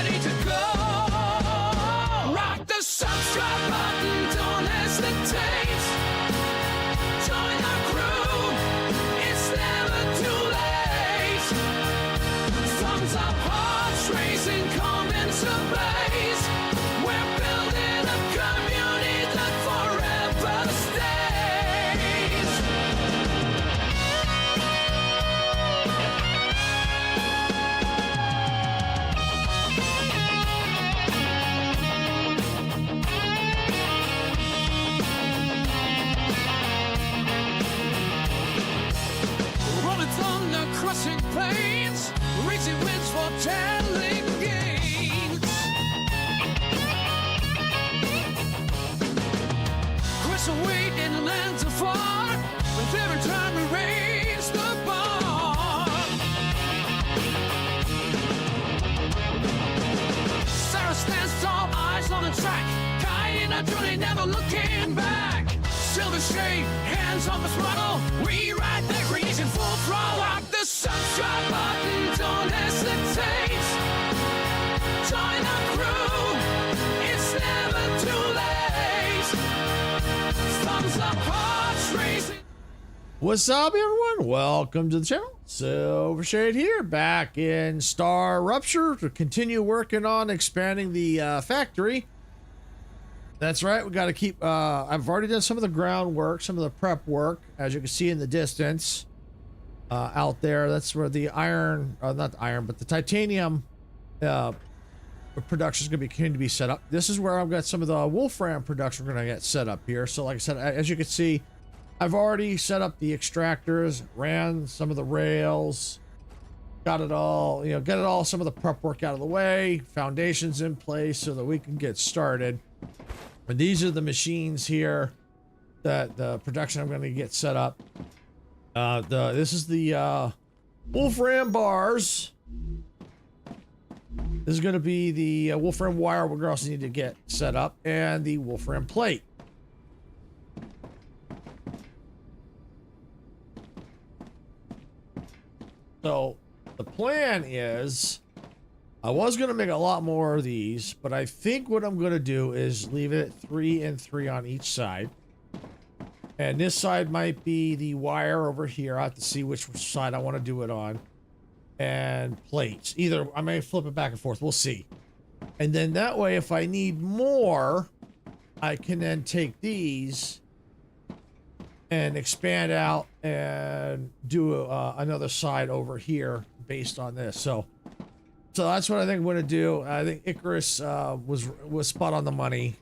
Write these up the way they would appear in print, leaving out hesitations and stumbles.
ready to go. Rock the subscribe button, don't hesitate. Join our crew, it's never too late. Thumbs up, hearts racing, come into blaze. We're building a community that forever stays. Rolling thunder, crushing plains, racing winds for telling gains. Crystal weight in the lands afar, with every time we raise the bar. Sarah stands tall, eyes on the track, guiding our journey, never looking back. Silver shade, hands on the throttle, we ride the creation full throttle. Rock the subscribe button, don't hesitate. Join our crew, it's never too late. Thumbs up, hearts racing. What's up, everyone? Welcome to the channel. Silver Shade here, back in StarRupture to continue working on expanding the factory. That's right, we got to keep, I've already done some of the groundwork, some of the prep work, as you can see in the distance out there. That's where the iron, not the iron, but the titanium production is going to continue to be set up. This is where I've got some of the wolfram production going to get set up here. So like I said, as you can see, I've already set up the extractors, ran some of the rails, got it all, got it all, some of the prep work out of the way, foundations in place so that we can get started. And these are the machines here that the production I'm going to get set up. This is the wolfram bars. This is going to be the wolfram wire we're also need to get set up, and the wolfram plate. So the plan is, I was going to make a lot more of these, but I think what I'm going to do is leave it at 3 and 3 on each side. And this side might be the wire over here. I have to see which side I want to do it on. And plates. Either I may flip it back and forth. We'll see. And then that way, if I need more, I can then take these and expand out and do another side over here based on this. So that's what I think I'm going to do. I think Icarus was spot on the money.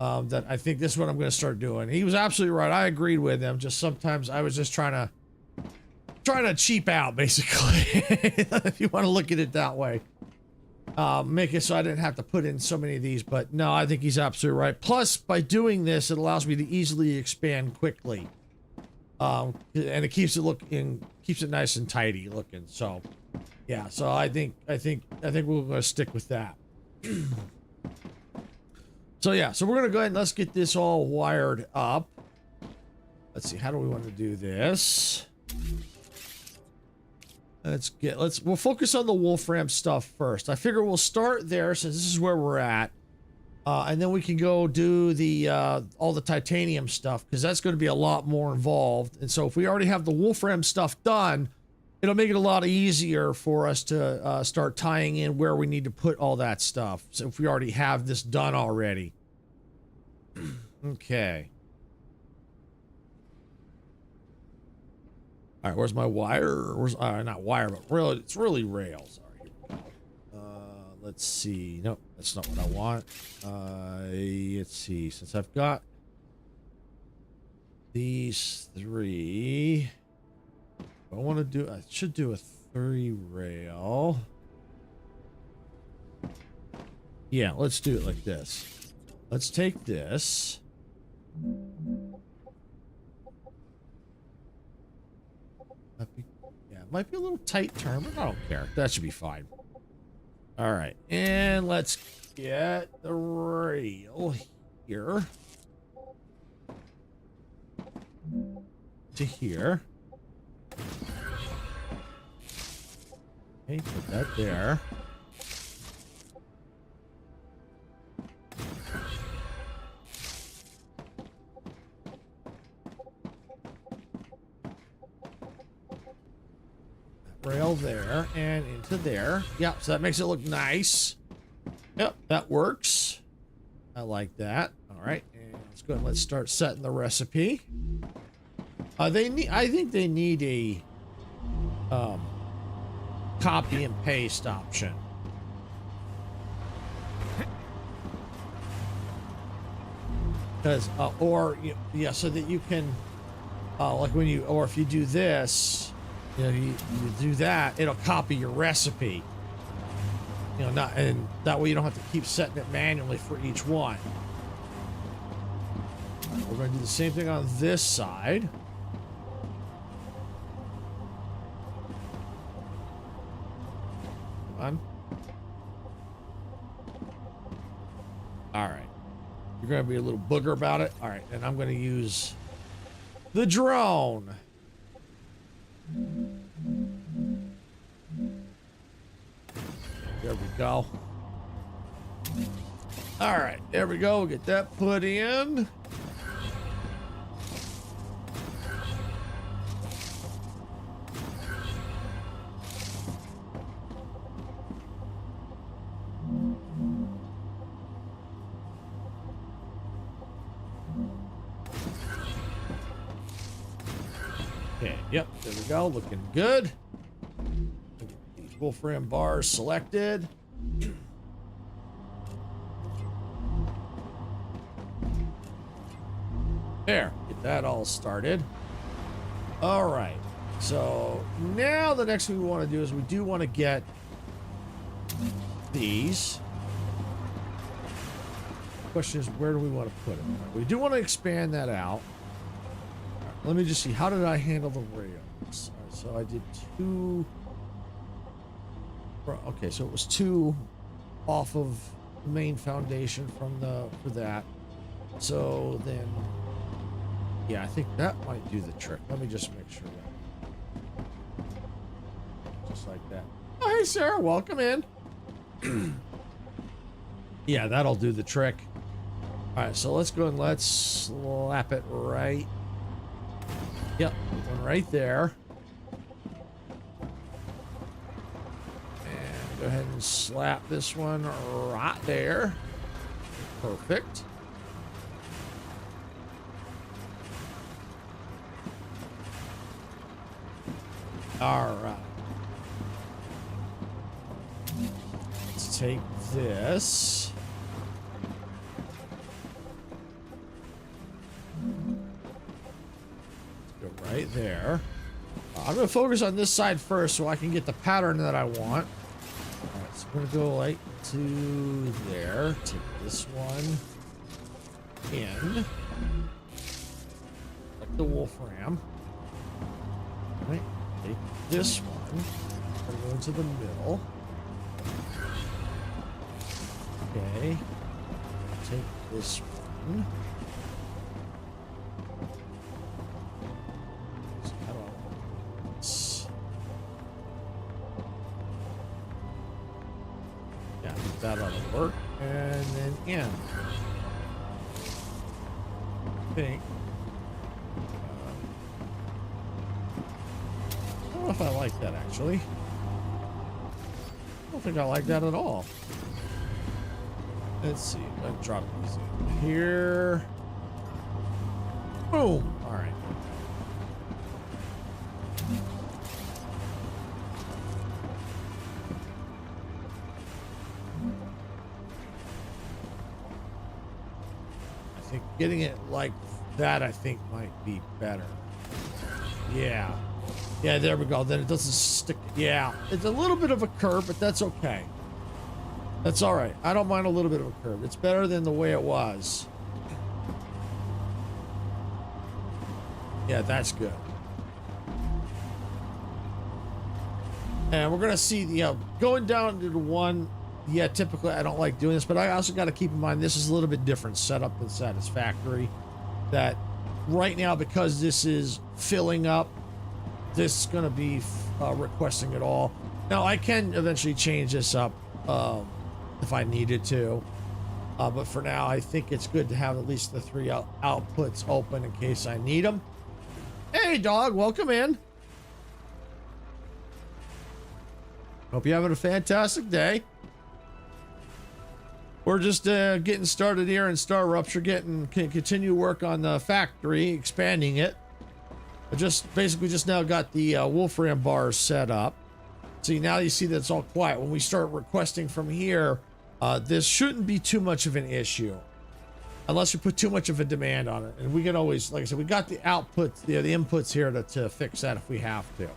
That I think this is what I'm going to start doing. He was absolutely right. I agreed with him. Just sometimes I was just trying to cheap out, basically. If you want to look at it that way. Make it so I didn't have to put in so many of these. But no, I think he's absolutely right. Plus, by doing this, it allows me to easily expand quickly. And it keeps it nice and tidy looking. So. Yeah, so I think we're gonna stick with that. So yeah, so we're gonna go ahead and let's get this all wired up. Let's see, how do we want to do this? We'll focus on the wolfram stuff first. I figure we'll start there since this is where we're at. And then we can go do the all the titanium stuff, because that's going to be a lot more involved. And so if we already have the wolfram stuff done, it'll make it a lot easier for us to start tying in where we need to put all that stuff. So if we already have this done already. Okay. All right, where's my wire? Where's not wire, but really, it's really rail. Sorry. Let's see. Nope, that's not what I want. Let's see. Since I've got these 3. I should do a 3 rail. Yeah, let's do it like this. Let's take this. Yeah, it might be a little tight turn, but I don't care. That should be fine. All right, and let's get the rail here to here. Okay, put that there. rail there and into there. Yep, so that makes it look nice. Yep, that works. I like that. All right, and let's go and let's start setting the recipe. I think they need a copy and paste option. Because yeah, so that you can like when you, or if you do this, you know, you do that, it'll copy your recipe. You know, and that way you don't have to keep setting it manually for each one. All right, we're going to do the same thing on this side. Come on. All right. You're going to be a little booger about it. All right, and I'm going to use the drone. There we go. All right, there we go. We'll get that put in. Okay, yep, there we go. Looking good. These wolfram bars selected. There, get that all started. All right, so now the next thing we want to do is we do want to get these. The question is, where do we want to put them? We do want to expand that out. Let me just see. How did I handle the rails? All right, so I did 2. Okay, so it was 2 off of the main foundation from for that. So then, yeah, I think that might do the trick. Let me just make sure that. Just like that. Oh, hey, Sarah, welcome in. Yeah, that'll do the trick. All right, so let's go and let's slap it right. Yep, one right there. And go ahead and slap this one right there. Perfect. All right. Let's take this. Right there. I'm going to focus on this side first so I can get the pattern that I want. All right, so I'm going to go like to there. Take this one in. Like the wolfram. All right, take this one. Go into the middle. Okay. Take this one. That ought to work, and then in. I think. I don't know if I like that actually. I don't think I like that at all. Let's see. Let's drop these in here. Boom. All right. Getting it like that, I think, might be better. Yeah. Yeah, there we go. Then it doesn't stick. Yeah. It's a little bit of a curve, but that's okay. That's all right. I don't mind a little bit of a curve. It's better than the way it was. Yeah, that's good. And we're going to see, you know, going down to the one. Yeah, typically I don't like doing this, but I also got to keep in mind this is a little bit different setup than Satisfactory. That right now, because this is filling up, this is going to be requesting it all. Now, I can eventually change this up if I needed to. But for now, I think it's good to have at least the 3 outputs open in case I need them. Hey, dog, welcome in. Hope you're having a fantastic day. We're just getting started here in StarRupture, continue work on the factory, expanding it. I basically just now got the Wolfram bars set up. See, now you see that it's all quiet. When we start requesting from here, this shouldn't be too much of an issue. Unless you put too much of a demand on it. And we can always, like I said, we got the outputs, the inputs here to fix that if we have to.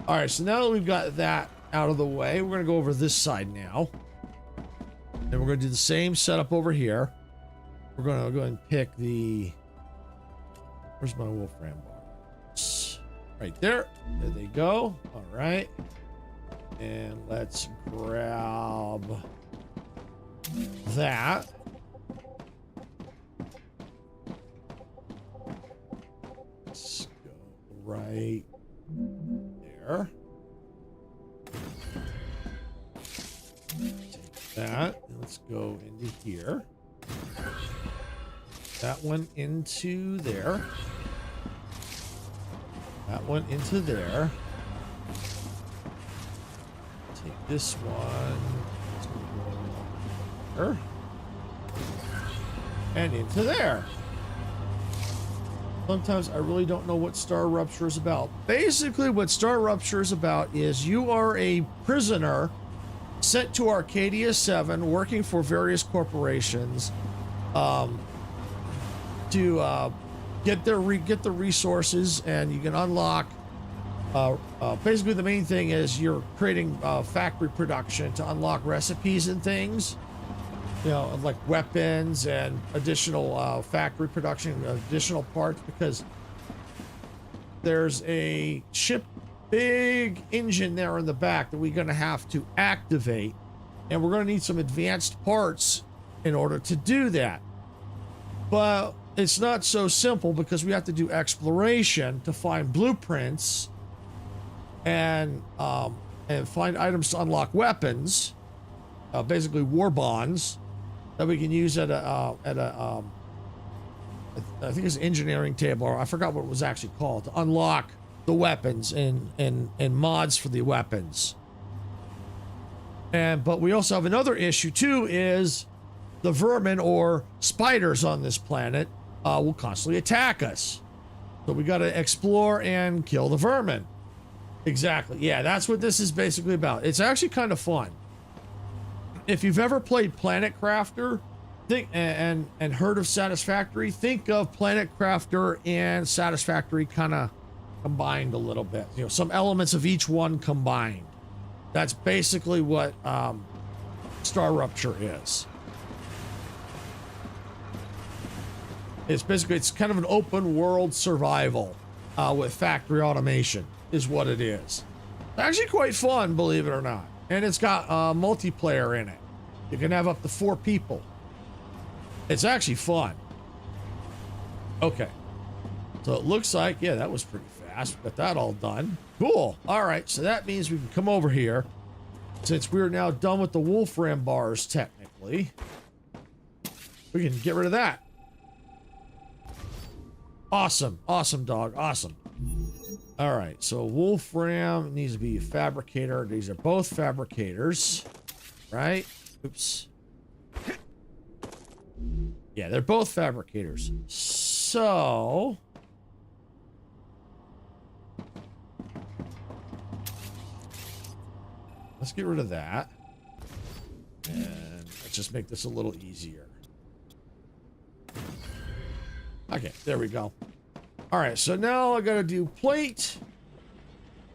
All right, so now that we've got that out of the way, we're going to go over this side now. And we're going to do the same setup over here. We're going to go ahead and pick the... Where's my Wolfram bars? Right there. There they go. All right. And let's grab that. Let's go right there. Take that, and let's go into here. That one into there. That one into there. Take this one. There. And into there. Sometimes I really don't know what StarRupture is about. Basically, what StarRupture is about is you are a prisoner sent to Arcadia 7, working for various corporations, to get the resources, and you can unlock. Basically, the main thing is you're creating factory production to unlock recipes and things. You know, like weapons and additional factory production, additional parts, because there's a big engine there in the back that we're going to have to activate, and we're going to need some advanced parts in order to do that. But it's not so simple, because we have to do exploration to find blueprints and find items to unlock weapons, basically war bonds, that we can use at a I think it's an engineering table, or I forgot what it was actually called, to unlock the weapons and mods for the weapons. But we also have another issue too, is the vermin or spiders on this planet will constantly attack us. So we got to explore and kill the vermin. Exactly. Yeah, that's what this is basically about. It's actually kind of fun. If you've ever played Planet Crafter and heard of Satisfactory, think of Planet Crafter and Satisfactory kind of combined a little bit. You know, some elements of each one combined. That's basically what StarRupture is. It's kind of an open world survival with factory automation is what it is. It's actually quite fun, believe it or not. And it's got multiplayer in it. You can have up to 4 people. It's actually fun. Okay. So it looks like, yeah, that was pretty fast. Got that all done. Cool. All right. So that means we can come over here. Since we're now done with the Wolfram bars, technically, we can get rid of that. Awesome. Awesome, dog. Awesome. All right. So Wolfram needs to be a fabricator. These are both fabricators, right? Oops. Yeah, they're both fabricators. So let's get rid of that. And let's just make this a little easier. Okay, there we go. All right, so now I gotta do plate.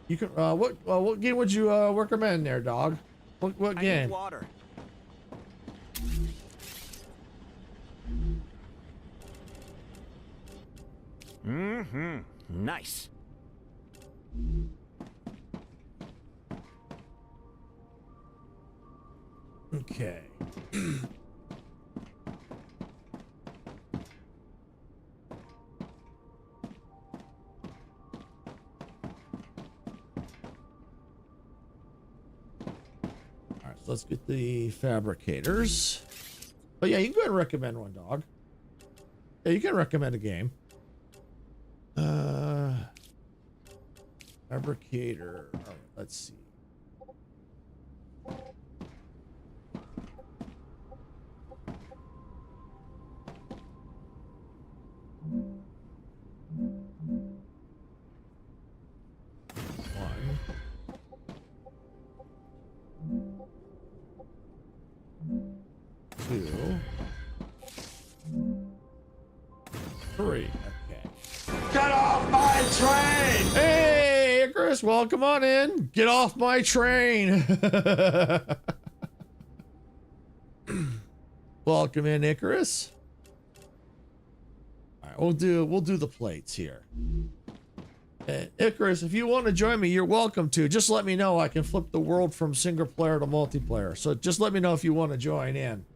You can what game would you recommend there, dog? What game? I need water. Mm-hmm. Nice. Okay. Let's get the fabricators. But yeah, you can go ahead and recommend one, dog. Yeah, you can recommend a game. Fabricator. All right, let's see. Icarus, welcome on in. Get off my train. Welcome in, Icarus. All right, we'll do the plates here. Icarus, if you want to join me, you're welcome to. Just let me know. I can flip the world from single player to multiplayer. So just let me know if you want to join in.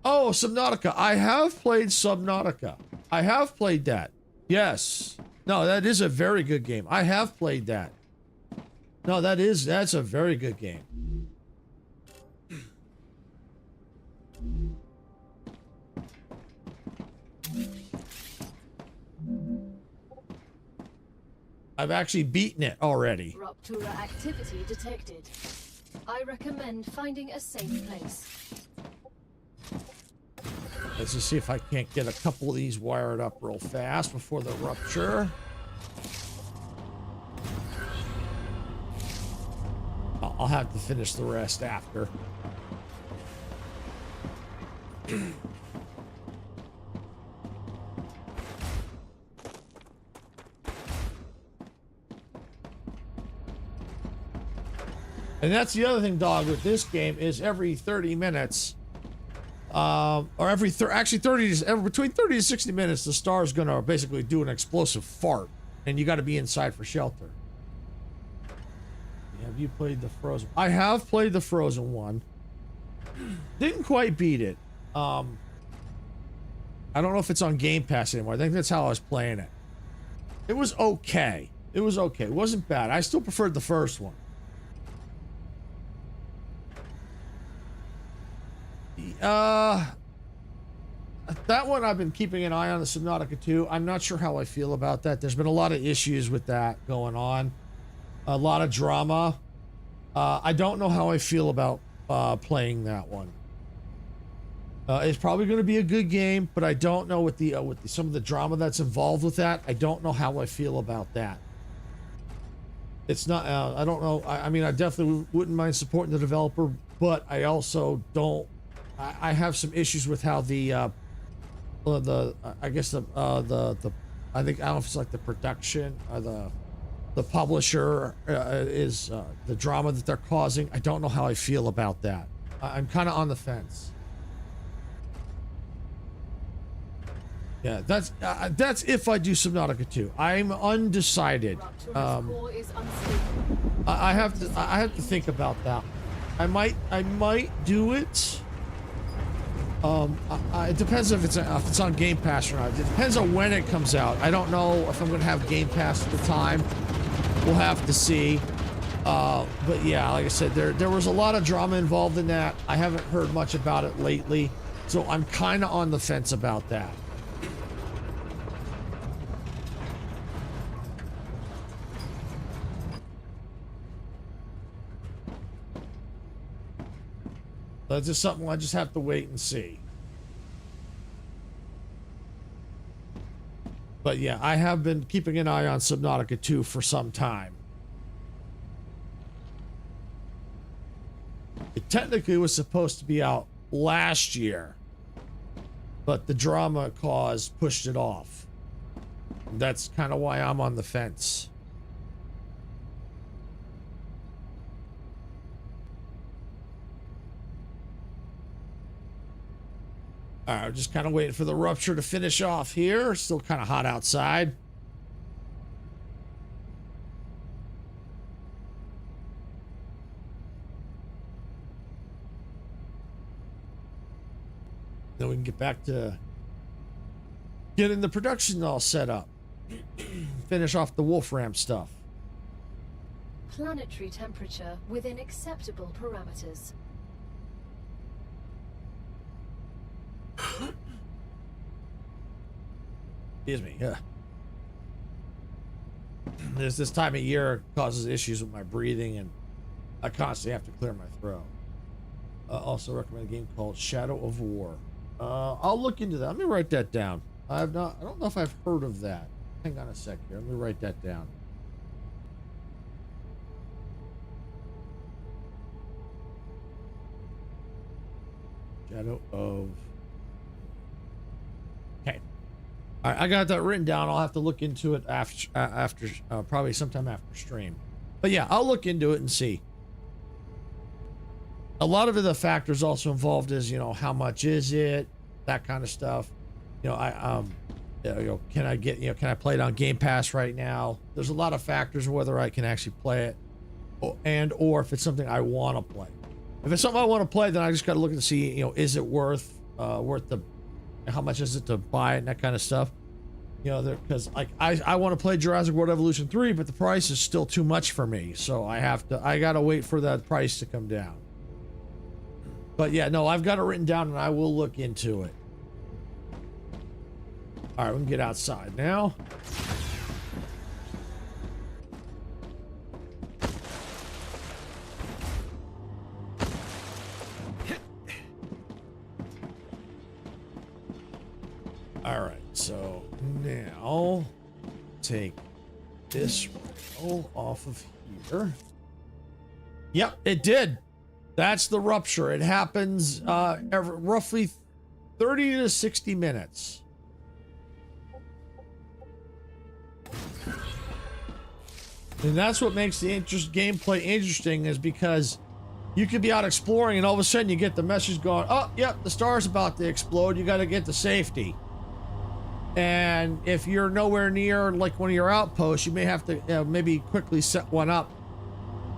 Oh, Subnautica. I have played Subnautica. I have played that. Yes. No, that is a very good game. I have played that. No, that's a very good game. I've actually beaten it already. Rupture activity detected. I recommend finding a safe place. Let's just see if I can't get a couple of these wired up real fast before the rupture. I'll have to finish the rest after. And that's the other thing, dog, with this game is every 30 minutes, or every actually 30 to, between 30 to 60 minutes, the star is gonna basically do an explosive fart, and you got to be inside for shelter. Have you played the Frozen? I have played the Frozen one. Didn't quite beat it. I don't know if it's on Game Pass anymore. I think that's how I was playing it. It was okay. It was okay. It wasn't bad. I still preferred the first one. That one I've been keeping an eye on, the Subnautica 2. I'm not sure how I feel about that. There's been a lot of issues with that going on. A lot of drama. I don't know how I feel about playing that one. It's probably going to be a good game, but I don't know with the some of the drama that's involved with that. I don't know how I feel about that. It's not. I don't know. I mean, I definitely wouldn't mind supporting the developer, but I also don't. I have some issues with how I guess I think I don't know if it's like the production or the publisher is the drama that they're causing. I don't know how I feel about that. I'm kind of on the fence. Yeah, that's if I do Subnautica 2. I'm undecided. I have to think about that. I might do it. It depends if it's on Game Pass or not. It depends on when it comes out. I don't know if I'm gonna have Game Pass at the time. We'll have to see. But yeah, like I said, there was a lot of drama involved in that. I haven't heard much about it lately, so I'm kind of on the fence about that. That's just something I just have to wait and see. But yeah, I have been keeping an eye on Subnautica 2 for some time. It technically was supposed to be out last year, but the drama cause pushed it off. That's kind of why I'm on the fence. All right, just kind of waiting for the rupture to finish off here. Still kind of hot outside. Then we can get back to getting the production all set up. Finish off the Wolfram stuff. Planetary temperature within acceptable parameters. Excuse me. Yeah. There's this time of year causes issues with my breathing, and I constantly have to clear my throat. Also recommend a game called Shadow of War. I'll look into that. Let me write that down. I don't know if I've heard of that. Hang on a sec here. Let me write that down. Shadow of... Okay, All right, I got that written down. I'll have to look into it after probably sometime after stream. But yeah, I'll look into it and see. A lot of the factors also involved is, you know, how much is it, that kind of stuff. You know, can I get, you know, can I play it on Game Pass right now? There's a lot of factors of whether I can actually play it, or if it's something I want to play. If it's something I want to play, then I just got to look and see, you know, is it worth the, how much is it to buy it and that kind of stuff. You know, because like I want to play Jurassic World Evolution 3, but the price is still too much for me, so I gotta wait for that price to come down. But yeah, no, I've got it written down and I will look into it. All right, we can get outside now. All right, so now take this roll off of here. Yep, it did. That's the rupture. It happens roughly 30 to 60 minutes. And that's what makes the gameplay interesting, is because you could be out exploring and all of a sudden you get the message going, oh, yep, the star's about to explode. You got to get to safety. And if you're nowhere near like one of your outposts, you may have to maybe quickly set one up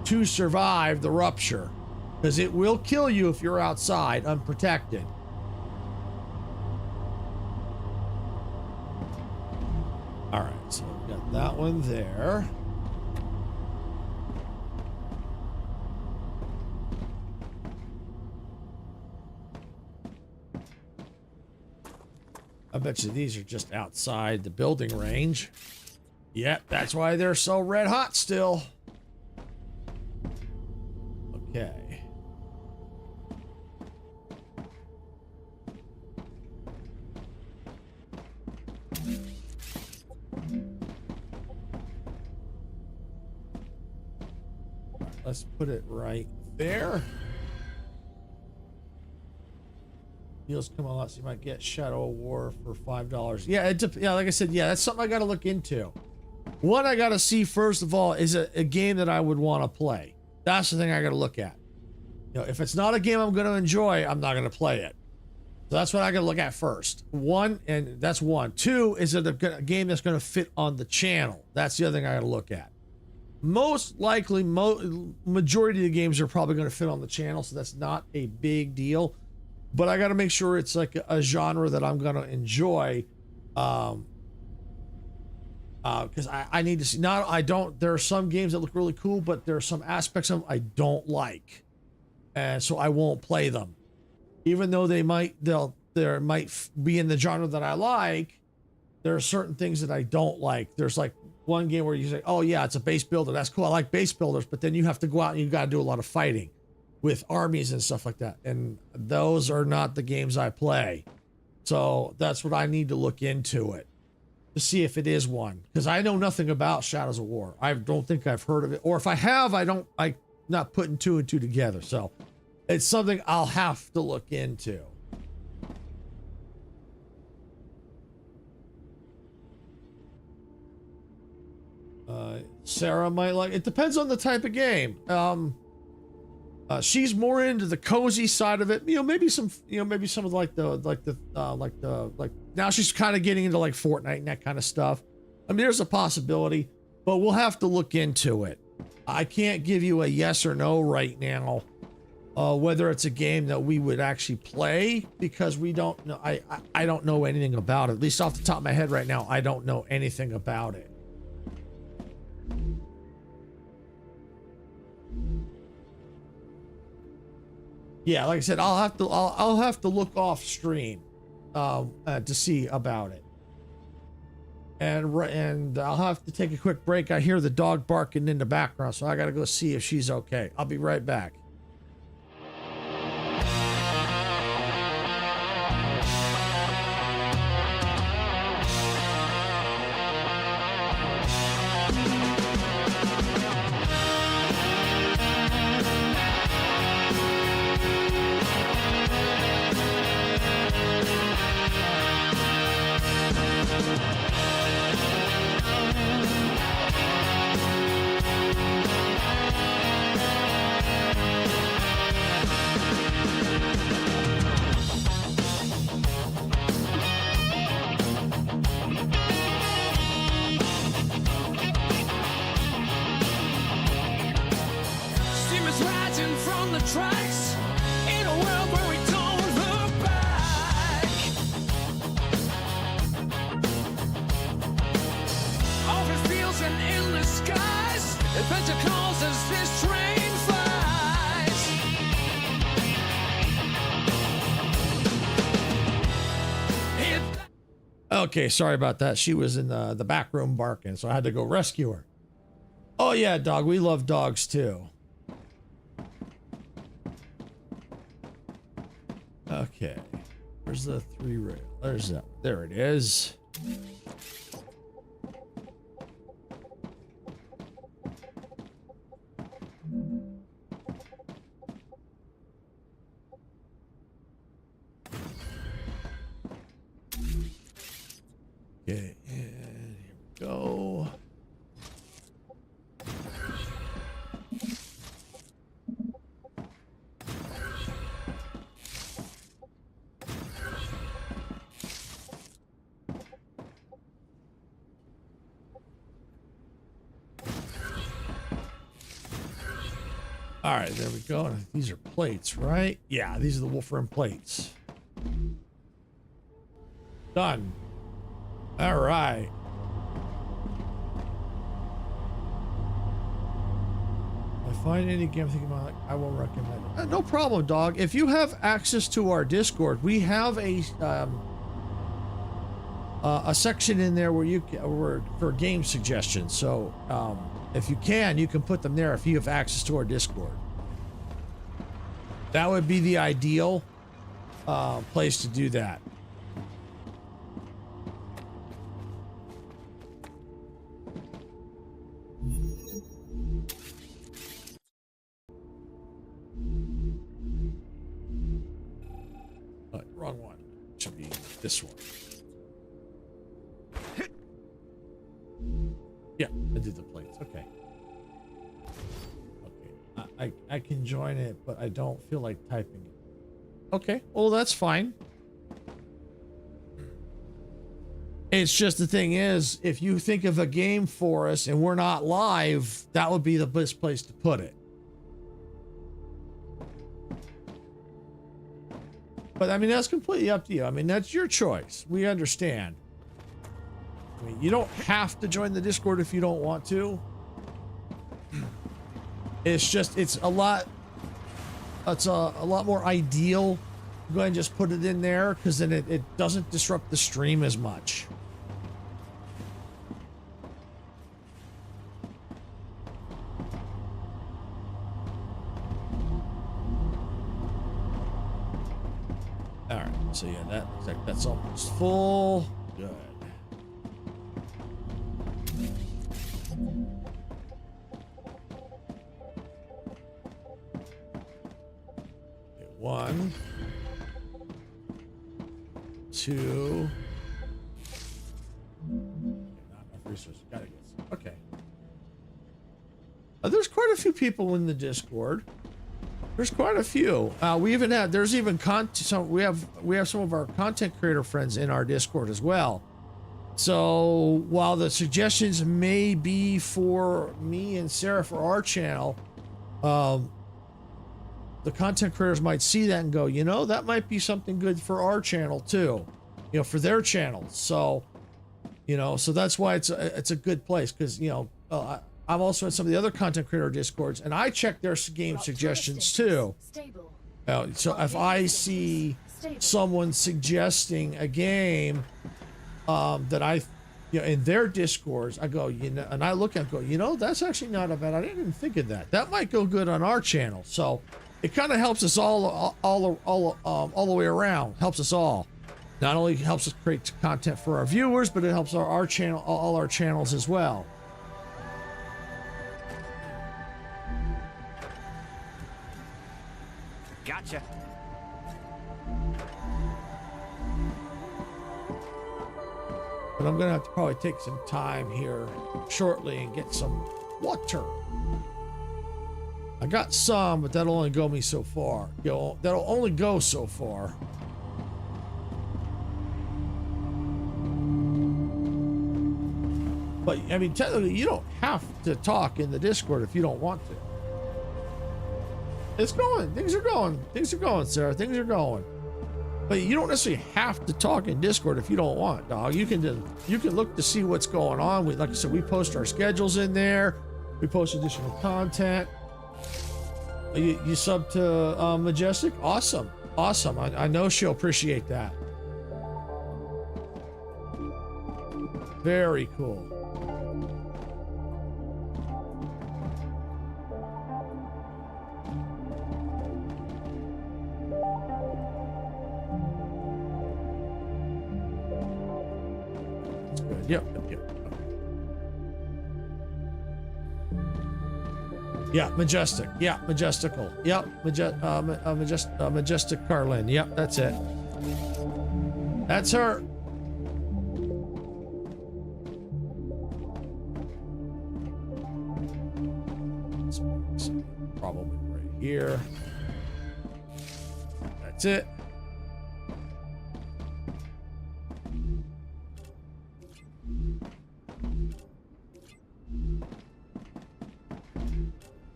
to survive the rupture. Because it will kill you if you're outside unprotected. All right, so we've got that one there. I bet you these are just outside the building range. Yep, that's why they're so red hot still. Okay. Let's put it right there. Deals come a lot, so you might get Shadow of War for $5. Yeah, yeah, like I said, yeah, that's something I got to look into. What I got to see first of all is a game that I would want to play. That's the thing I got to look at. You know, if it's not a game I'm going to enjoy, I'm not going to play it. So that's what I got to look at first. One, and that's one. Two, is it a game that's going to fit on the channel? That's the other thing I got to look at. Most likely, majority of the games are probably going to fit on the channel, so that's not a big deal. But I got to make sure it's like a genre that I'm going to enjoy. Because I need to see. There are some games that look really cool, but there are some aspects of them I don't like, and so I won't play them, even though they might be in the genre that I like. There are certain things that I don't like. There's like one game where you say, oh yeah, it's a base builder, that's cool, I like base builders, but then you have to go out and you got to do a lot of fighting with armies and stuff like that, and those are not the games I play. So that's what I need to look into it to see if it is one, because I know nothing about Shadows of War. I don't think I've heard of it, or if I have, I'm not putting two and two together. So it's something I'll have to look into. Sarah might like it. Depends on the type of game. She's more into the cozy side of it. You know, maybe some of like now she's kind of getting into like Fortnite and that kind of stuff. I mean, there's a possibility, but we'll have to look into it. I can't give you a yes or no right now, whether it's a game that we would actually play, because we don't know. I don't know anything about it. At least off the top of my head right now, I don't know anything about it. Yeah, like I said, I'll have to look off stream to see about it. And I'll have to take a quick break. I hear the dog barking in the background, so I got to go see if she's okay. I'll be right back. the tracks in a world where we don't look back. Open fields and endless skies. Adventure calls as this train flies. Okay, sorry about that. She was in the back room barking, so I had to go rescue her. Oh yeah, dog. We love dogs too. Okay. Where's the 3 rail? There's that. There it is. Okay, and here we go. All right, there we go. These are plates, right? Yeah, these are the Wolfram plates. Done. All right. If I find any game thinking about it, I will recommend it. No problem, dog. If you have access to our Discord, we have a section in there where you for game suggestions. So if you can put them there if you have access to our Discord. That would be the ideal place to do that. Wrong one. It should be this one. Yeah, I did the plates. Okay. Okay. I can join it, but I don't feel like typing it. Okay. Well, that's fine. It's just the thing is, if you think of a game for us and we're not live, that would be the best place to put it. But I mean, that's completely up to you. I mean, that's your choice. We understand. I mean, you don't have to join the Discord if you don't want to. It's just, it's a lot more ideal. Go ahead and just put it in there because then it doesn't disrupt the stream as much. All right, so yeah, that looks like that's almost full. Good. Okay, 1, 2. Okay, not enough resources. Gotta get some. Okay. There's quite a few people in the Discord. There's quite a few. We even have, there's even we have some of our content creator friends in our Discord as well. So while the suggestions may be for me and Sarah for our channel, the content creators might see that and go, you know, that might be something good for our channel too, you know, for their channels. So, you know, so that's why it's a good place because, you know, I've also had some of the other content creator Discords, and I check their game suggestions too. So if I see someone suggesting a game that I, you know, in their Discords, I go, you know, and I look at it and go, you know, that's actually not a bad. I didn't even think of that. That might go good on our channel. So it kind of helps us all the way around. Helps us all. Not only helps us create content for our viewers, but it helps our channel, all our channels as well. Gotcha. But I'm gonna have to probably take some time here shortly and get some water. I got some, but that'll only go me so far. That'll only go so far. But I mean, technically, you don't have to talk in the Discord if you don't want to. It's going. Things are going. Things are going, Sarah. Things are going. But you don't necessarily have to talk in Discord if you don't want, dog. You can look to see what's going on. Like I said, we post our schedules in there. We post additional content. You sub to Majestic? Awesome. Awesome. I know she'll appreciate that. Very cool. That's good. Yep. Yeah, Majestic. Yeah, Majestical. Yep, Majestic Carlin. Yep, that's it. That's her. Probably right here. That's it.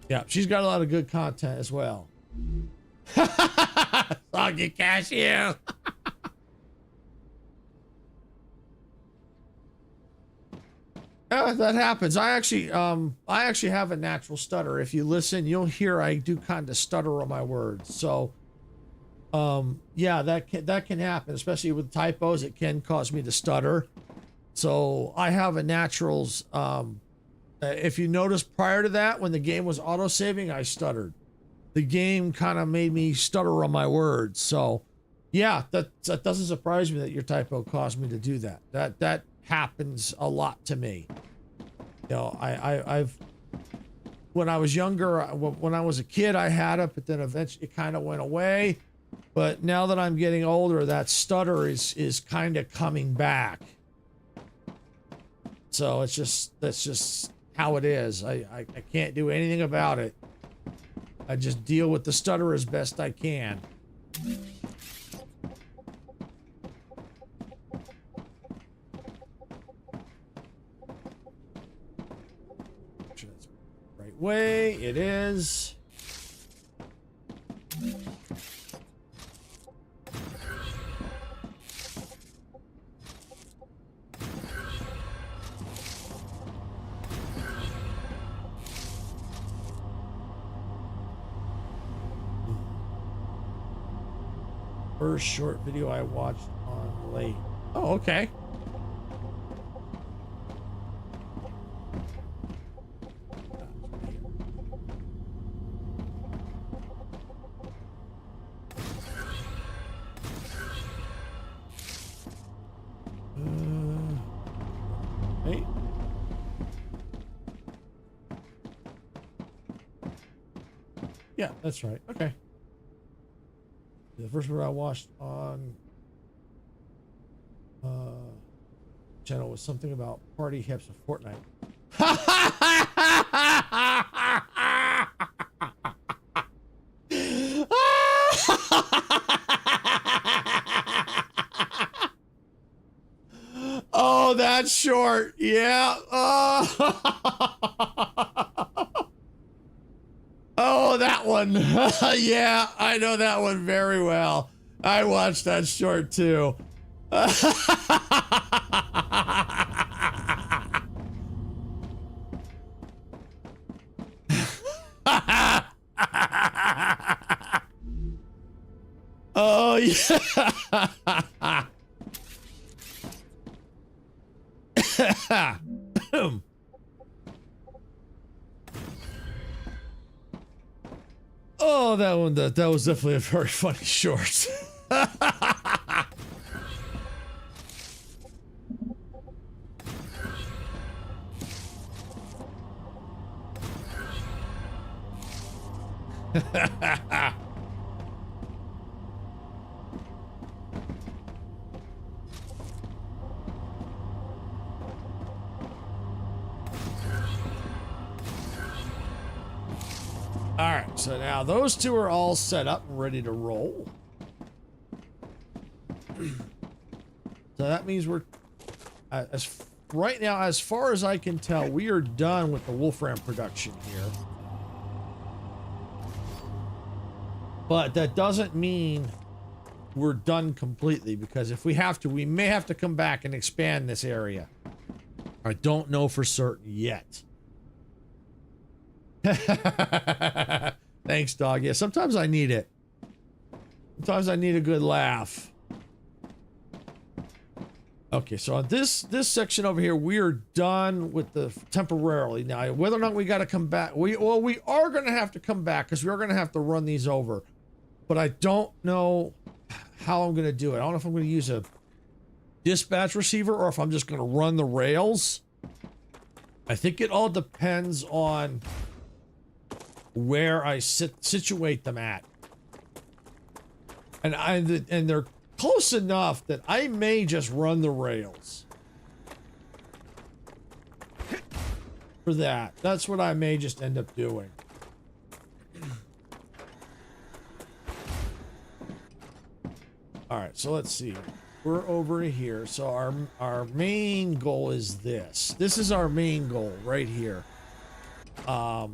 Yeah, she's got a lot of good content as well. Soggy cashew. Yeah, that happens. I actually have a natural stutter. If you listen, you'll hear I do kind of stutter on my words. So, yeah, that can happen, especially with typos. It can cause me to stutter. So I have a naturals. If you notice, prior to that, when the game was auto-saving, I stuttered. The game kind of made me stutter on my words. So, yeah, that doesn't surprise me that your typo caused me to do that. That happens a lot to me. You know, I've when I was younger, when I was a kid, I had it, but then eventually it kind of went away. But now that I'm getting older, that stutter is kind of coming back. So that's just how it is. I can't do anything about it. I just deal with the stutter as best I can. Make sure that's the right way. It is. First short video I watched on late. Oh, okay. Hey. Yeah, that's right. Okay. The first one I watched on channel was something about party hips of Fortnite. Oh, that's short. Yeah. Oh, that one. Yeah, I know that one very well. I watched that short too. Oh, yeah. Oh, that one, that was definitely a very funny short. All right, so now those two are all set up and ready to roll. So that means we're, right now, as far as I can tell, we are done with the Wolfram production here. But that doesn't mean we're done completely, because if we have to, we may have to come back and expand this area. I don't know for certain yet. Thanks, dog. Yeah, sometimes I need it. Sometimes I need a good laugh. Okay, so on this section over here, we are done with the temporarily. Now, whether or not we got to come back, we are going to have to come back, because we are going to have to run these over. But I don't know how I'm going to do it. I don't know if I'm going to use a dispatch receiver or if I'm just going to run the rails. I think it all depends on where I situate them at. And they're close enough that I may just run the rails. For that. That's what I may just end up doing. Alright, so let's see. We're over here. So our main goal is this. This is our main goal right here. So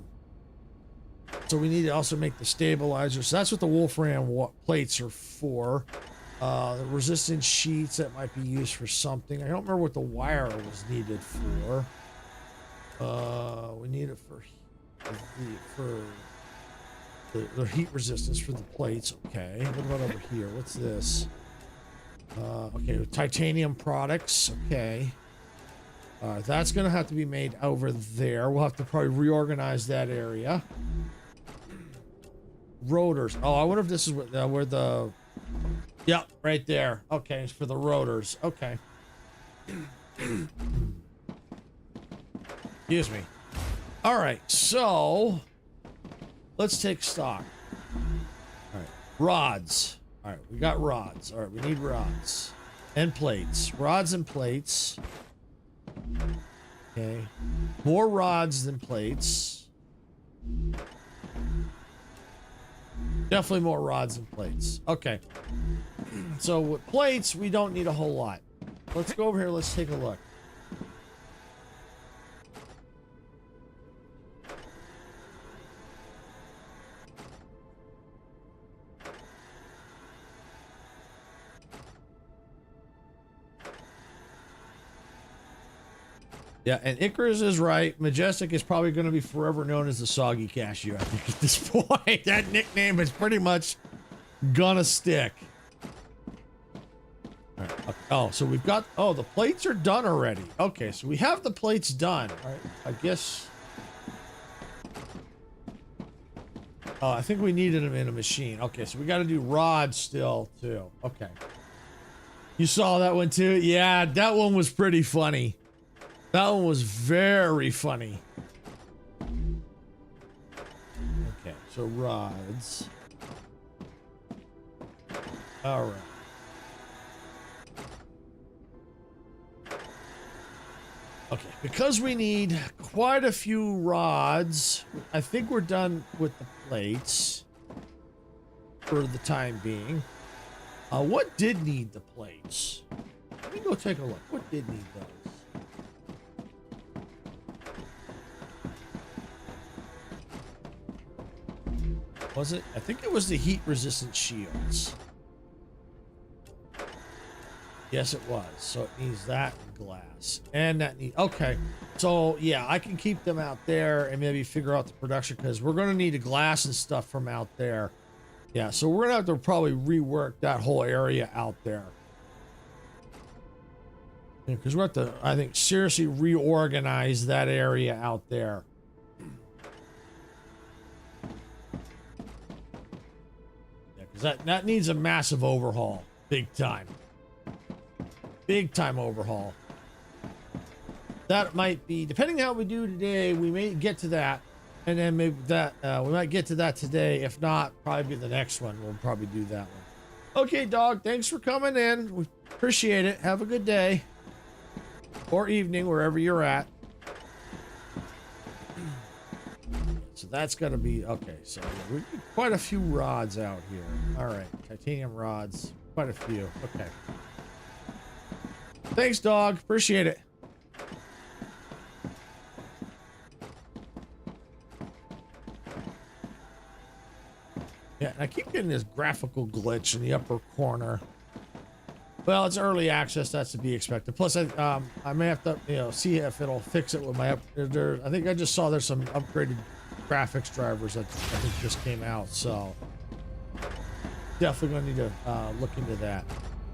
we need to also make the stabilizer. So that's what the Wolfram plates are for. The resistance sheets that might be used for something. I don't remember what the wire was needed for. We need it for the heat resistance for the plates. Okay. What about over here? What's this? Okay, titanium products. Okay. That's gonna have to be made over there. We'll have to probably reorganize that area. Rotors. Oh, I wonder if this is where the... Yep, right there. Okay, it's for the rotors. Okay. Excuse me. All right, so let's take stock. All right, rods. All right, we got rods. All right, we need rods and plates. Rods and plates. Okay, more rods than plates. Definitely more rods and plates. Okay. So with plates, we don't need a whole lot. Let's go over here. Let's take a look. Yeah, and Icarus is right. Majestic is probably going to be forever known as the Soggy Cashew, I think, at this point. That nickname is pretty much gonna stick. All right. Okay. Oh, so we've got... Oh, the plates are done already. Okay, so we have the plates done. All right, I guess... Oh, I think we needed them in a machine. Okay, so we got to do rods still, too. Okay. You saw that one, too? Yeah, that one was pretty funny. That one was very funny. Okay, so rods. All right. Okay, because we need quite a few rods, I think we're done with the plates for the time being. What did need the plates? Let me go take a look. What did need those? Was it? I think it was the heat resistant shields. Yes, it was. So it needs that and glass. And that need... Okay. So, yeah, I can keep them out there and maybe figure out the production, because we're going to need the glass and stuff from out there. Yeah, so we're going to have to probably rework that whole area out there. Because we're going to have to, I think, seriously reorganize that area out there. That needs a massive overhaul. Big time. Big time overhaul. That might be, depending how we do today, we may get to that. And then maybe that, we might get to that today. If not, probably the next one. We'll probably do that one. Okay, dog. Thanks for coming in. We appreciate it. Have a good day. Or evening, wherever you're at. So that's got to be... Okay, so we need quite a few rods out here. All right, titanium rods. Quite a few. Okay. Thanks, dog. Appreciate it. Yeah, and I keep getting this graphical glitch in the upper corner. Well, it's early access. That's to be expected. Plus, I may have to, you know, see if it'll fix it with my I think I just saw there's some upgraded graphics drivers that I think just came out. So definitely going to need to look into that.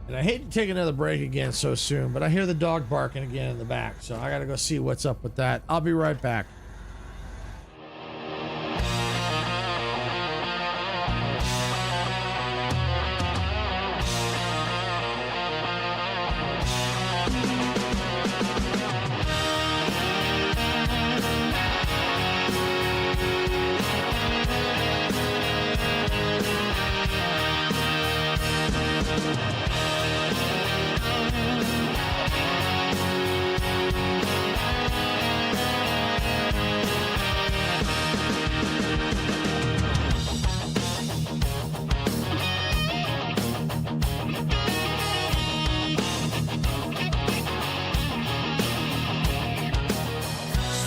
And I hate to take another break again so soon, but I hear the dog barking again in the back. So I got to go see what's up with that. I'll be right back.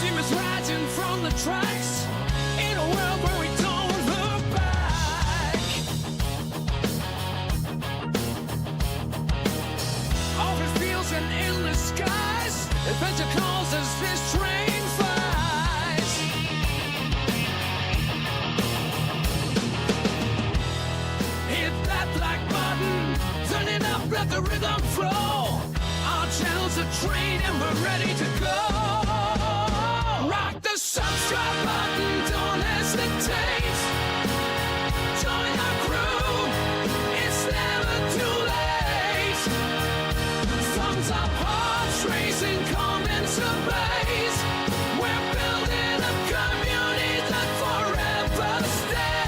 Steam is rising from the tracks in a world where we don't look back. Open fields and endless skies. Adventure calls as this train flies. Hit that black button, turn it up, let the rhythm flow. Our channel's a train and we're ready to go. Rock the subscribe button, don't hesitate. Join our crew, it's never too late. Thumbs up, hearts racing, comments ablaze. We're building a community that forever stays.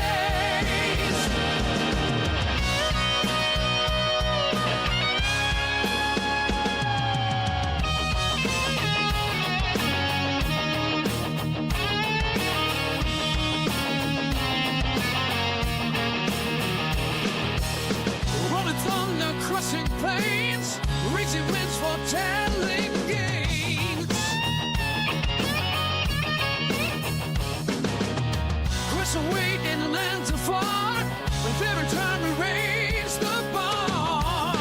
Rolling thunder, crushing plains, reaching winds for telling gains. Crush away in lands afar, with every time we raise the bar.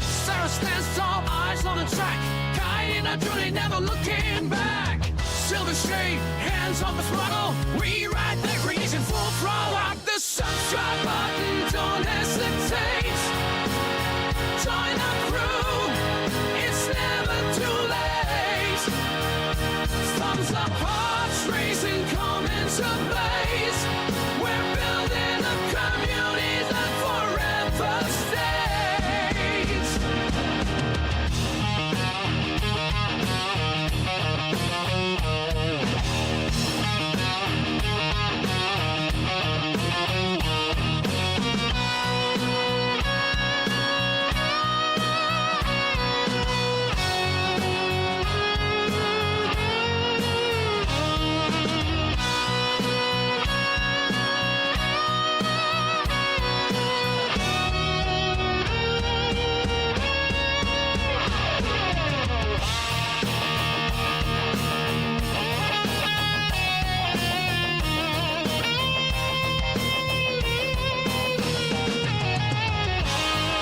Sarah stands tall, eyes on the track, guiding our journey, never looking back. Silver shade, hands on the throttle, we ride the creation full throttle. Rock the subscribe button, don't hesitate. Join our crew, it's never too late. Thumbs up, hearts racing, comments ablaze. We're building a community that forever stays.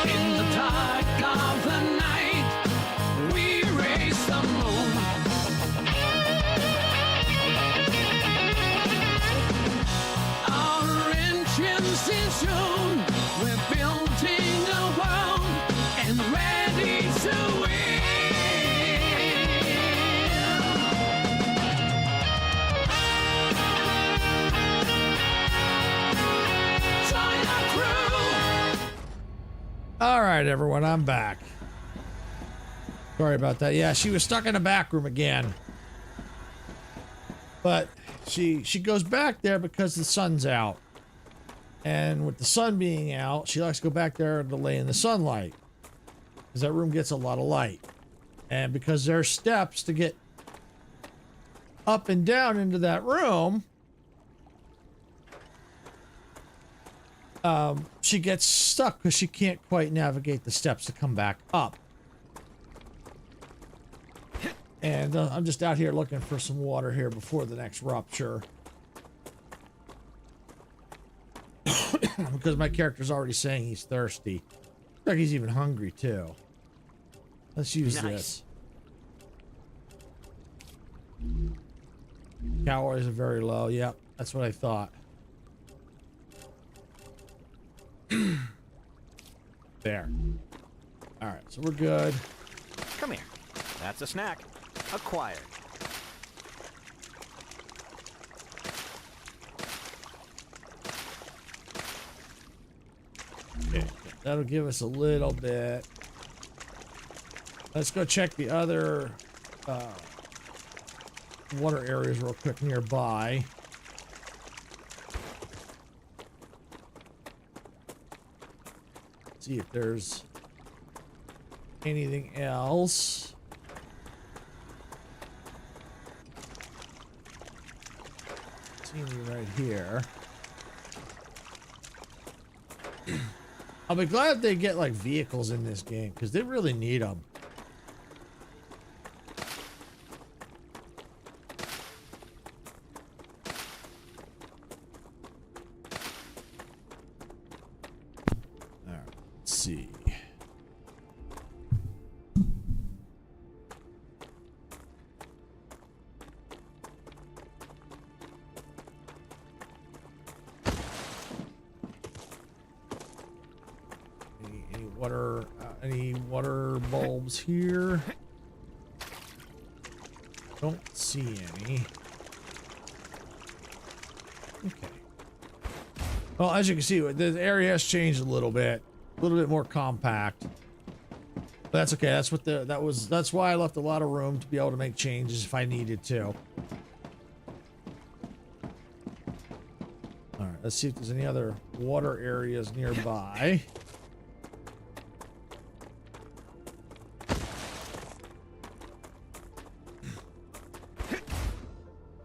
In the dark of the night, we raise the moon. Our engines in tune, we're building a world and ready to win. Join our crew. All right, everyone, I'm back. Sorry about that. Yeah, she was stuck in a back room again. But she goes back there because the sun's out. And with the sun being out, she likes to go back there to lay in the sunlight. Because that room gets a lot of light. And because there's steps to get up and down into that room, she gets stuck because she can't quite navigate the steps to come back up. And I'm just out here looking for some water here before the next rupture. Because my character's already saying he's thirsty. Looks like he's even hungry too. Let's use this. Calories are very low. Yep, that's what I thought. There. All right, so we're good. Come here. That's a snack. Acquired. Okay, that'll give us a little bit. Let's go check the other water areas real quick nearby. See if there's anything else. See me right here. I'll be glad if they get like vehicles in this game because they really need them. All right, let's see. Any water bulbs here? Don't see any. Okay. Well, as you can see, the area has changed a little bit more compact. But that's okay. That's what that's why I left a lot of room to be able to make changes if I needed to. All right, let's see if there's any other water areas nearby.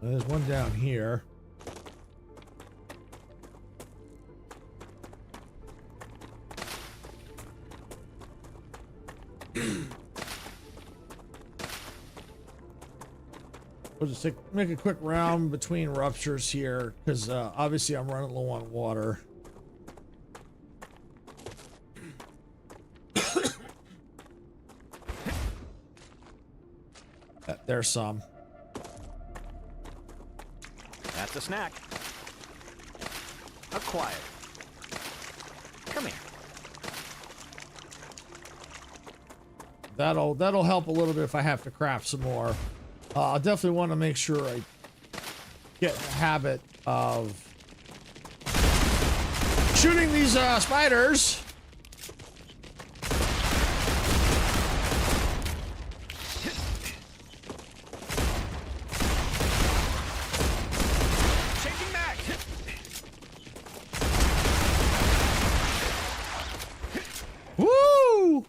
There's one down here. We'll just make a quick round between ruptures here because obviously I'm running low on water. There's some. That's a snack. Acquired. Come here. That'll help a little bit if I have to craft some more. I definitely want to make sure I get the habit of shooting these spiders. Woo!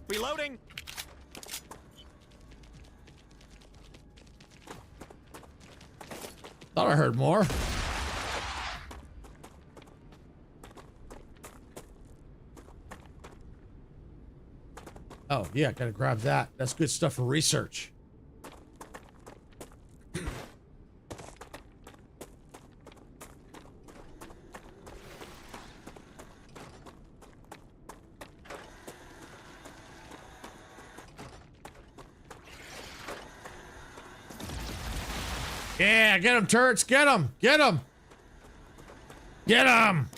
Reloading. Thought I heard more. Oh, yeah, gotta grab that. That's good stuff for research. Yeah, get them, turrets. Get them. Get them. Get them.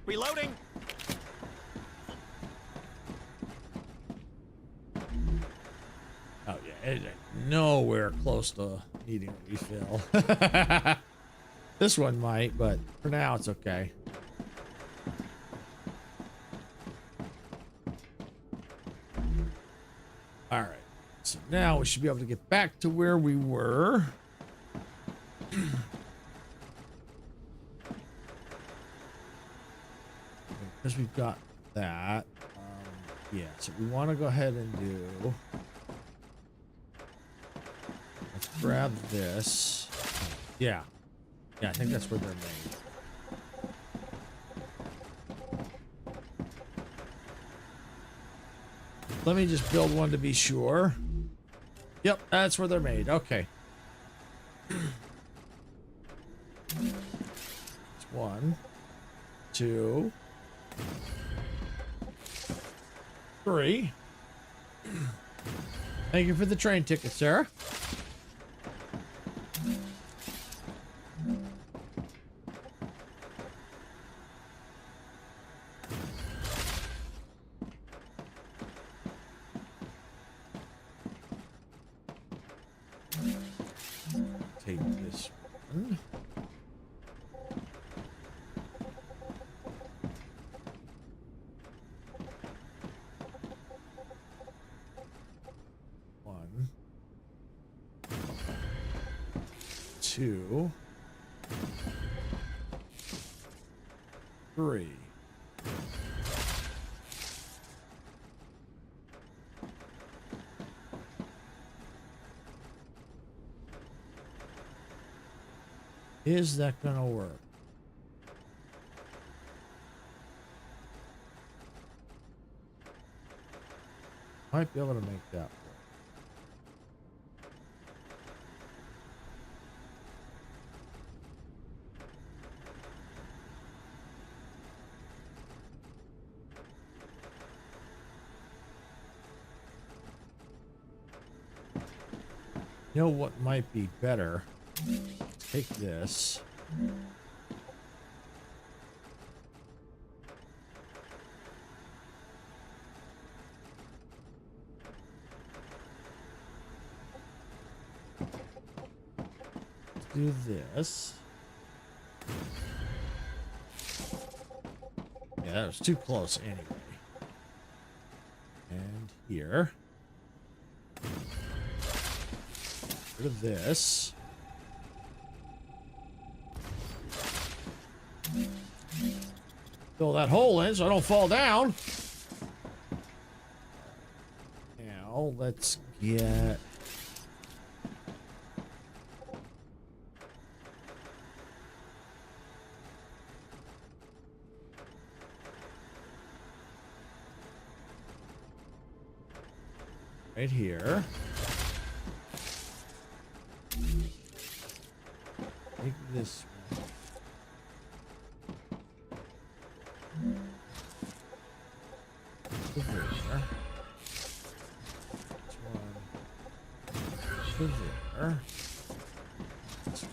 Reloading. Oh, yeah. It ain't nowhere close to needing a refill. This one might, but for now it's okay. All right. So now we should be able to get back to where we were. because we've got that. Yeah, so we want to go ahead and do. Let's grab this. Yeah. Yeah, I think that's where they're made. Let me just build one to be sure. Yep, that's where they're made. Okay. It's 1, 2, 3. Thank you for the train ticket, sir. Take this one. One, 2, 3. Is that gonna work? Might be able to make that work. You know what might be better? Take this. Do this. Yeah, that was too close anyway. And here. Rid of this. Fill that hole in so I don't fall down. Now let's get right here. Take this one. To there. This one. To there. This one.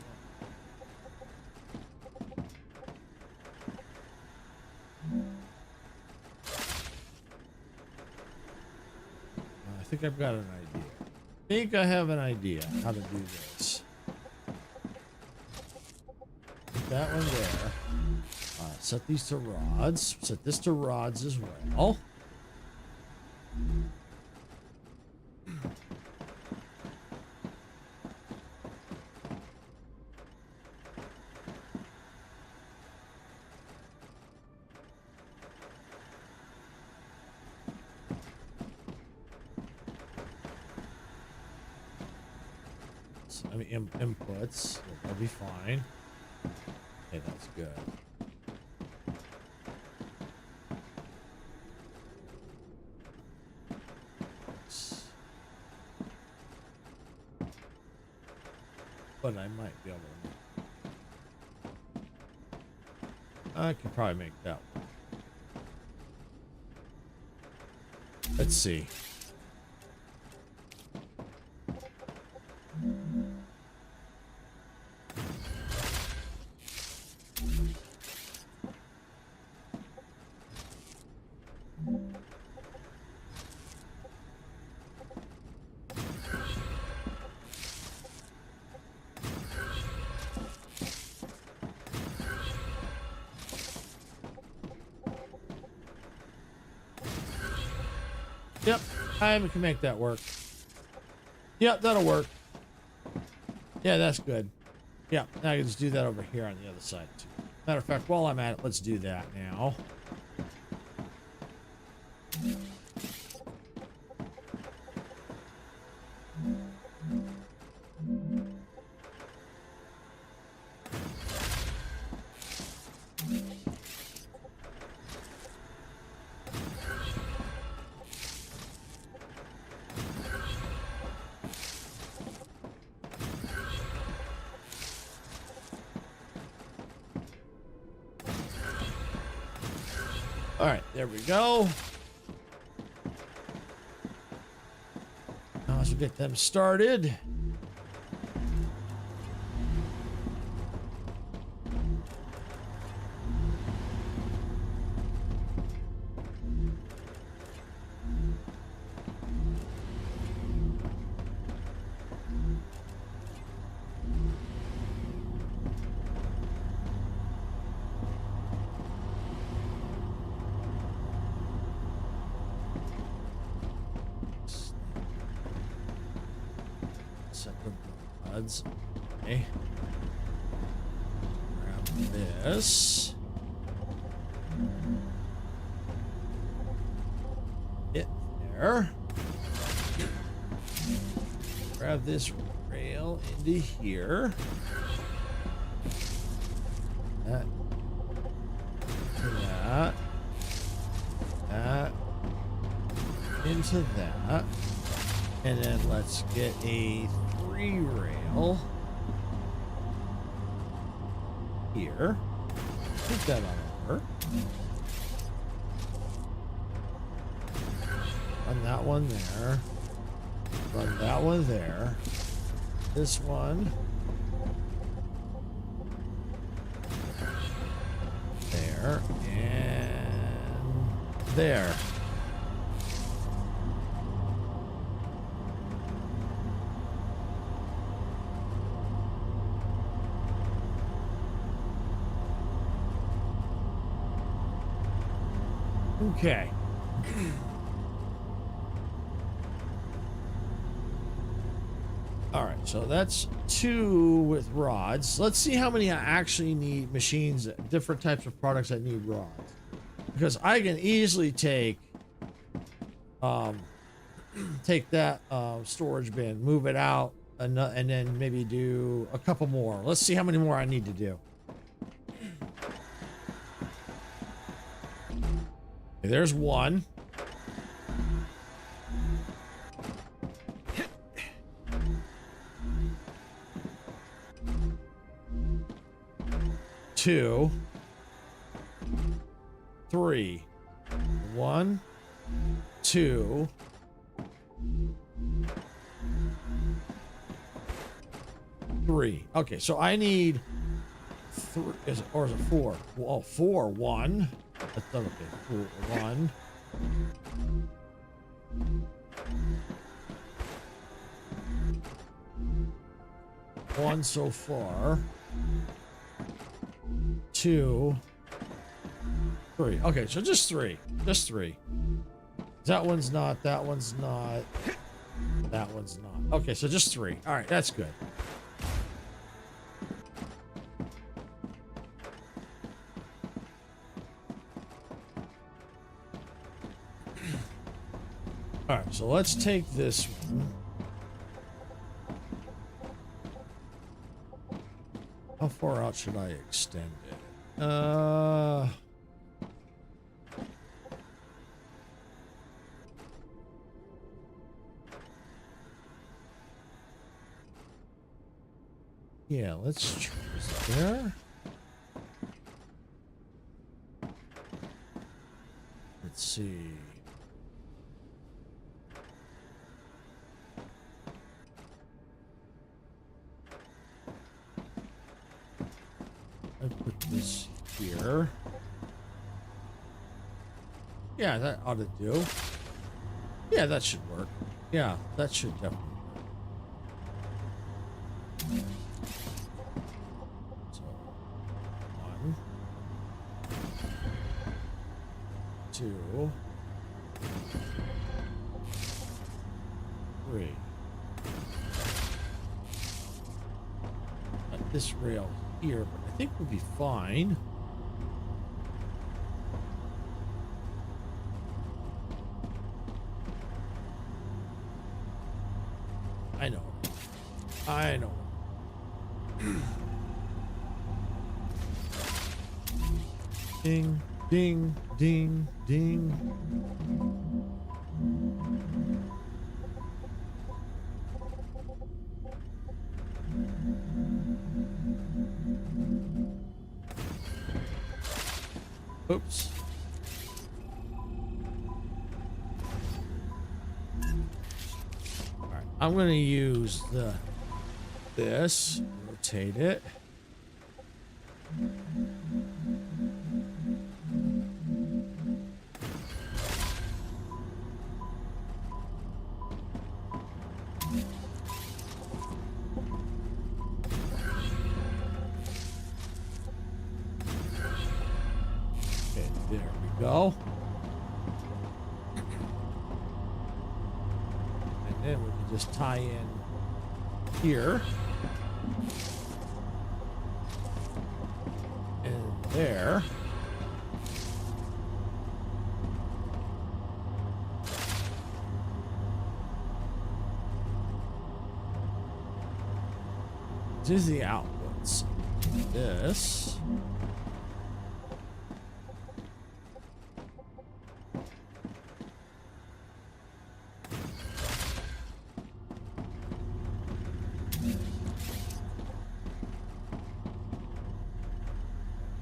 I think I've got an idea. I think I have an idea how to do this. Put that one there. Set these to rods. Set this to rods as well. I mean, inputs. That'll be fine. Okay, that's good. But I might be able to. I could probably make that one. Let's see. Yep, I can make that work. Yep, that'll work. Yeah, that's good. Yeah, now I can just do that over here on the other side too. Matter of fact, while I'm at it, let's do that now. All right, there we go. Now let's get them started. Set the buds. Okay. Grab this. Hit there. Grab this rail into here. That. That. That. Into that. And then let's get a 3-rail here. Put that on over. Run that one there. Run that one there. This one. There. And there. Okay. All right, so that's 2 with rods. Let's see how many I actually need machines, different types of products that need rods. Because I can easily take that storage bin, move it out, and then maybe do a couple more. Let's see how many more I need to do. Okay, there's 1. Two, 3, 1, 2, 3. Okay, so I need 3, or is it 4? Well, 4, 1. That's not okay. 1. 1 so far. 2, 3. Okay, so just 3. Just 3. That one's not. That one's not. That one's not. Okay, so just 3. All right, that's good. All right, so let's take this one. How far out should I extend it? Yeah, let's choose there. Let's see. I put this here. Yeah, that ought to do. Yeah, that should work. Yeah, that should definitely work. So, 1, 2, 3. Got this rail here, but I think we'll be fine. I know. I know. Ding, ding, ding, ding. Oops. I'm gonna use this, rotate it. Okay, there we go. And then we can just tie in here. And there. This is the outputs. This.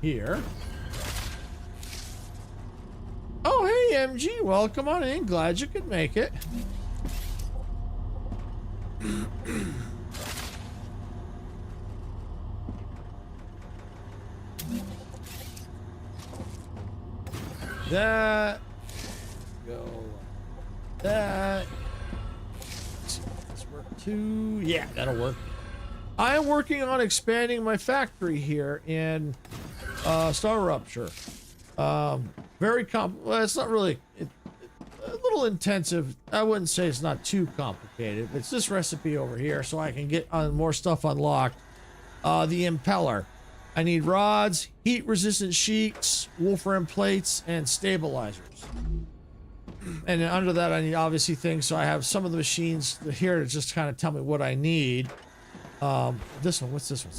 Here. Oh, hey, MG. Welcome on in. Glad you could make it. That. Go. That. Let's see, does this work too? Yeah, that'll work. I am working on expanding my factory here in StarRupture. Very well, it's not really a little intensive. I wouldn't say it's not too complicated. It's this recipe over here, so I can get more stuff unlocked. The impeller. I need rods, heat-resistant sheets, wolfram plates, and stabilizers. And then under that, I need obviously things. So I have some of the machines here to just kind of tell me what I need. This one, what's this one?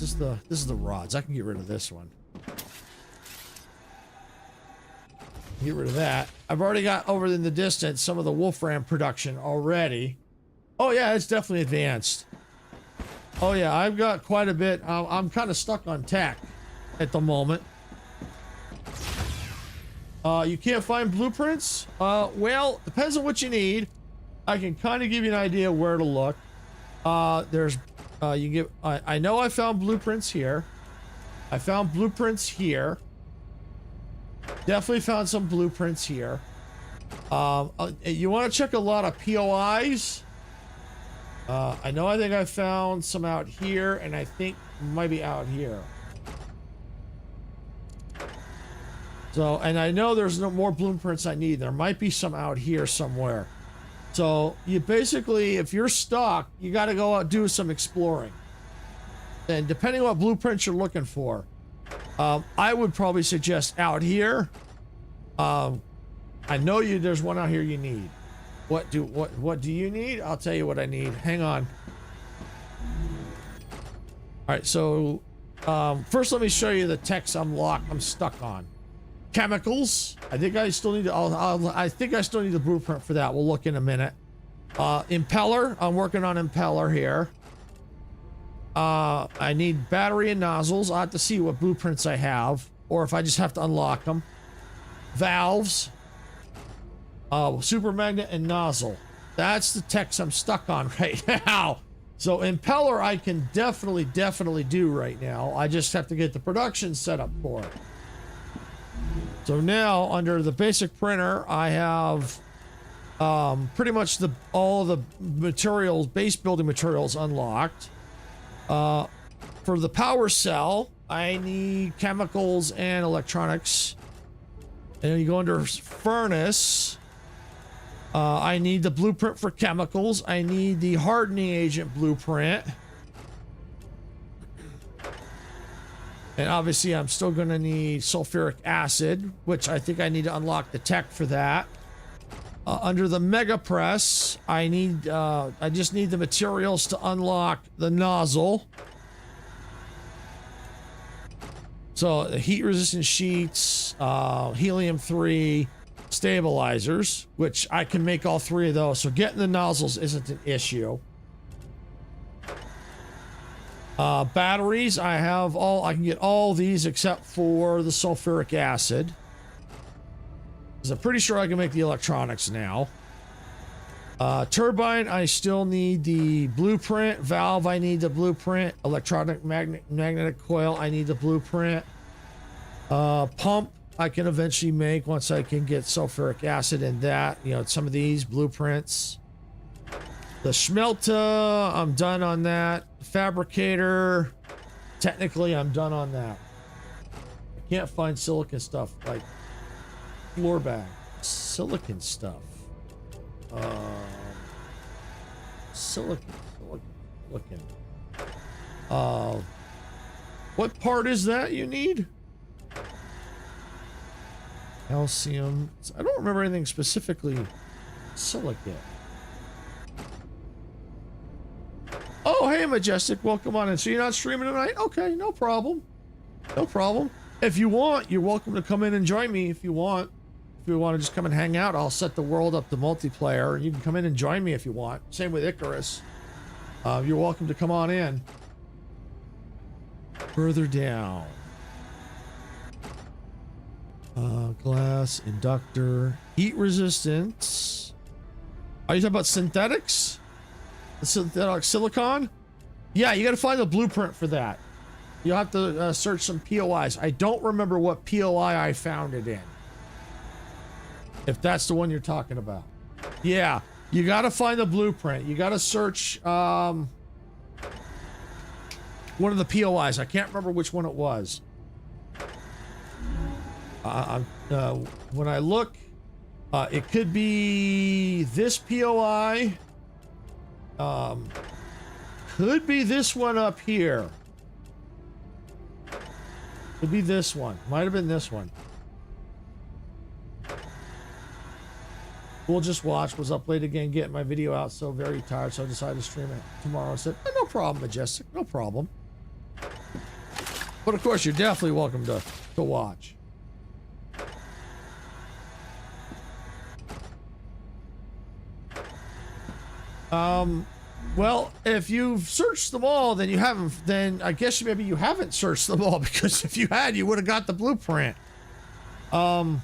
This is the rods. I can get rid of this one. Get rid of that. I've already got over in the distance some of the wolfram production already. Oh yeah, it's definitely advanced. Oh yeah, I've got quite a bit. I'm kind of stuck on tech at the moment. You can't find blueprints? Well, depends on what you need. I can kind of give you an idea where to look. I know I found blueprints here. I found blueprints here. Definitely found some blueprints here. You want to check a lot of POIs. I think I found some out here, and I think might be out here. So, and I know there's no more blueprints I need. There might be some out here somewhere. So you basically, if you're stuck, you got to go out and do some exploring. And depending on what blueprints you're looking for, I would probably suggest out here. I know there's one out here you need. What do you need? I'll tell you what I need. Hang on. All right, so first let me show you the techs I'm stuck on. Chemicals. I think I still need to. I think I still need the blueprint for that. We'll look in a minute. Impeller. I'm working on impeller here. I need battery and nozzles. I have to see what blueprints I have, or if I just have to unlock them. Valves. Super magnet and nozzle. That's the techs I'm stuck on right now. So impeller I can definitely do right now. I just have to get the production set up for it. So now under the basic printer, I have pretty much all the materials, base building materials unlocked. For the power cell, I need chemicals and electronics. And then you go under furnace. I need the blueprint for chemicals. I need the hardening agent blueprint. And obviously I'm still going to need sulfuric acid, which I think I need to unlock the tech for that. Under the mega press, I just need the materials to unlock the nozzle. So the heat resistant sheets, helium-3 stabilizers, which I can make all three of those. So getting the nozzles isn't an issue. Batteries, I can get all these except for the sulfuric acid. Because I'm pretty sure I can make the electronics now. Turbine, I still need the blueprint. Valve, I need the blueprint. Electronic magnetic coil, I need the blueprint. Pump, I can eventually make once I can get sulfuric acid in that. You know, some of these blueprints. The Schmelta, I'm done on that. Fabricator, technically I'm done on that. I can't find silicon stuff like floor bag. Silicon stuff. Silicon. What part is that you need? Calcium. I don't remember anything specifically. Silicate. Oh, hey, Majestic. Welcome on in. So you're not streaming tonight? Okay, no problem. No problem. If you want, you're welcome to come in and join me if you want. If you want to just come and hang out, I'll set the world up to multiplayer. You can come in and join me if you want. Same with Icarus. You're welcome to come on in. Further down. Glass, inductor, heat resistance. Are you talking about synthetics? The synthetic silicon? Yeah, you got to find the blueprint for that. You'll have to search some POIs. I don't remember what POI I found it in. If that's the one you're talking about. Yeah, you got to find the blueprint. You got to search one of the POIs. I can't remember which one it was. When I look, it could be this POI. Could be this one up here. Could be this one. Might have been this one. We'll just watch. Was up late again, getting my video out. So very tired. So I decided to stream it tomorrow. I said, oh, no problem, Majestic. No problem. But of course, you're definitely welcome to watch. Well, if you've searched them all, then you haven't, then I guess maybe you haven't searched them all, because if you had, you would have got the blueprint. I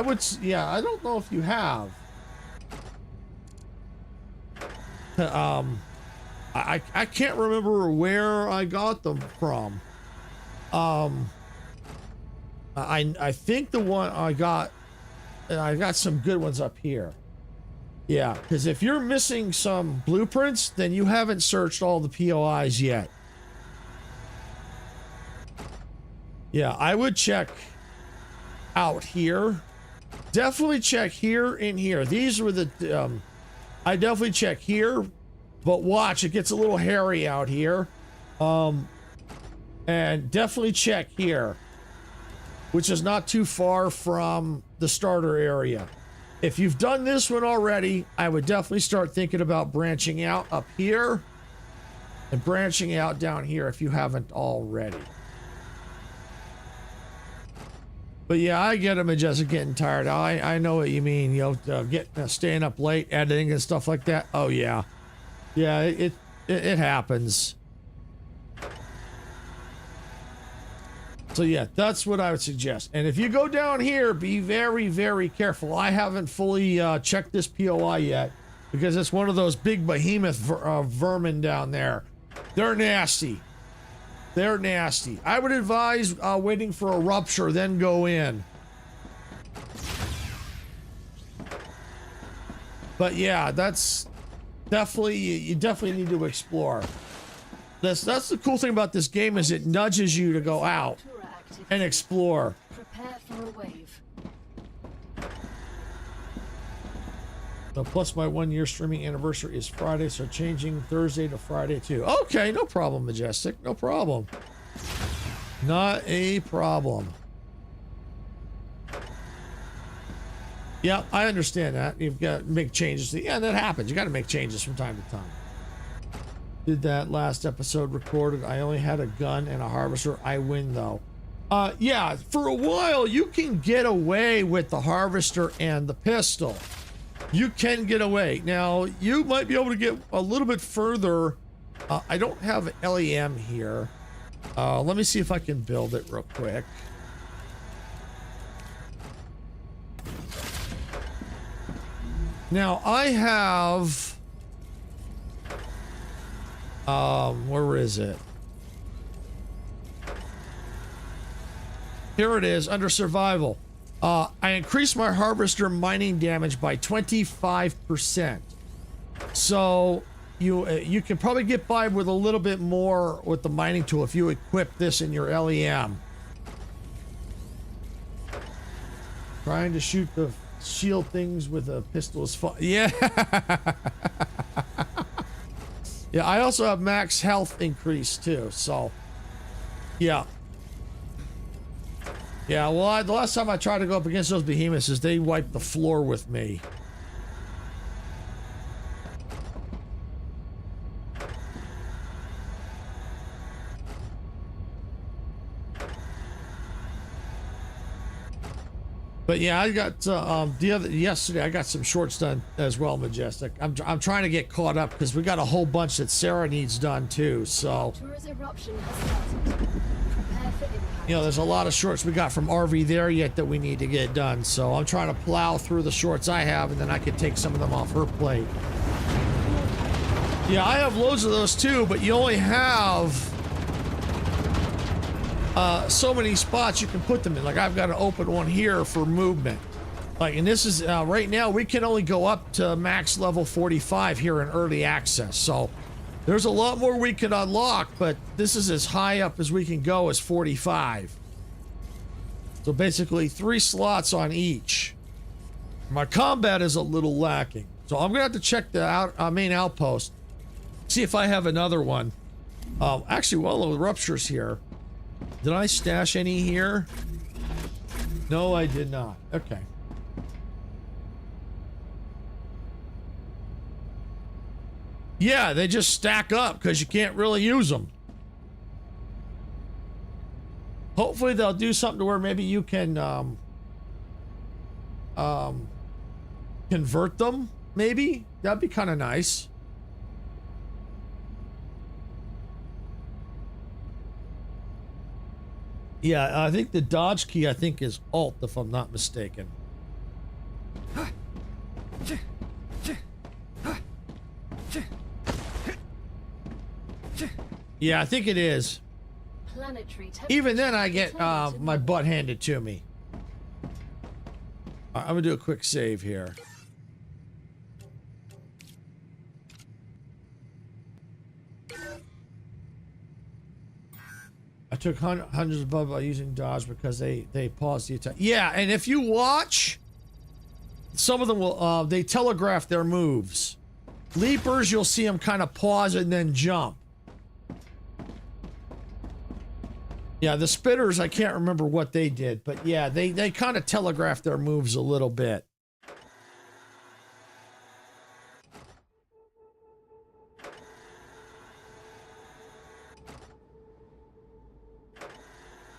would, yeah, I don't know if you have. I can't remember where I got them from. I think the one I got some good ones up here. Yeah, because if you're missing some blueprints, then you haven't searched all the POIs yet. Yeah, I would check out here. Definitely check here and here. These were the, I definitely check here, but watch, it gets a little hairy out here. And definitely check here, which is not too far from the starter area. If you've done this one already, I would definitely start thinking about branching out up here and branching out down here if you haven't already. But yeah, I get it, Majestic, getting tired. I know what you mean. You know, staying up late, editing and stuff like that. Oh yeah, yeah, it happens. So yeah, that's what I would suggest. And if you go down here, be very, very careful. I haven't fully checked this POI yet, because it's one of those big behemoth vermin down there. They're nasty. They're nasty. I would advise waiting for a rupture, then go in. But yeah, that's definitely, you definitely need to explore. That's the cool thing about this game, is it nudges you to go out and explore. Prepare for a wave. So plus my 1 year streaming anniversary is Friday, so changing Thursday to Friday too. Okay, no problem, Majestic. No problem. Not a problem. Yeah, I understand that. You've got to make changes. Yeah, that happens. You got to make changes from time to time. Did that last episode recorded. I only had a gun and a harvester. I win though. Yeah, for a while you can get away with the harvester and the pistol. You can get away. Now, you might be able to get a little bit further. I don't have LEM here. Let me see if I can build it real quick. Now I have, where is it? Here it is, under survival. I increased my harvester mining damage by 25%. So you can probably get by with a little bit more with the mining tool if you equip this in your LEM. Trying to shoot the shield things with a pistol is fun. Yeah. Yeah, I also have max health increase too, so yeah. Yeah, well, the last time I tried to go up against those behemoths is they wiped the floor with me. But yeah, I got yesterday I got some shorts done as well, Majestic. I'm trying to get caught up because we got a whole bunch that Sarah needs done too. So Eruption has started. Prepare for impact. you know, there's a lot of shorts we got from RV there yet that we need to get done. So I'm trying to plow through the shorts I have, and then I can take some of them off her plate. Yeah, I have loads of those too, but you only have so many spots you can put them in. Like I've got an open one here for movement. Like, and this is right now we can only go up to max level 45 here in early access. So there's a lot more we can unlock, but this is as high up as we can go as 45. So basically 3 slots on each. My combat is a little lacking. So I'm gonna have to check the main outpost. See if I have another one. Actually, while the rupture's here, did I stash any here? No, I did not. Okay. Yeah, they just stack up because you can't really use them. Hopefully they'll do something to where maybe you can convert them, maybe? That'd be kind of nice. Yeah, I think the dodge key, I think, is Alt, if I'm not mistaken. Yeah, I think it is. Even then, I get my butt handed to me. I'm gonna do a quick save here. I took hundreds of bugs by using dodge because they pause the attack. Yeah, and if you watch, some of them will they telegraph their moves. Leapers, you'll see them kind of pause and then jump. Yeah, the spitters, I can't remember what they did, but yeah, they kind of telegraph their moves a little bit.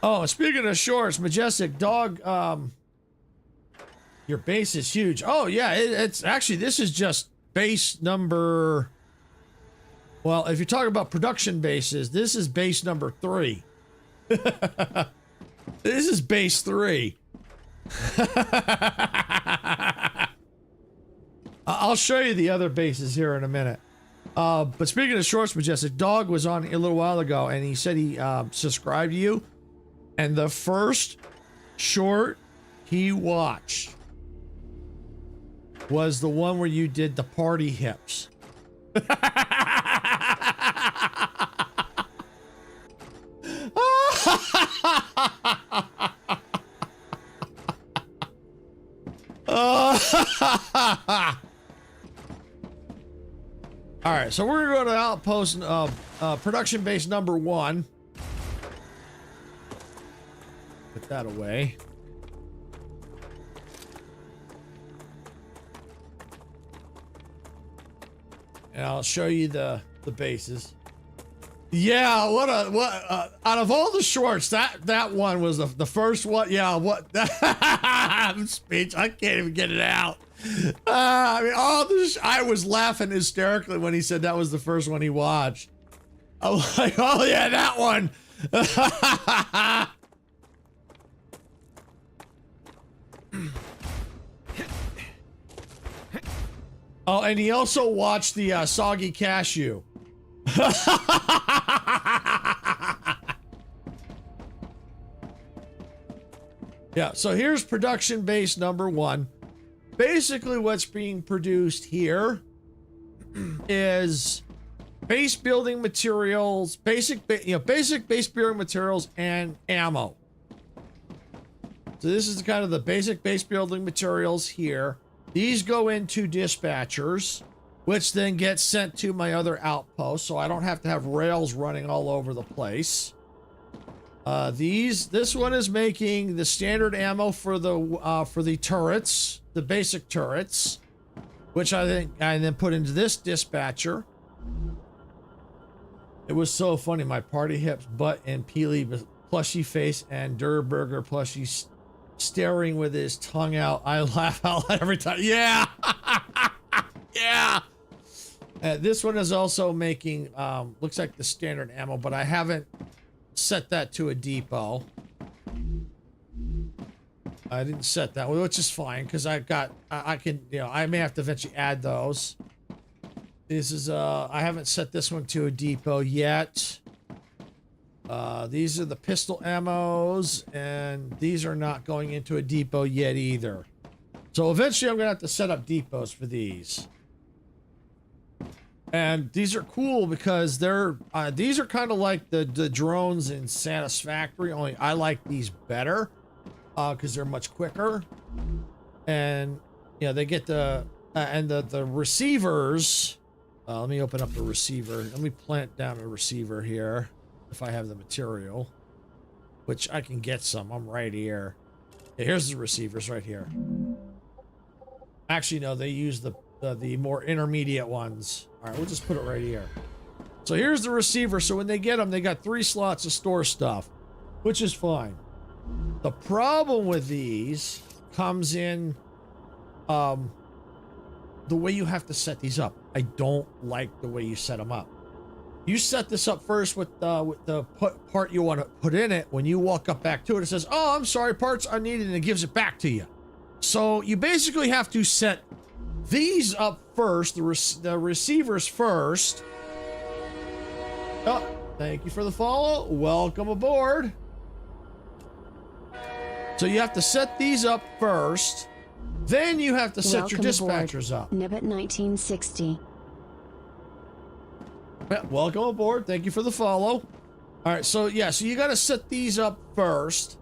Oh, speaking of shorts, Majestic Dog, your base is huge. Oh, yeah, it's actually, this is just base number, well, if you're talking about production bases, this is base number 3. This is base 3. I'll show you the other bases here in a minute. But speaking of shorts, Majestic Dog was on a little while ago, and he said he subscribed to you. And the first short he watched was the one where you did the party hips. All right, so we're going to outpost production base number 1. Put that away. And I'll show you the bases. Yeah, what out of all the shorts, that one was the first one. Yeah, what speech, I can't even get it out. I mean, I was laughing hysterically when he said that was the first one he watched. I was like, oh yeah, that one. Oh, and he also watched the Soggy Cashew. Yeah, so here's production base number 1. Basically, what's being produced here is base building materials, basic base building materials and ammo. So this is kind of the basic base building materials here. These go into dispatchers, which then get sent to my other outposts, so I don't have to have rails running all over the place. This one is making the standard ammo for the turrets, the basic turrets, which I then put into this dispatcher. It was so funny. My party hips, butt, and Peely plushy face and Durburger plushie staring with his tongue out. I laugh out loud every time. Yeah, yeah. This one is also making looks like the standard ammo, but I haven't set that to a depot. I didn't set that, which is fine because I can, I may have to eventually add those. This is I haven't set this one to a depot yet. These are the pistol ammos, and these are not going into a depot yet either. So eventually I'm gonna have to set up depots for these. And these are cool because these are kind of like the drones in Satisfactory, only I like these better because they're much quicker. And they get the receivers. Let me open up the receiver. Let me plant down a receiver here if I have the material, which I can get some. I'm right here. Yeah, here's the receivers right here. Actually, no, they use the more intermediate ones. All right, we'll just put it right here. So here's the receiver. So when they get them, they got 3 slots to store stuff, which is fine. The problem with these comes in the way you have to set these up. I don't like the way you set them up. You set this up first with the part you want to put in it. When you walk up back to it, it says, "Oh, I'm sorry, parts are needed," and it gives it back to you. So you basically have to set these up first, the receivers first. Oh, thank you for the follow. Welcome aboard. So you have to set these up first. Then you have to set your dispatchers up. Nibbit 1960. Yeah, welcome aboard. Thank you for the follow. All right, so yeah, so you got to set these up first,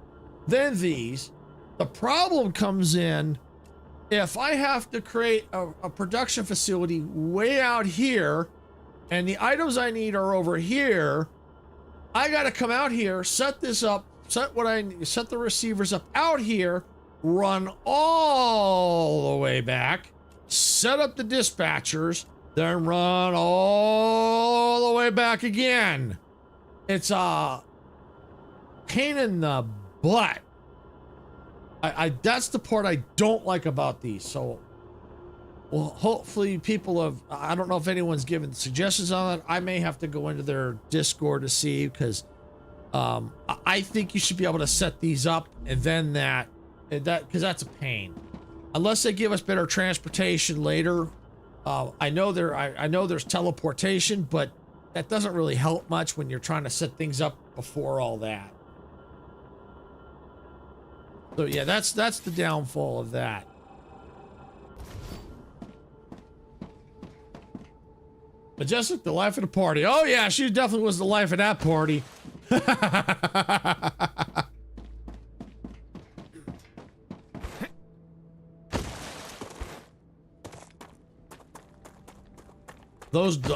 then these. The problem comes in if I have to create a production facility way out here and the items I need are over here. I got to come out here, set this up, set the receivers up out here, run all the way back, set up the dispatchers, then run all the way back again. It's a pain in the butt. That's the part I don't like about these. So, well, hopefully people have, I don't know if anyone's given suggestions on it. I may have to go into their Discord to see, because I think you should be able to set these up and then because that's a pain. Unless they give us better transportation later. I know there's teleportation, but that doesn't really help much when you're trying to set things up before all that. So yeah, that's the downfall of that. Majestic, the life of the party. Oh yeah, she definitely was the life of that party.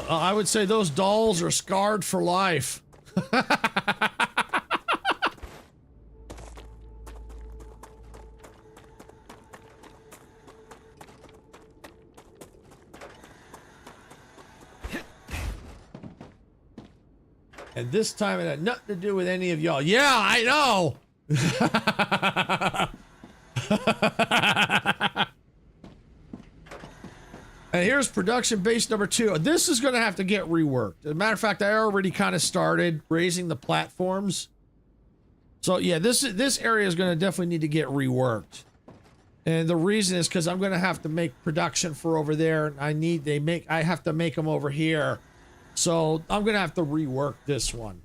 I would say those dolls are scarred for life. And this time it had nothing to do with any of y'all. Yeah, I know. And here's production base number 2. This is going to have to get reworked. As a matter of fact, I already kind of started raising the platforms. So yeah, this area is going to definitely need to get reworked. And the reason is because I'm going to have to make production for over there. I have to make them over here. So I'm going to have to rework this one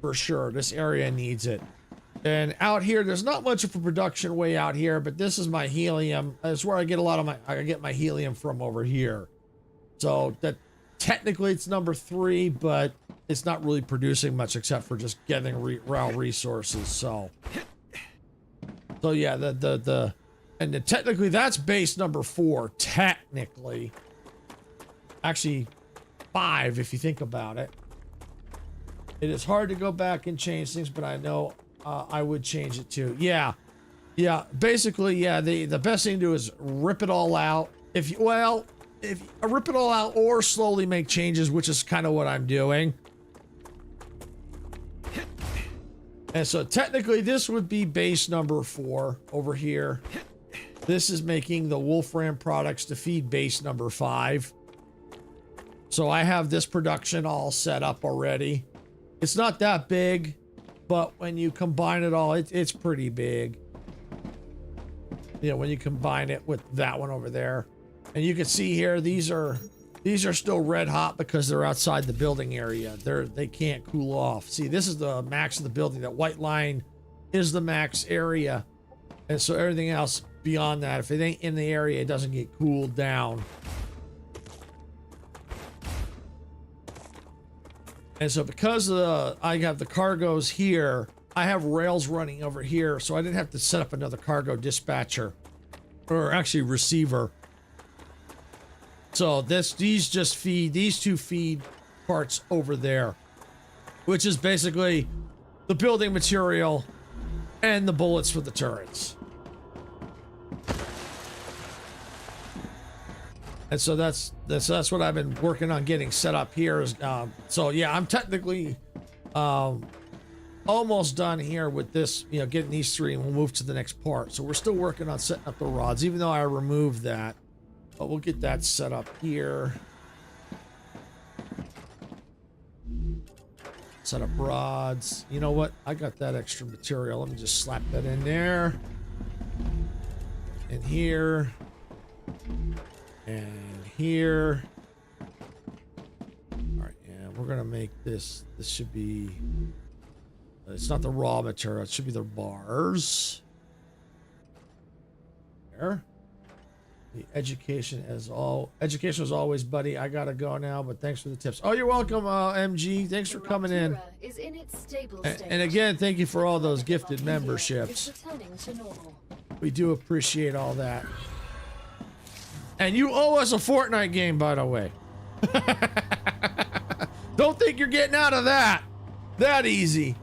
for sure. This area needs it. And out here, there's not much of a production way out here, but this is my helium. That's where I get I get my helium from over here. So that technically it's number 3, but it's not really producing much except for just getting raw resources. So yeah, and technically that's base number 4, technically. Actually 5 if you think about it. It is hard to go back and change things, but I know I would change it too. Yeah. Basically, yeah. The best thing to do is rip it all out. If rip it all out or slowly make changes, which is kind of what I'm doing. And so technically, this would be base number 4 over here. This is making the Wolfram products to feed base number 5. So I have this production all set up already. It's not that big. But when you combine it all, it's pretty big. You know, when you combine it with that one over there. And you can see here, these are still red hot because they're outside the building area. They can't cool off. See, this is the max of the building. That white line is the max area. And so everything else beyond that, if it ain't in the area, it doesn't get cooled down. And so because I have the cargoes here, I have rails running over here, so I didn't have to set up another cargo dispatcher, or actually receiver. So these two feed parts over there, which is basically the building material and the bullets for the turrets. And so that's what I've been working on getting set up here. So yeah, I'm technically almost done here with this, you know, getting these 3, and we'll move to the next part. So we're still working on setting up the rods, even though I removed that. But we'll get that set up here. Set up rods. You know what? I got that extra material. Let me just slap that in there. In here. And here. All right, and we're gonna make this. This should be. It's not the raw material. It should be the bars. There. The education as always, buddy. I gotta go now, but thanks for the tips. Oh, you're welcome, MG. Thanks for coming in. Is in its stable And again, thank you for all those gifted memberships. We do appreciate all that. And you owe us a Fortnite game, by the way. Don't think you're getting out of that easy.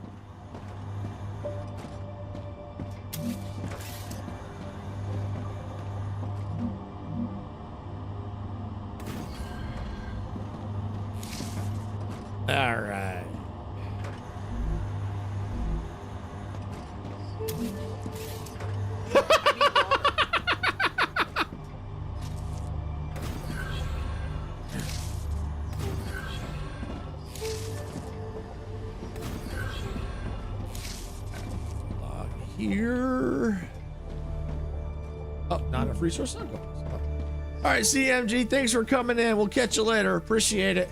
All right. Here. Oh, not enough resources. I'll go. All right, CMG, thanks for coming in. We'll catch you later. Appreciate it.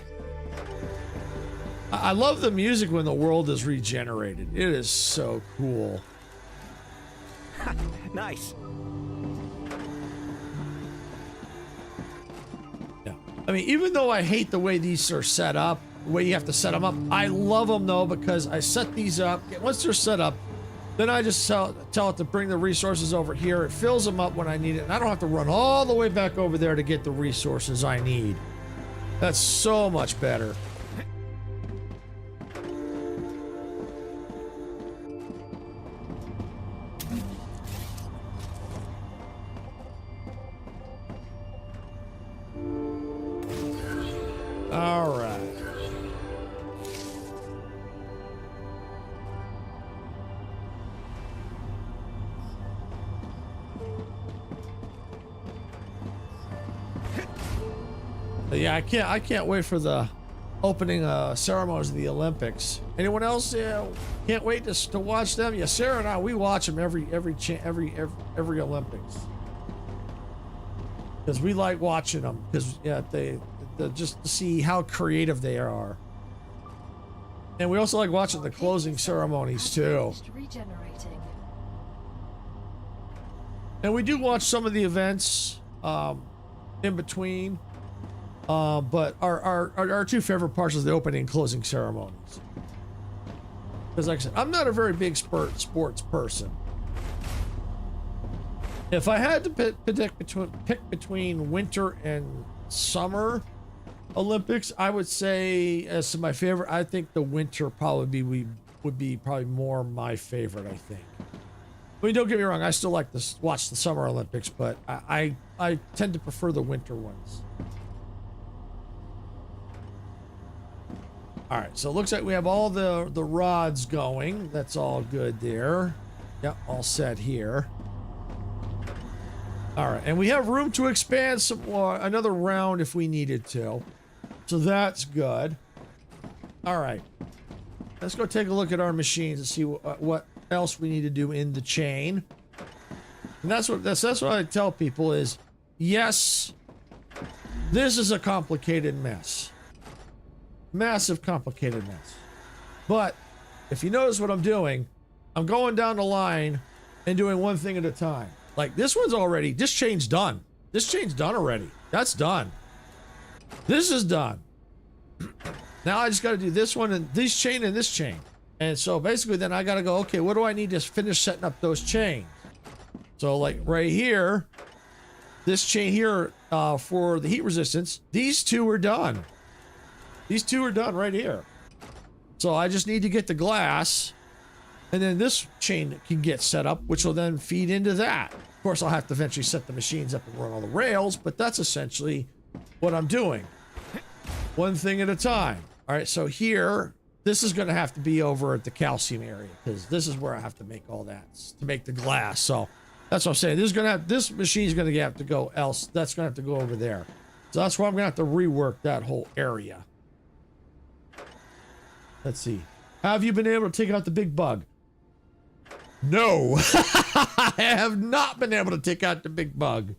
I love the music when the world is regenerated. It is so cool. Nice. Yeah. I mean, even though I hate the way these are set up, the way you have to set them up, I love them though, because I set these up. Once they're set up, then I just tell it to bring the resources over here. It fills them up when I need it. And I don't have to run all the way back over there to get the resources I need. That's so much better. All right. Yeah, I can't wait for the opening ceremonies of the Olympics. Anyone else can't wait to watch them? Yeah, Sarah and I, we watch them every Olympics. because we like watching them because yeah, they just to see how creative they are. And we also like watching the closing ceremonies too. Regenerating. And we do watch some of the events in between. But our two favorite parts is the opening and closing ceremonies. Because like I said, I'm not a very big sports person. If I had to pick between winter and summer Olympics, I would say as to my favorite, I think the winter probably would be probably more my favorite, I think. I mean, don't get me wrong, I still like to watch the summer Olympics, but I tend to prefer the winter ones. All right, so it looks like we have all the rods going. That's all good there. Yep, all set here. All right, and we have room to expand some more, another round if we needed to. So that's good. All right, let's go take a look at our machines and see what else we need to do in the chain. And that's what I tell people is, yes, this is a complicated mess. Massive complicated mess. But if you notice what I'm doing, I'm going down the line and doing one thing at a time. Like this chain's done. This chain's done already. That's done. This is done. Now I just got to do this one and this chain and this chain. And so basically then I got to go, okay, what do I need to finish setting up those chains? So like right here, this chain here for the heat resistance, these two are done. These two are done right here. So I just need to get the glass and then this chain can get set up, which will then feed into that. Of course, I'll have to eventually set the machines up and run all the rails, but that's essentially what I'm doing. One thing at a time. All right, so here, this is going to have to be over at the calcium area because this is where I have to make all that to make the glass. So that's what I'm saying. This machine's going to have to go else. That's going to have to go over there. So that's why I'm going to have to rework that whole area. Let's see. Have you been able to take out the big bug? No. I have not been able to take out the big bug.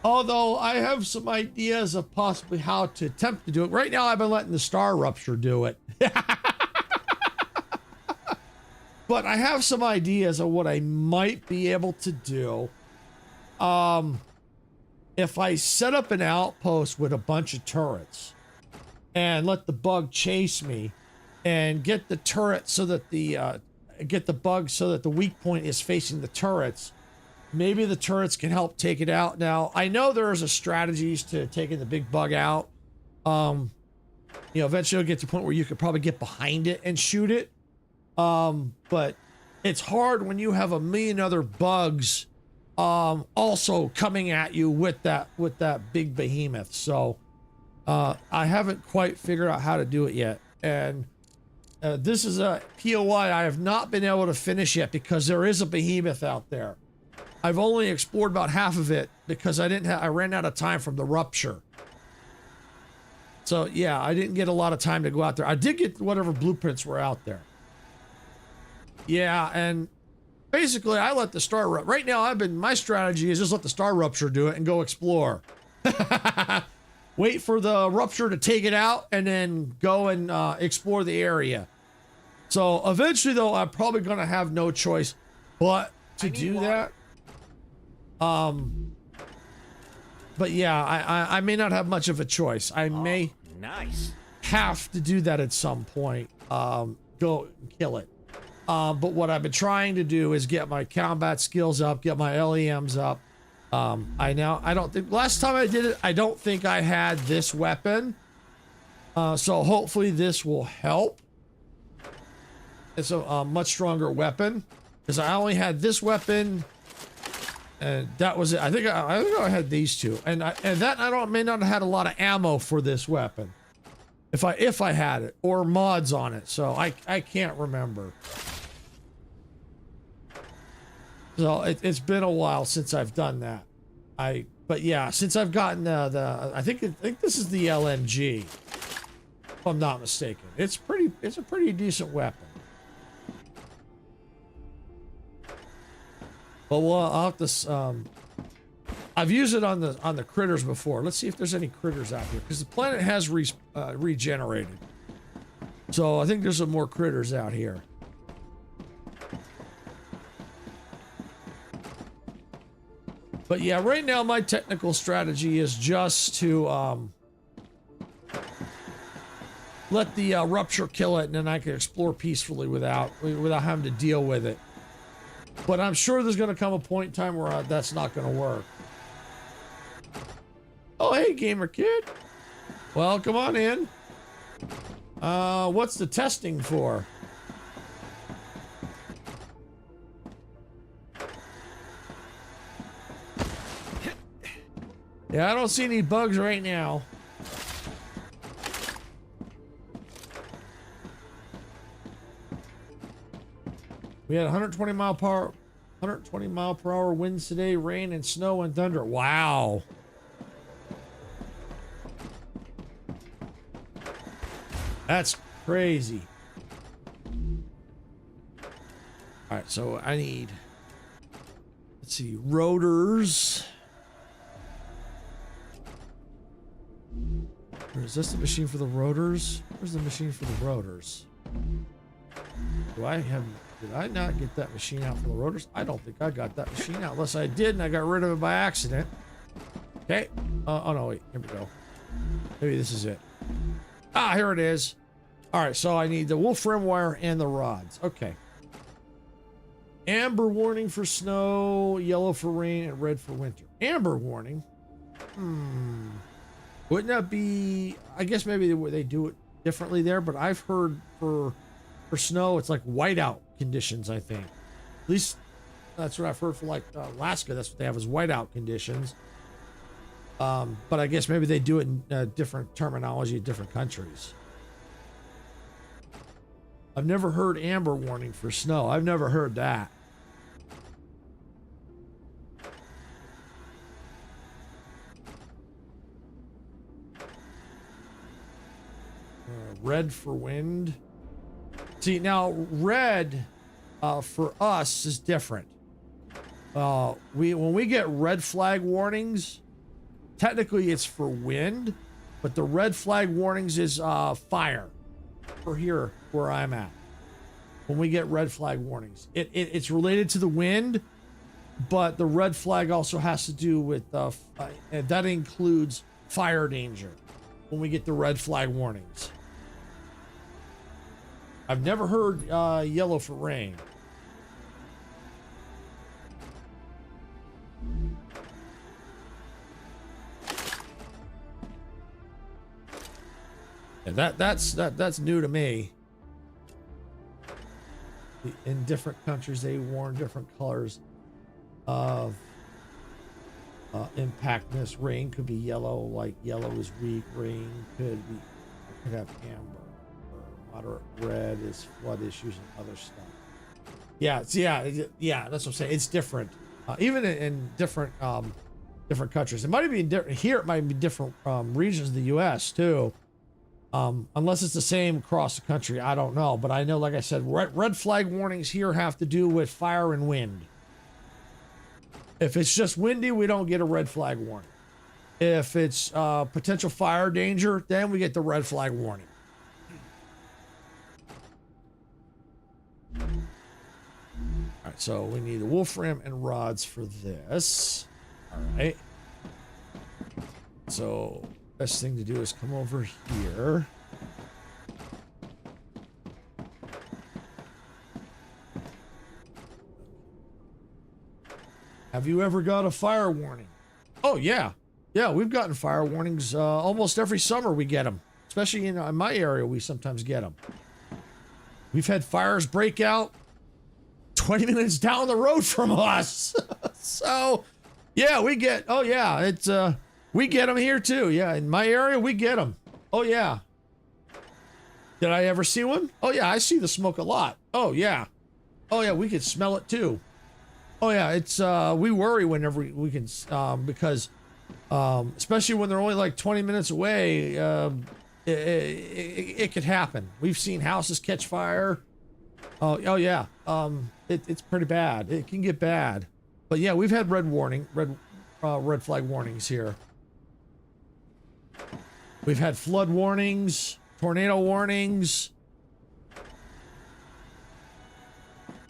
Although I have some ideas of possibly how to attempt to do it. Right now I've been letting the StarRupture do it. But I have some ideas of what I might be able to do. If I set up an outpost with a bunch of turrets and let the bug chase me and get the turret so that get the bug so that the weak point is facing the turrets, maybe the turrets can help take it out. Now, I know there's a strategies to taking the big bug out. You know, eventually it'll get to the point where you could probably get behind it and shoot it. But it's hard when you have a million other bugs also coming at you with that big behemoth. So I haven't quite figured out how to do it yet. And this is a POI I have not been able to finish yet because there is a behemoth out there. I've only explored about half of it because I ran out of time from the rupture. So yeah, I didn't get a lot of time to go out there. I did get whatever blueprints were out there. Yeah, and basically I let the StarRupture, right now my strategy is just let the StarRupture do it and go explore. Wait for the rupture to take it out and then go and explore the area. So eventually though, I'm probably gonna have no choice but to do that. But yeah, I may not have much of a choice. I may have to do that at some point. Go kill it. But what I've been trying to do is get my combat skills up, get my LEMs up. I don't think last time I did it, I don't think I had this weapon. So hopefully this will help. It's a much stronger weapon because I only had this weapon. And that was it. I think I had these two, and that I may not have had a lot of ammo for this weapon, if I had it or mods on it. So I can't remember. So it's been a while since I've done that. But yeah, since I've gotten I think this is the LMG, if I'm not mistaken. It's a pretty decent weapon. But I'll have to I've used it on the critters before. Let's see if there's any critters out here, because the planet has regenerated. So I think there's some more critters out here. But yeah, right now my technical strategy is just to let the rupture kill it, and then I can explore peacefully without having to deal with it. But I'm sure there's going to come a point in time where that's not going to work. Oh, hey, gamer kid. Well, come on in. What's the testing for? Yeah, I don't see any bugs right now. We had 120 mile per hour winds today, rain and snow and thunder. Wow. That's crazy. All right, so I need, let's see, rotors. Or is this the machine for the rotors? Where's the machine for the rotors? Did I not get that machine out for the rotors? I don't think I got that machine out, unless I did and I got rid of it by accident. Okay. Oh no, wait, here we go. Maybe this is it. Ah, here it is. All right, so I need the wolfram wire and the rods. Okay. Amber warning for snow, yellow for rain, and red for winter. Amber warning? Wouldn't that be, I guess maybe they do it differently there, but I've heard for snow, it's like whiteout conditions, I think. At least that's what I've heard for like Alaska. That's what they have is whiteout conditions. But I guess maybe they do it in different terminology in different countries. I've never heard amber warning for snow. I've never heard that. Red for wind. See, now red for us is different. When we get red flag warnings, technically it's for wind, but the red flag warnings is fire for here where I'm at. When we get red flag warnings, it's related to the wind, but the red flag also has to do with and that includes fire danger when we get the red flag warnings. I've never heard yellow for rain. Yeah, that's new to me. In different countries, they warn different colors of impactness. Rain could be yellow, like yellow is weak. Rain could have amber. Moderate red is flood issues and other stuff. Yeah, that's what I'm saying. It's different, even in different countries. It might be different here. It might be different regions of the U.S. too, unless it's the same across the country. I don't know, but I know, like I said, red flag warnings here have to do with fire and wind. If it's just windy, we don't get a red flag warning. If it's potential fire danger, then we get the red flag warning. All right, so we need the wolfram and rods for this. All right. So best thing to do is come over here. Have you ever got a fire warning? Oh yeah. Yeah, we've gotten fire warnings almost every summer. We get them, especially in my area. We sometimes get them. We've had fires break out 20 minutes down the road from us. So, yeah, we get, oh yeah, it's, we get them here too. Yeah, in my area, we get them. Oh yeah. Did I ever see one? Oh yeah, I see the smoke a lot. Oh yeah. Oh yeah, we can smell it too. Oh yeah, it's, we worry whenever we can, because, especially when they're only like 20 minutes away, it could happen. We've seen houses catch fire. Oh yeah. It's pretty bad. It can get bad. But yeah, we've had red red flag warnings here. We've had flood warnings, tornado warnings.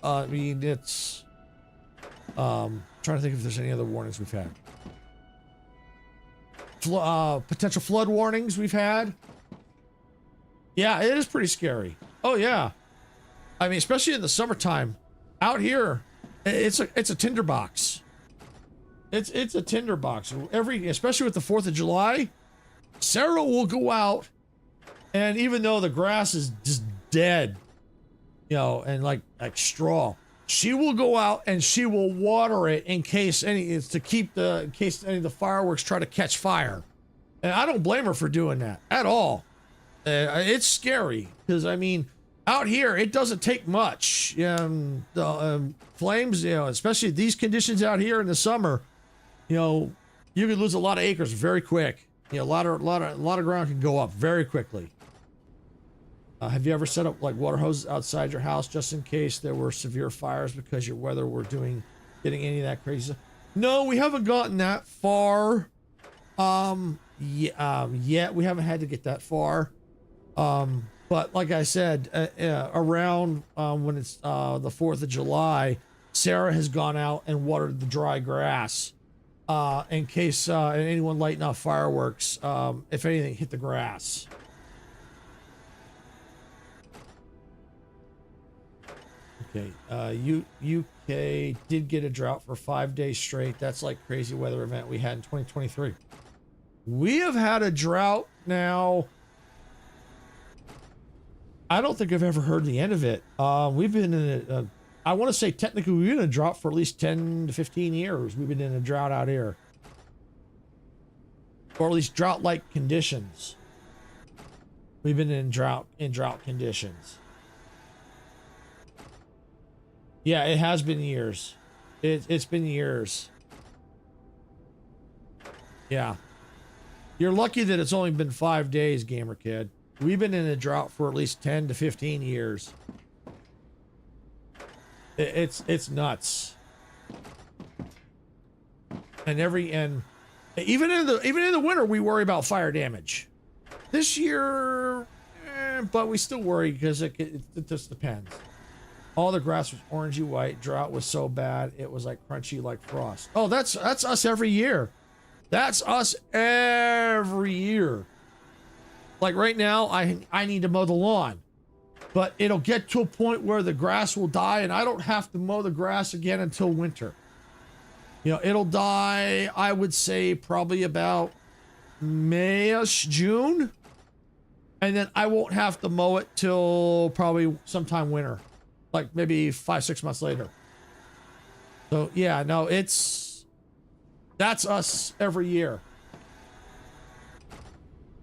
I mean, it's trying to think if there's any other warnings we've had. Potential flood warnings we've had. Yeah, it is pretty scary. Oh yeah. I mean, especially in the summertime. Out here, it's a tinderbox. It's a tinderbox. Especially with the 4th of July, Sarah will go out, and even though the grass is just dead, you know, and like straw, she will go out and she will water it in case any of the fireworks try to catch fire. And I don't blame her for doing that at all. It's scary because, I mean, out here it doesn't take much. Flames, you know, especially these conditions out here in the summer, you know, you could lose a lot of acres very quick. You know, a lot of ground can go up very quickly. Have you ever set up like water hoses outside your house just in case there were severe fires because your weather were getting any of that crazy stuff? No, we haven't gotten that far. Yet we haven't had to get that far. But like I said, around when it's the 4th of July, Sarah has gone out and watered the dry grass in case anyone lighting off fireworks, if anything hit the grass. Okay, UK did get a drought for 5 days straight. That's like crazy weather event we had in 2023. We have had a drought now. I don't think I've ever heard the end of it. We've been in I want to say technically we've been in a drought for at least 10 to 15 years. We've been in a drought out here. Or at least drought-like conditions. We've been in drought conditions. Yeah, it has been years. It's been years. Yeah. You're lucky that it's only been 5 days, gamer kid. We've been in a drought for at least 10 to 15 years. It's nuts. And even in the winter we worry about fire damage. This year, but we still worry because it just depends. All the grass was orangey white. Drought was so bad it was like crunchy like frost. Oh, that's us every year. That's us every year. Like right now, I need to mow the lawn, but it'll get to a point where the grass will die, and I don't have to mow the grass again until winter. You know, it'll die. I would say probably about May-ish, June, and then I won't have to mow it till probably sometime winter. Like maybe 5-6 months later. So yeah, no, that's us every year.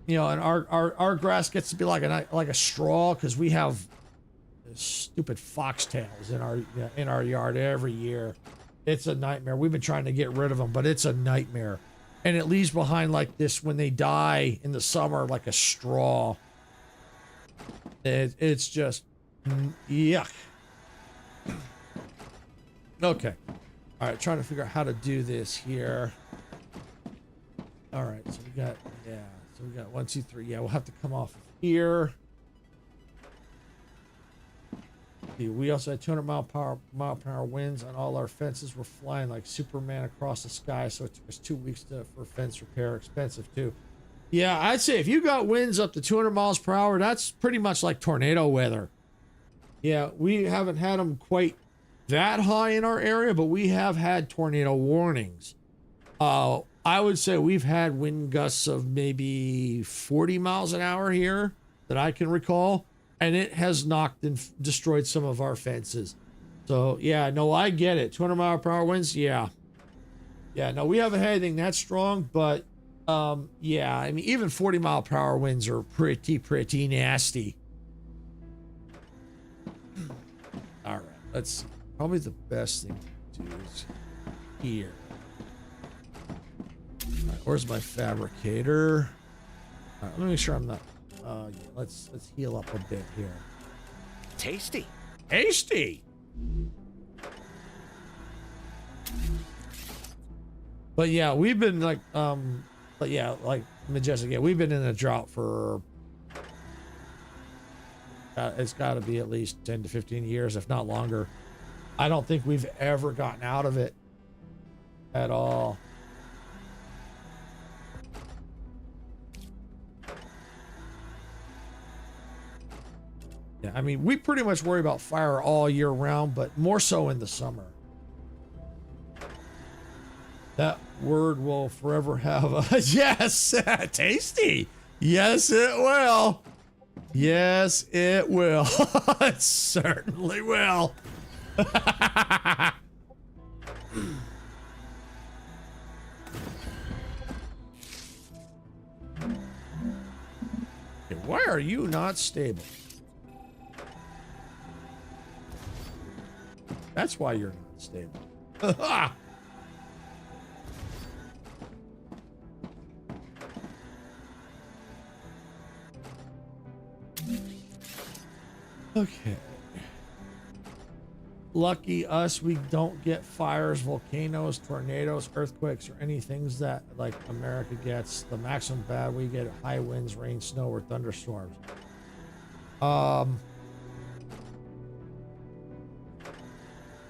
You know, and our grass gets to be like a straw because we have stupid foxtails in our yard every year. It's a nightmare. We've been trying to get rid of them, but it's a nightmare. And it leaves behind like this when they die in the summer, like a straw. It's just yuck. Okay. All right, trying to figure out how to do this here. All right, so we got 1, 2, 3. Yeah, we'll have to come off of here. See, we also had 200 mile per hour winds on all our fences. We're flying like Superman across the sky, so it took us 2 weeks for fence repair. Expensive too. Yeah, I'd say if you got winds up to 200 miles per hour, that's pretty much like tornado weather. Yeah, we haven't had them quite that high in our area, but we have had tornado warnings. I would say we've had wind gusts of maybe 40 miles an hour here that I can recall, and it has knocked and destroyed some of our fences. So yeah, no, I get it. 200 mile per hour winds. Yeah, no, we haven't had anything that strong, but yeah, I mean, even 40 mile per hour winds are pretty nasty. All right, let's see. Probably the best thing to do is here. All right, where's my fabricator? All right, let me make sure I'm not. Yeah, let's heal up a bit here. Tasty. Tasty. But yeah, we've been like, but yeah, like Majestic, yeah, we've been in a drought for, it's got to be at least 10 to 15 years, if not longer. I don't think we've ever gotten out of it at all. Yeah, I mean, we pretty much worry about fire all year round, but more so in the summer. That word will forever have a yes, tasty. Yes, it will. Yes, it will. It certainly will. Okay, why are you not stable? That's why you're not stable. Okay. Lucky us, we don't get fires, volcanoes, tornadoes, earthquakes, or any things that like America gets. The maximum bad we get high winds, rain, snow, or thunderstorms. I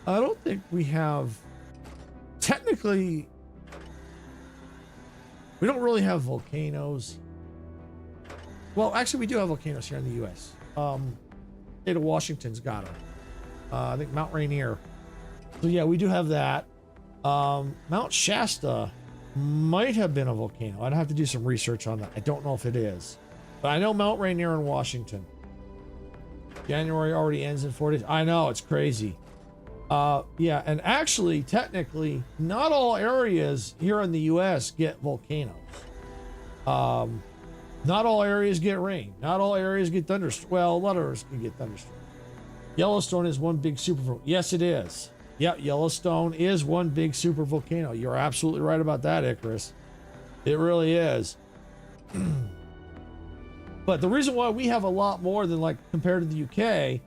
don't think we have, technically, we don't really have volcanoes. Well, actually we do have volcanoes here in the U.S. State of Washington's got them. I think Mount Rainier. So yeah, we do have that. Mount Shasta might have been a volcano. I'd have to do some research on that. I don't know if it is, but I know Mount Rainier in Washington. January already ends in 4 days. I know, it's crazy. Yeah, and actually, technically, not all areas here in the U.S. get volcanoes. Not all areas get rain. Not all areas get thunderstorms. Well, a lot of areas can get thunderstorms. Yellowstone is one big super volcano. Yes, it is. Yep, Yellowstone is one big super volcano. You're absolutely right about that, Icarus. It really is. But the reason why we have a lot more than like compared to the UK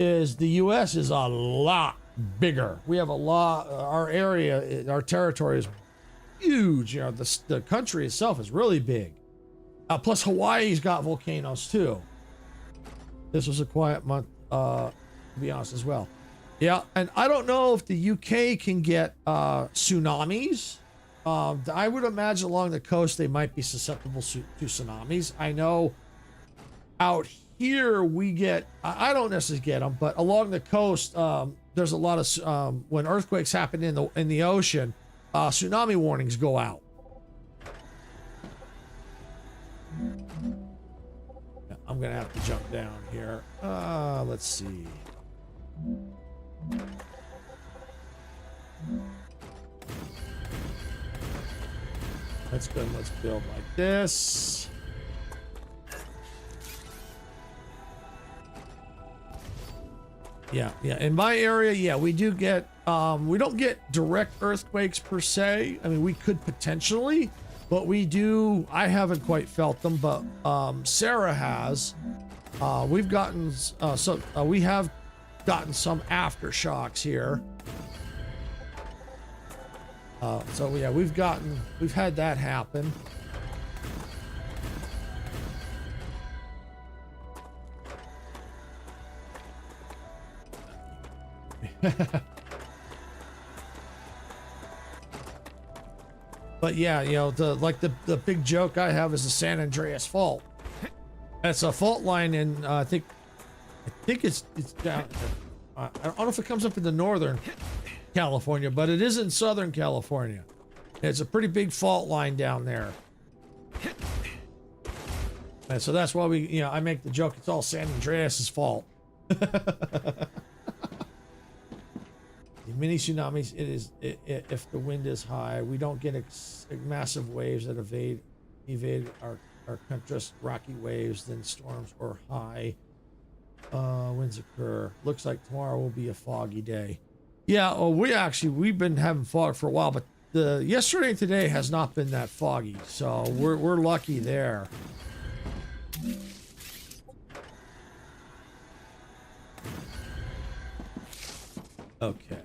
is the US is a lot bigger. We have a lot, our area, our territory is huge. You know, the country itself is really big. Plus Hawaii's got volcanoes too. This was a quiet month, to be honest as well. Yeah, and I don't know if the UK can get tsunamis. I would imagine along the coast they might be susceptible to tsunamis. I know out here we get, I don't necessarily get them, but along the coast there's a lot of when earthquakes happen in the ocean, tsunami warnings go out. Yeah, I'm gonna have to jump down here. Let's see. Let's go. Let's build like this. Yeah, yeah. In my area, yeah, we do get, we don't get direct earthquakes per se. I mean, we could potentially, but we do, I haven't quite felt them, but Sarah has. We've gotten, we have gotten some aftershocks here. So yeah, we've had that happen. But yeah, you know, the big joke I have is the San Andreas Fault. It's a fault line in I think it's down. I don't know if it comes up in the northern California, but it is in Southern California. It's a pretty big fault line down there. And so that's why we, you know, I make the joke, it's all San Andreas' fault. Mini tsunamis, it is, if the wind is high, we don't get massive waves that evade our just rocky waves, then storms or high winds occur. Looks like tomorrow will be a foggy day. Yeah, well, we've been having fog for a while, but the yesterday and today has not been that foggy, so we're lucky there. Okay.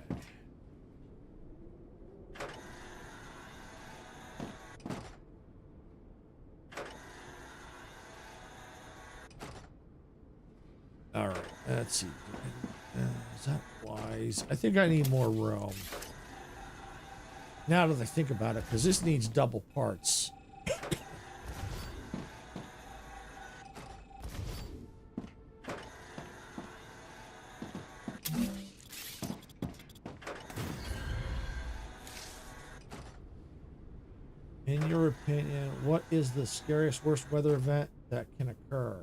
let's see. Is that wise? I think I need more room. Now that I think about it, because this needs double parts. In your opinion, what is the scariest, worst weather event that can occur?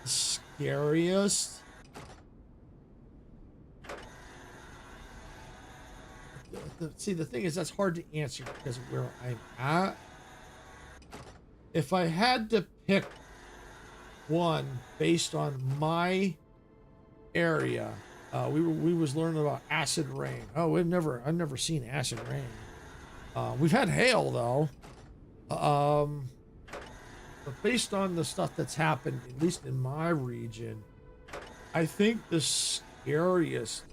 Scariest? See, the thing is, that's hard to answer because of where I'm at. If I had to pick one based on my area, we was learning about acid rain. Oh, I've never seen acid rain. We've had hail though. But based on the stuff that's happened, at least in my region, I think the scariest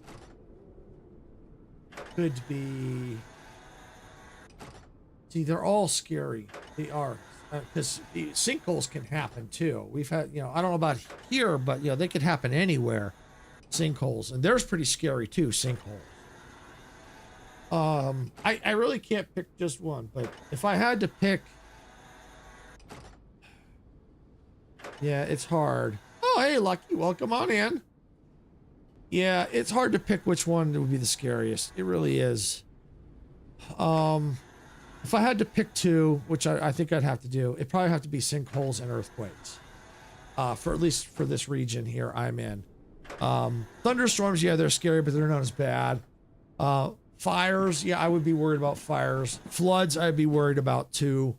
could be. See, they're all scary. They are. Because sinkholes can happen too. We've had, I don't know about here, but they could happen anywhere. Sinkholes, and there's pretty scary too. Sinkholes. I really can't pick just one, but if I had to pick, yeah, it's hard. Oh, hey, Lucky, welcome on in. Yeah, it's hard to pick which one would be the scariest. It really is. If I had to pick two, which I think I'd have to do, it'd probably have to be sinkholes and earthquakes. For at least for this region here I'm in. Thunderstorms, yeah, they're scary, but they're not as bad. Fires, yeah, I would be worried about fires. Floods, I'd be worried about too.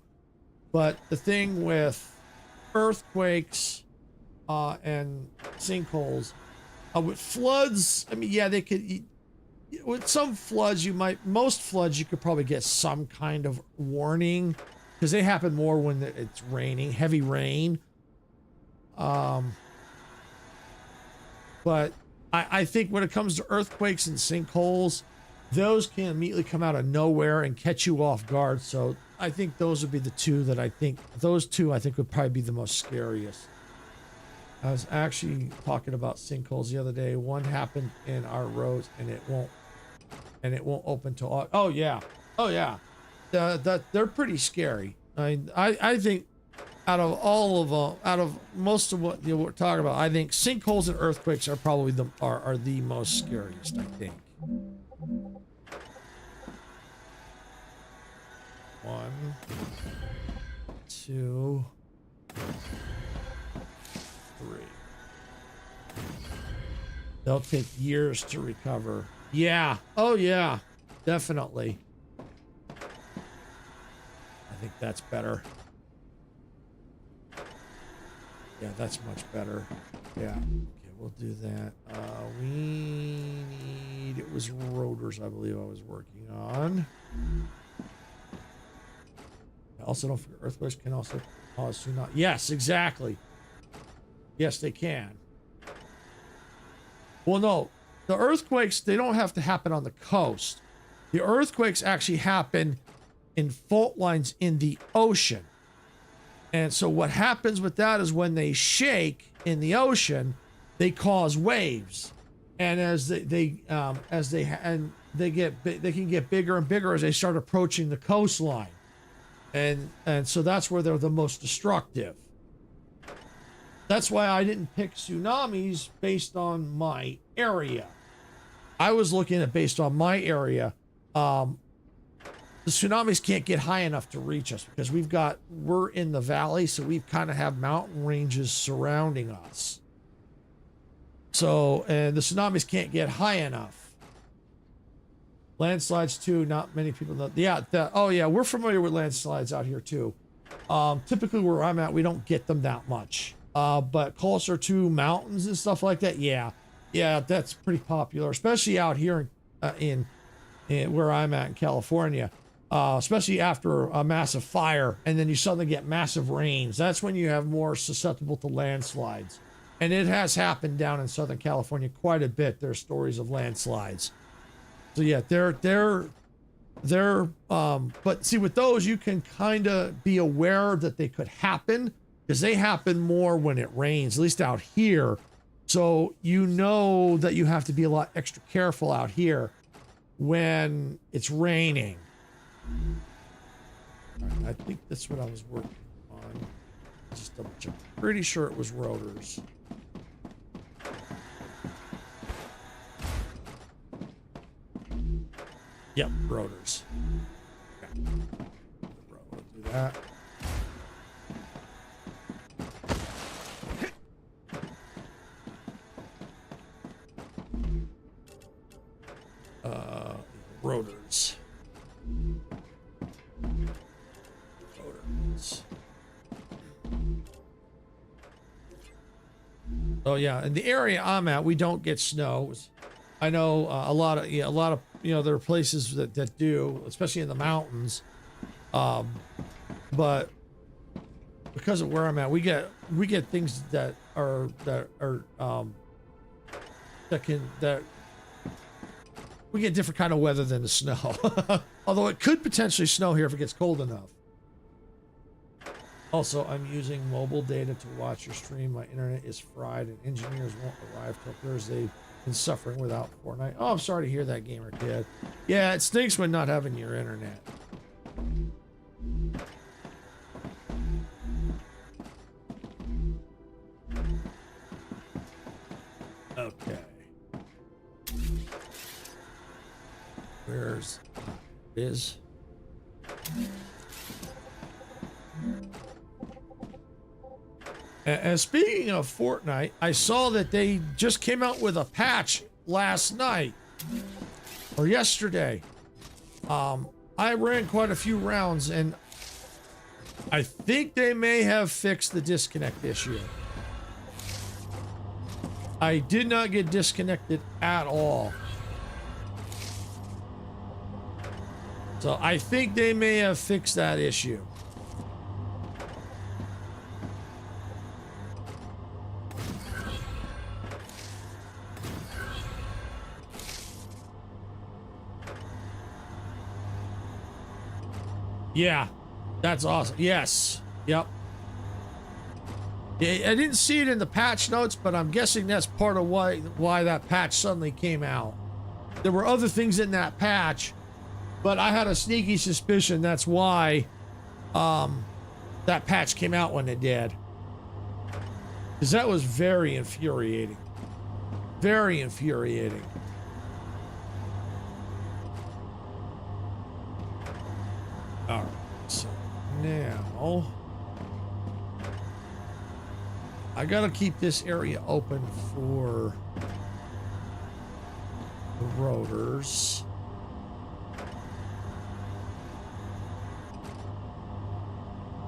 But the thing with earthquakes and sinkholes, with floods, I mean, yeah, they could. With some floods, most floods, you could probably get some kind of warning because they happen more when it's raining, heavy rain. But I think when it comes to earthquakes and sinkholes, those can immediately come out of nowhere and catch you off guard. So I think those would be the two that those two would probably be the most scariest. I was actually talking about sinkholes the other day. One happened in our roads and it won't open till, oh yeah. They're pretty scary. I think out of most of what we're talking about, I think sinkholes and earthquakes are probably are the most scariest, I think. 1, 2, 3. They'll take years to recover. Yeah. Oh, yeah. Definitely. I think that's better. Yeah, that's much better. Yeah. Okay, we'll do that. We need... It was rotors, I believe I was working on. Also, don't forget, earthquakes can also cause tsunami. Yes, exactly. Yes, they can. Well, no. The earthquakes, they don't have to happen on the coast. The earthquakes actually happen in fault lines in the ocean. And so what happens with that is when they shake in the ocean, they cause waves. And as they can get bigger and bigger as they start approaching the coastline. And so that's where they're the most destructive. That's why I didn't pick tsunamis based on my area. I was looking at based on my area. The tsunamis can't get high enough to reach us because we're in the valley, so we kind of have mountain ranges surrounding us. So, and the tsunamis can't get high enough. Landslides too, not many people know. Yeah, oh yeah, we're familiar with landslides out here too. Typically where I'm at, we don't get them that much. But closer to mountains and stuff like that, yeah, that's pretty popular, especially out here in where I'm at in California. Especially after a massive fire, and then you suddenly get massive rains. That's when you have more susceptible to landslides. And it has happened down in Southern California quite a bit. There's stories of landslides. So yeah, but see, with those, you can kind of be aware that they could happen because they happen more when it rains, at least out here. So you know that you have to be a lot extra careful out here when it's raining. All right, I think that's what I was working on. Just double check. Pretty sure it was rotors. Yep, rotors. Okay. We'll do that. Rotors. Rotors. Oh yeah, in the area I'm at, we don't get snow. I know a lot of there are places that do, especially in the mountains. But because of where I'm at, we get things that we get different kind of weather than the snow. Although it could potentially snow here if it gets cold enough. Also, I'm using mobile data to watch your stream. My internet is fried and engineers won't arrive till Thursday. Been suffering without Fortnite. Oh, I'm sorry to hear that, gamer kid. Yeah, it stinks when not having your internet. Okay. Where's is? And speaking of Fortnite, I saw that they just came out with a patch last night or yesterday. I ran quite a few rounds and I think they may have fixed the disconnect issue. I did not get disconnected at all. So I think they may have fixed that issue. Yeah, that's awesome. Yes. Yep. Yeah, I didn't see it in the patch notes, but I'm guessing that's part of why that patch suddenly came out. There were other things in that patch, but I had a sneaky suspicion that's why that patch came out when it did. Because that was very infuriating. Very infuriating. All right, so now I gotta keep this area open for the rotors.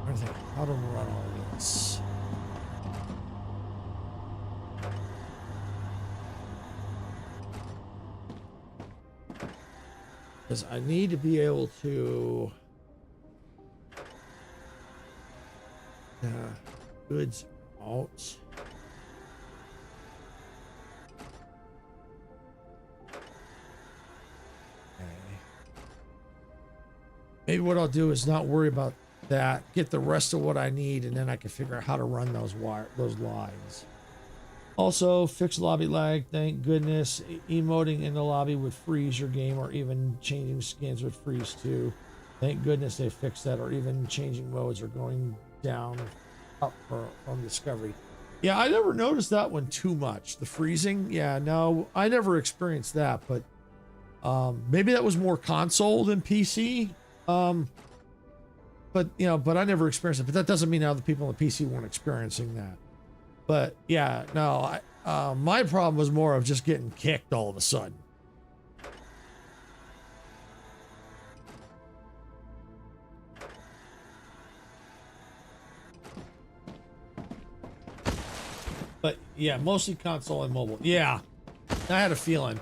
I think how to run all this. Because I need to be able to goods out. Okay. Maybe what I'll do is not worry about that, get the rest of what I need, and then I can figure out how to run those lines. Also, fix lobby lag, thank goodness. Emoting in the lobby would freeze your game, or even changing skins would freeze too. Thank goodness they fixed that, or even changing modes or going down up from discovery. Yeah, I never noticed that one too much. The freezing, yeah, no, I never experienced that, but maybe that was more console than PC. But I never experienced it. But that doesn't mean other people on the PC weren't experiencing that. But yeah, no, my problem was more of just getting kicked all of a sudden. But yeah, mostly console and mobile. Yeah, I had a feeling.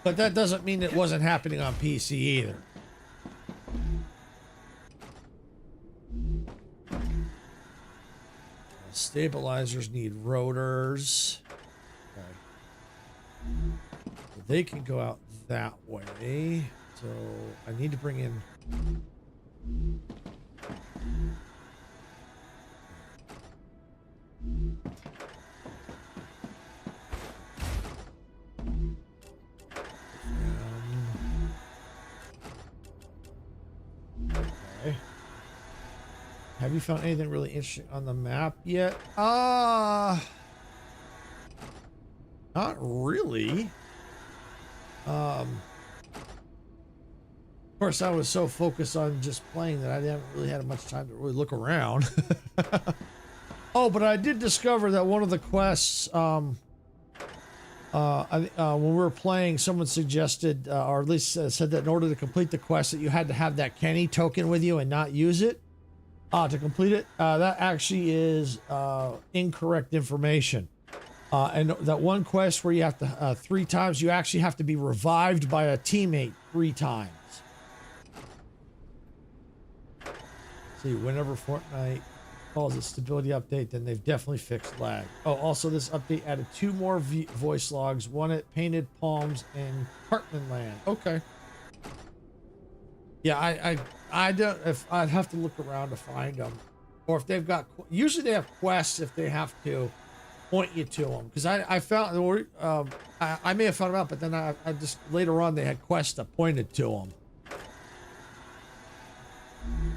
But that doesn't mean it wasn't happening on PC either. Stabilizers need rotors. Okay. So they can go out that way. So I need to bring in. Okay. Have you found anything really interesting on the map yet? Not really. Of course, I was so focused on just playing that I didn't really have much time to really look around. Oh, but I did discover that one of the quests, when we were playing, someone suggested, or at least said that in order to complete the quest, that you had to have that Kenny token with you and not use it to complete it. That actually is incorrect information. And that one quest where you have to 3 times, you actually have to be revived by a teammate 3 times. See, whenever Fortnite calls it stability update, then they've definitely fixed lag. Oh, also this update added 2 more voice logs, one at Painted Palms and Cartman Land. Okay. Yeah, I don't, if I'd have to look around to find them, or if they've got, usually they have quests if they have to point you to them, because I found, I may have found them out, but then I just, later on they had quests that pointed to them.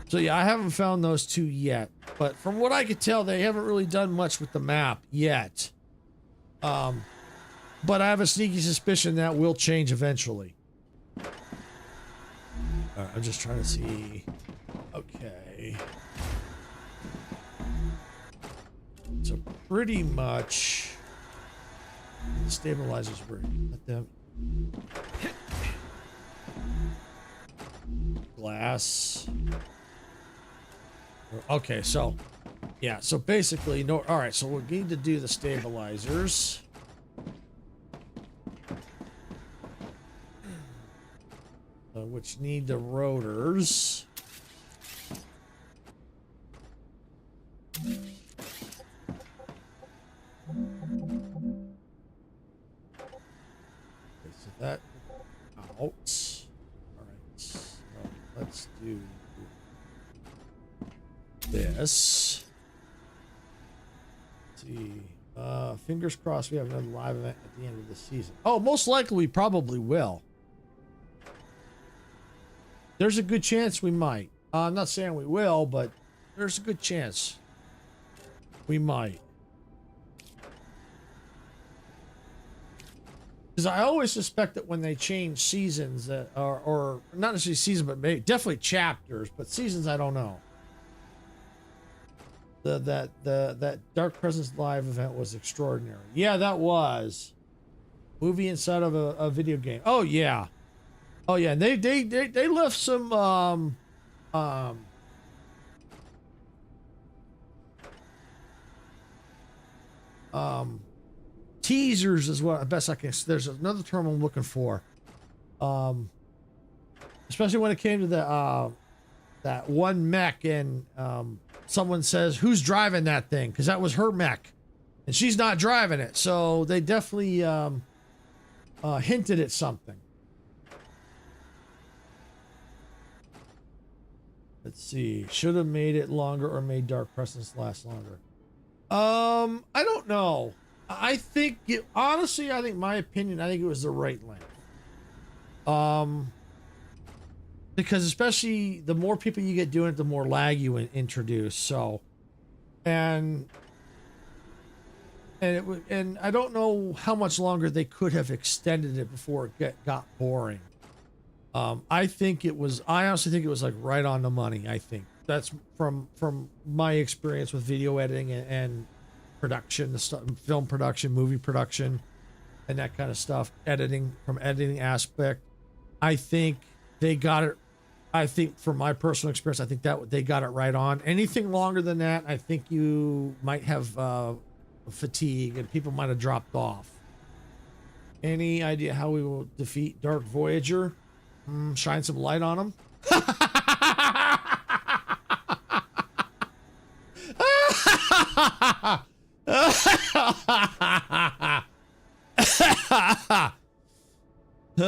So yeah, I haven't found those 2 yet, but from what I could tell, they haven't really done much with the map yet. But I have a sneaky suspicion that will change eventually. I'm just trying to see. Okay. So pretty much the stabilizers were let them glass. Okay, so yeah, so basically no. All right, so we need to do the stabilizers. Which need the rotors. Okay, so that out. All right, so let's do this. Let's see. Fingers crossed we have another live event at the end of the season. Oh, most likely we probably will. There's a good chance we might. I'm not saying we will, but there's a good chance we might. Because I always suspect that when they change seasons, or not necessarily seasons, but maybe definitely chapters, but seasons I don't know. That Dark Presence live event was extraordinary. Yeah, that was. Movie inside of a video game. Oh yeah. Oh yeah, and they left some teasers as well. Best I can. There's another term I'm looking for. Especially when it came to the that one mech and someone says who's driving that thing, because that was her mech and she's not driving it. So they definitely hinted at something. Let's see. Should have made it longer or made Dark Presence last longer. I don't know. I think it, honestly, I think my opinion, I think it was the right length. Because especially the more people you get doing it, the more lag you introduce. So, and I don't know how much longer they could have extended it before it got boring. I think it was, I honestly think it was like right on the money. I think that's from my experience with video editing and production, the stuff, film production, movie production, and that kind of stuff. Editing, from editing aspect, I think they got it. I think from my personal experience, I think that they got it right on. Anything longer than that, I think you might have fatigue and people might have dropped off. Any idea how we will defeat Dark Voyager? Shine some light on him. All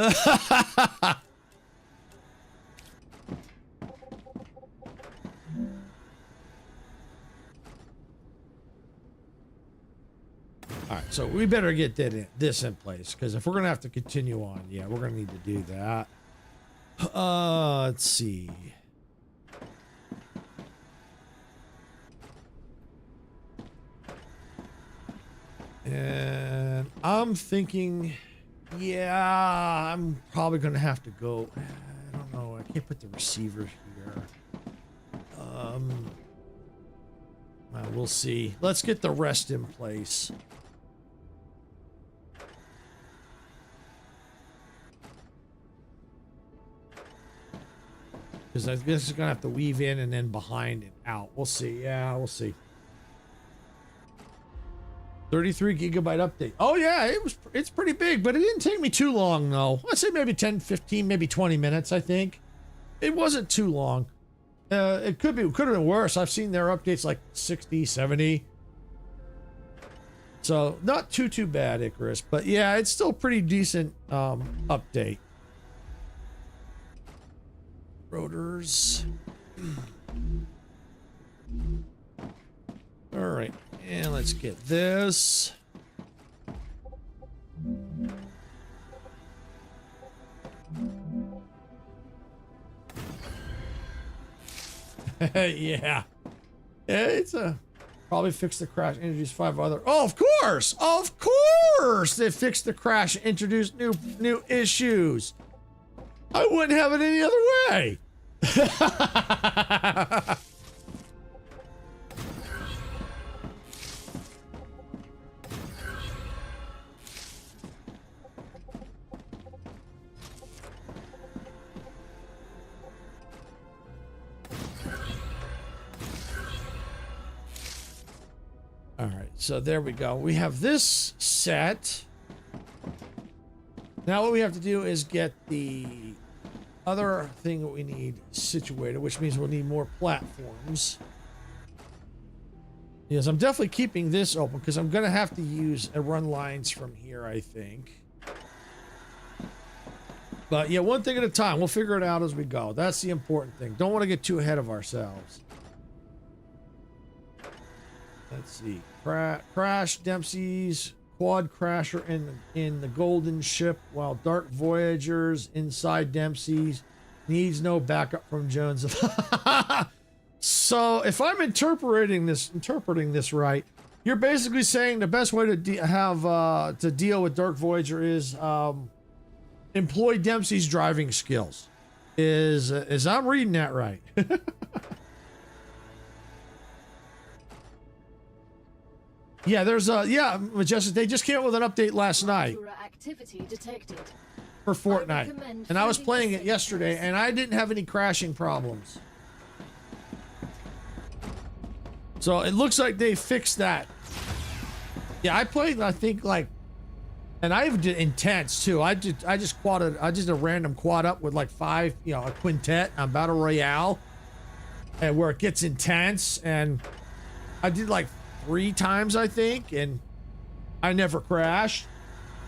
right, so we better get this in place, because if we're gonna have to continue on, yeah, we're gonna need to do that. Let's see. And I'm thinking, yeah, I'm probably gonna have to go. I don't know. I can't put the receiver here. We'll see. Let's get the rest in place. Because I guess it's gonna have to weave in and then behind and out. We'll see. Yeah, we'll see. 33 gigabyte update. Oh yeah, it's pretty big, but it didn't take me too long though. I'd say maybe 10, 15, maybe 20 minutes, I think. It wasn't too long. It could have been worse. I've seen their updates like 60, 70. So not too bad, Icarus. But yeah, it's still pretty decent update. Rotors. All right, and let's get this. Yeah. It's probably fix the crash, introduce 5 other. Oh, of course, they fixed the crash, introduced new issues. I wouldn't have it any other way. All right, so there we go. We have this set. Now what we have to do is get the other thing that we need situated, which means we'll need more platforms. Yes, I'm definitely keeping this open because I'm going to have to use run lines from here, I think. But yeah, one thing at a time. We'll figure it out as we go. That's the important thing. Don't want to get too ahead of ourselves. Let's see. Crash Dempsey's quad crasher in the golden ship, while Dark Voyagers inside Dempsey's needs no backup from Jones. So if I'm interpreting this right, you're basically saying the best way to deal with Dark Voyager is employ Dempsey's driving skills. Is I'm reading that right? Yeah, there's Majestic. They just came out with an update last night Activity detected. for Fortnite, and I was playing it yesterday, and I didn't have any crashing problems. So it looks like they fixed that. Yeah, I played, I think, like, and I even did intense too. I just did a random quad up with like 5, a quintet on Battle Royale, and where it gets intense, and I did like 3 times, I think, and I never crashed.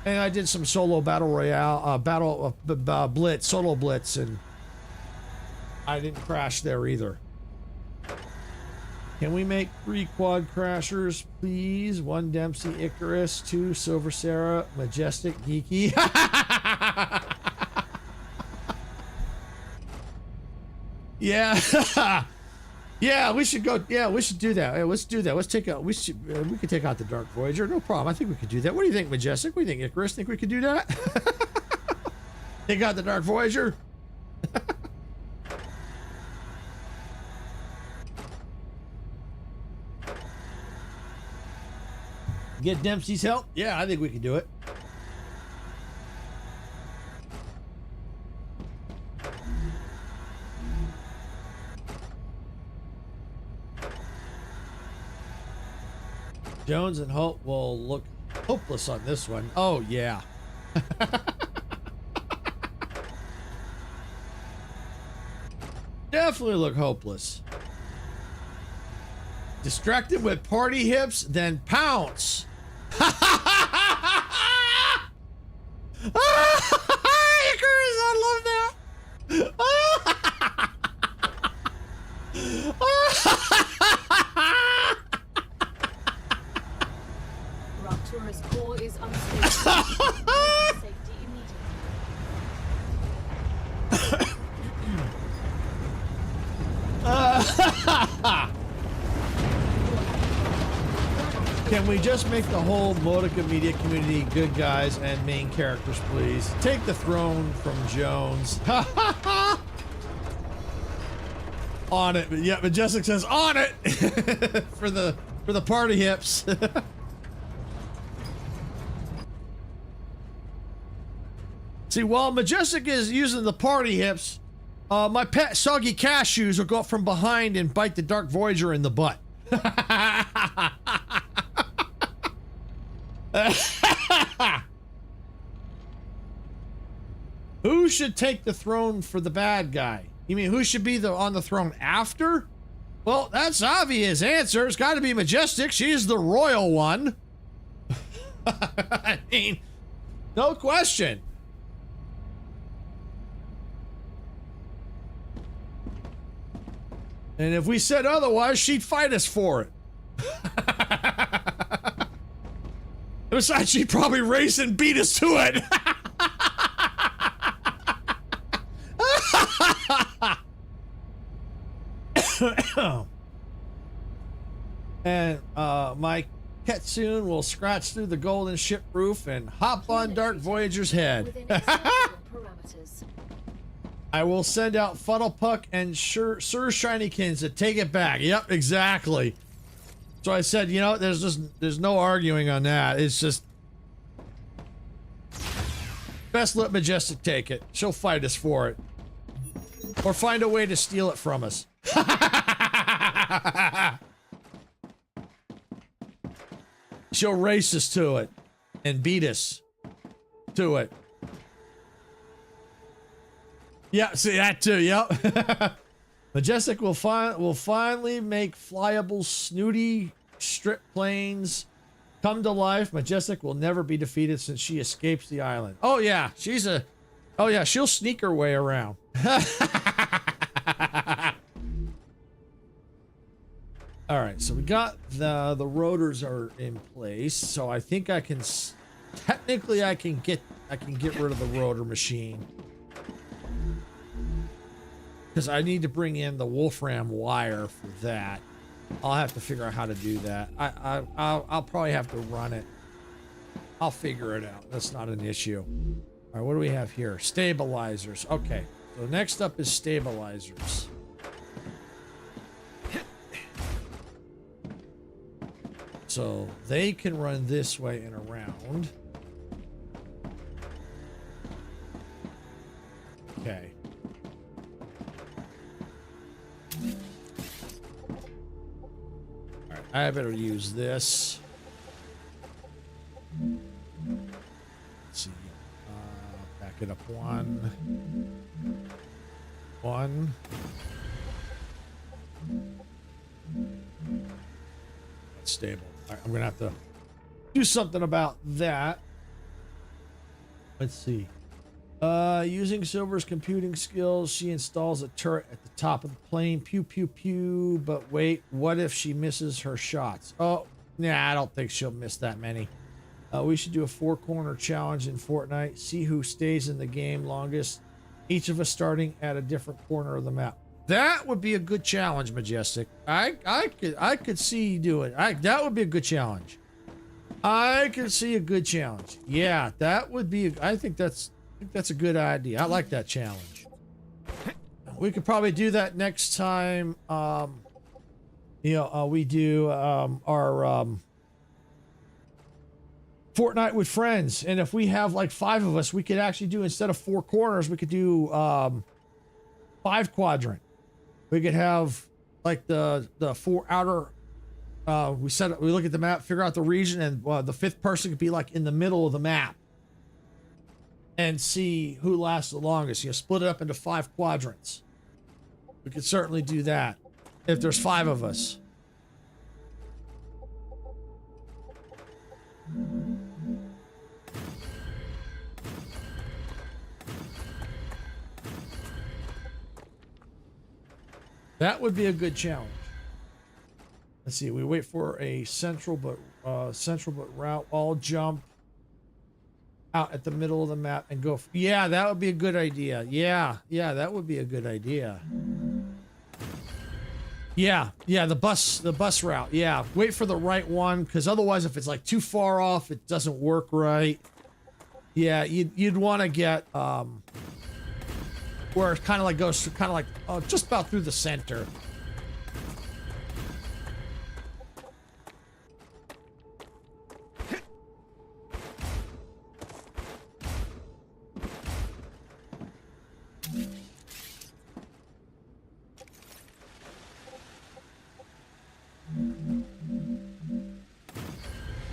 And I did some solo Battle Royale, Blitz, solo Blitz, and I didn't crash there either. Can we make 3 quad crashers, please? 1 Dempsey Icarus, 2 Silver Sarah, Majestic Geeky. Yeah. Yeah, we should go. Yeah, we should do that. Yeah, let's do that. Let's take out. We could take out the Dark Voyager. No problem. I think we could do that. What do you think, Majestic? What do you think, Icarus? Think we could do that? Take out the Dark Voyager. Get Dempsey's help? Yeah, I think we can do it. Jones and Hope will look hopeless on this one. Oh, yeah. Definitely look hopeless. Distracted with party hips, then pounce. Can we just make the whole Modica media community good guys and main characters, please? Take the throne from Jones. On it. Yeah, Majestic says on it for the party hips. See, while Majestic is using the party hips, my pet soggy cashews will go up from behind and bite the Dark Voyager in the butt. Who should take the throne for the bad guy? You mean who should be on the throne after? Well, that's obvious answer. It's got to be Majestic. She's the royal one. I mean, no question. And if we said otherwise, she'd fight us for it. Besides, she'd probably race and beat us to it. And my Ketsoon will scratch through the golden ship roof and hop on Dark Voyager's head. Within acceptable parameters. I will send out Fuddlepuck and Sir Shinykins to take it back. Yep, exactly. So I said, you know, there's no arguing on that. It's just best let Majestic take it. She'll fight us for it. Or find a way to steal it from us. She'll race us to it and beat us to it. Yeah, see that too. Yep. Majestic will finally make flyable, snooty strip planes come to life. Majestic will never be defeated since she escapes the island. Oh yeah, oh yeah, she'll sneak her way around. All right, so we got the rotors are in place. So I think I can technically I can get rid of the rotor machine. Because I need to bring in the Wolfram wire for that. I'll have to figure out how to do that. I'll probably have to run it. I'll figure it out. That's not an issue. All right, what do we have here? Stabilizers. Okay, so next up is stabilizers. So they can run this way and around. Okay. All right, I better use this. Let's see. Back it up one. That's stable. All right, I'm gonna have to do something about that. Let's see. Using Silver's computing skills, she installs a turret at the top of the plane. Pew, pew, pew. But wait, what if she misses her shots? Oh, nah, I don't think she'll miss that many. We should do a 4-corner challenge in Fortnite. See who stays in the game longest. Each of us starting at a different corner of the map. That would be a good challenge, Majestic. I could see you do it. That would be a good challenge. I could see a good challenge. Yeah, that would be. I think that's a good idea. I like that challenge. We could probably do that next time. We do our Fortnite with friends, and if we have like 5 of us, we could actually do, instead of 4 corners, we could do 5 quadrant. We could have like the 4 outer. We look at the map, figure out the region, and the 5th person could be like in the middle of the map. And see who lasts the longest. Split it up into 5 quadrants. We could certainly do that if there's 5 of us. That would be a good challenge. Let's see. We wait for a central but route. All jump out at the middle of the map and go. Yeah, that would be a good idea. Yeah, that would be a good idea. Yeah, the bus route. Yeah, wait for the right one, because otherwise, if it's like too far off, it doesn't work right. Yeah, you'd want to get where it kind of like goes kind of like just about through the center.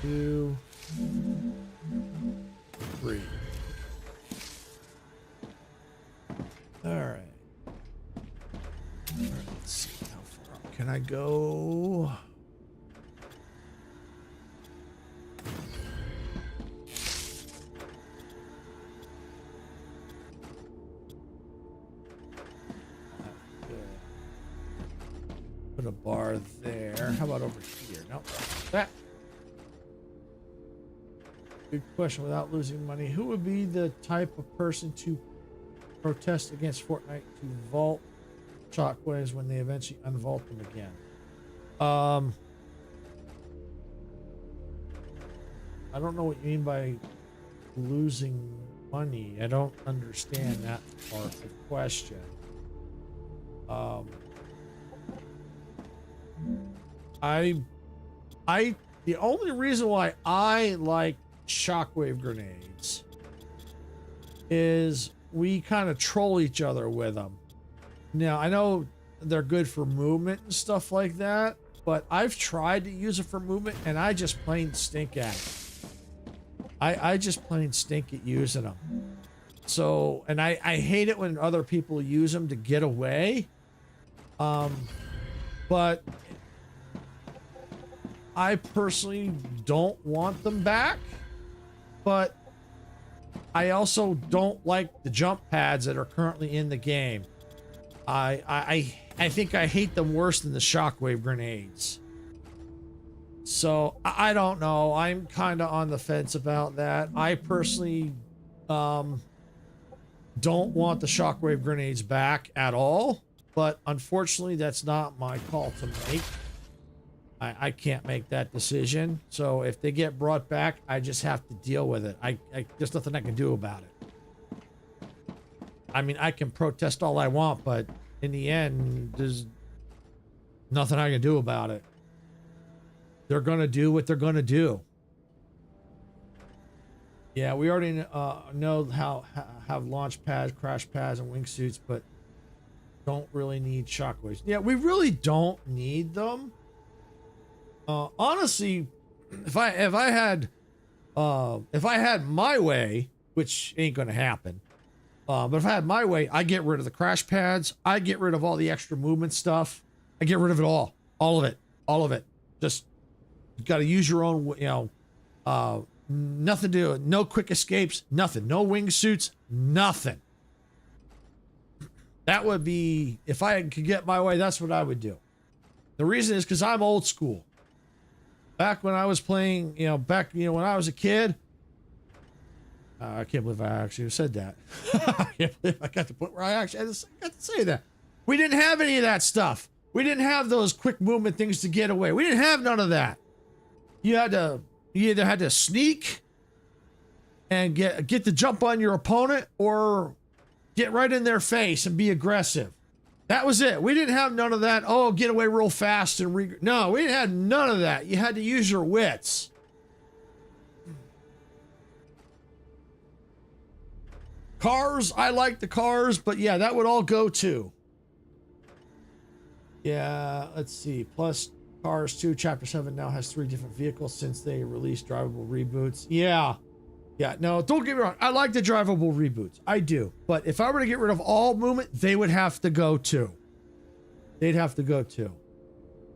Two, three. All right. Let's see how far up can I go. Put a bar there. How about over here? No, that. Good question. Without losing money, who would be the type of person to protest against Fortnite to vault shockwaves when they eventually unvault them again? I don't know what you mean by losing money. I don't understand that part of the question. The only reason why I like shockwave grenades is we kind of troll each other with them. Now, I know they're good for movement and stuff like that, but I've tried to use it for movement and I just plain stink at it. I just plain stink at using them. So, and I hate it when other people use them to get away. But I personally don't want them back, but I also don't like the jump pads that are currently in the game. I think I hate them worse than the shockwave grenades. So I don't know. I'm kind of on the fence about that. I personally don't want the shockwave grenades back at all, but unfortunately that's not my call to make. I can't make that decision. So if they get brought back, I just have to deal with it. There's nothing I can do about it. I mean, I can protest all I want, but in the end, there's nothing I can do about it. They're going to do what they're going to do. Yeah, we already know how have launch pads, crash pads, and wingsuits, but don't really need shockwaves. Yeah, we really don't need them. Honestly, if I had my way, which ain't gonna happen, but if I had my way, I get rid of the crash pads. I get rid of all the extra movement stuff. I get rid of it all of it. Just you got to use your own, nothing to do. No quick escapes, nothing. No wingsuits, nothing. That would be, if I could get my way, that's what I would do. The reason is because I'm old school. Back when I was playing, when I was a kid, I can't believe I actually said that. I can't believe I got to the point where I actually got to say that. We didn't have any of that stuff. We didn't have those quick movement things to get away. We didn't have none of that. You either had to sneak and get the jump on your opponent or get right in their face and be aggressive. That was it. We didn't have none of that. Oh, get away real fast and no, we didn't have none of that. You had to use your wits. Cars, I like the cars, but yeah, that would all go too. Yeah, let's see. Plus, Cars 2 Chapter 7 now has 3 different vehicles since they released drivable reboots. Yeah. Yeah, no, don't get me wrong. I like the drivable reboots. I do. But if I were to get rid of all movement, they would have to go too. They'd have to go too.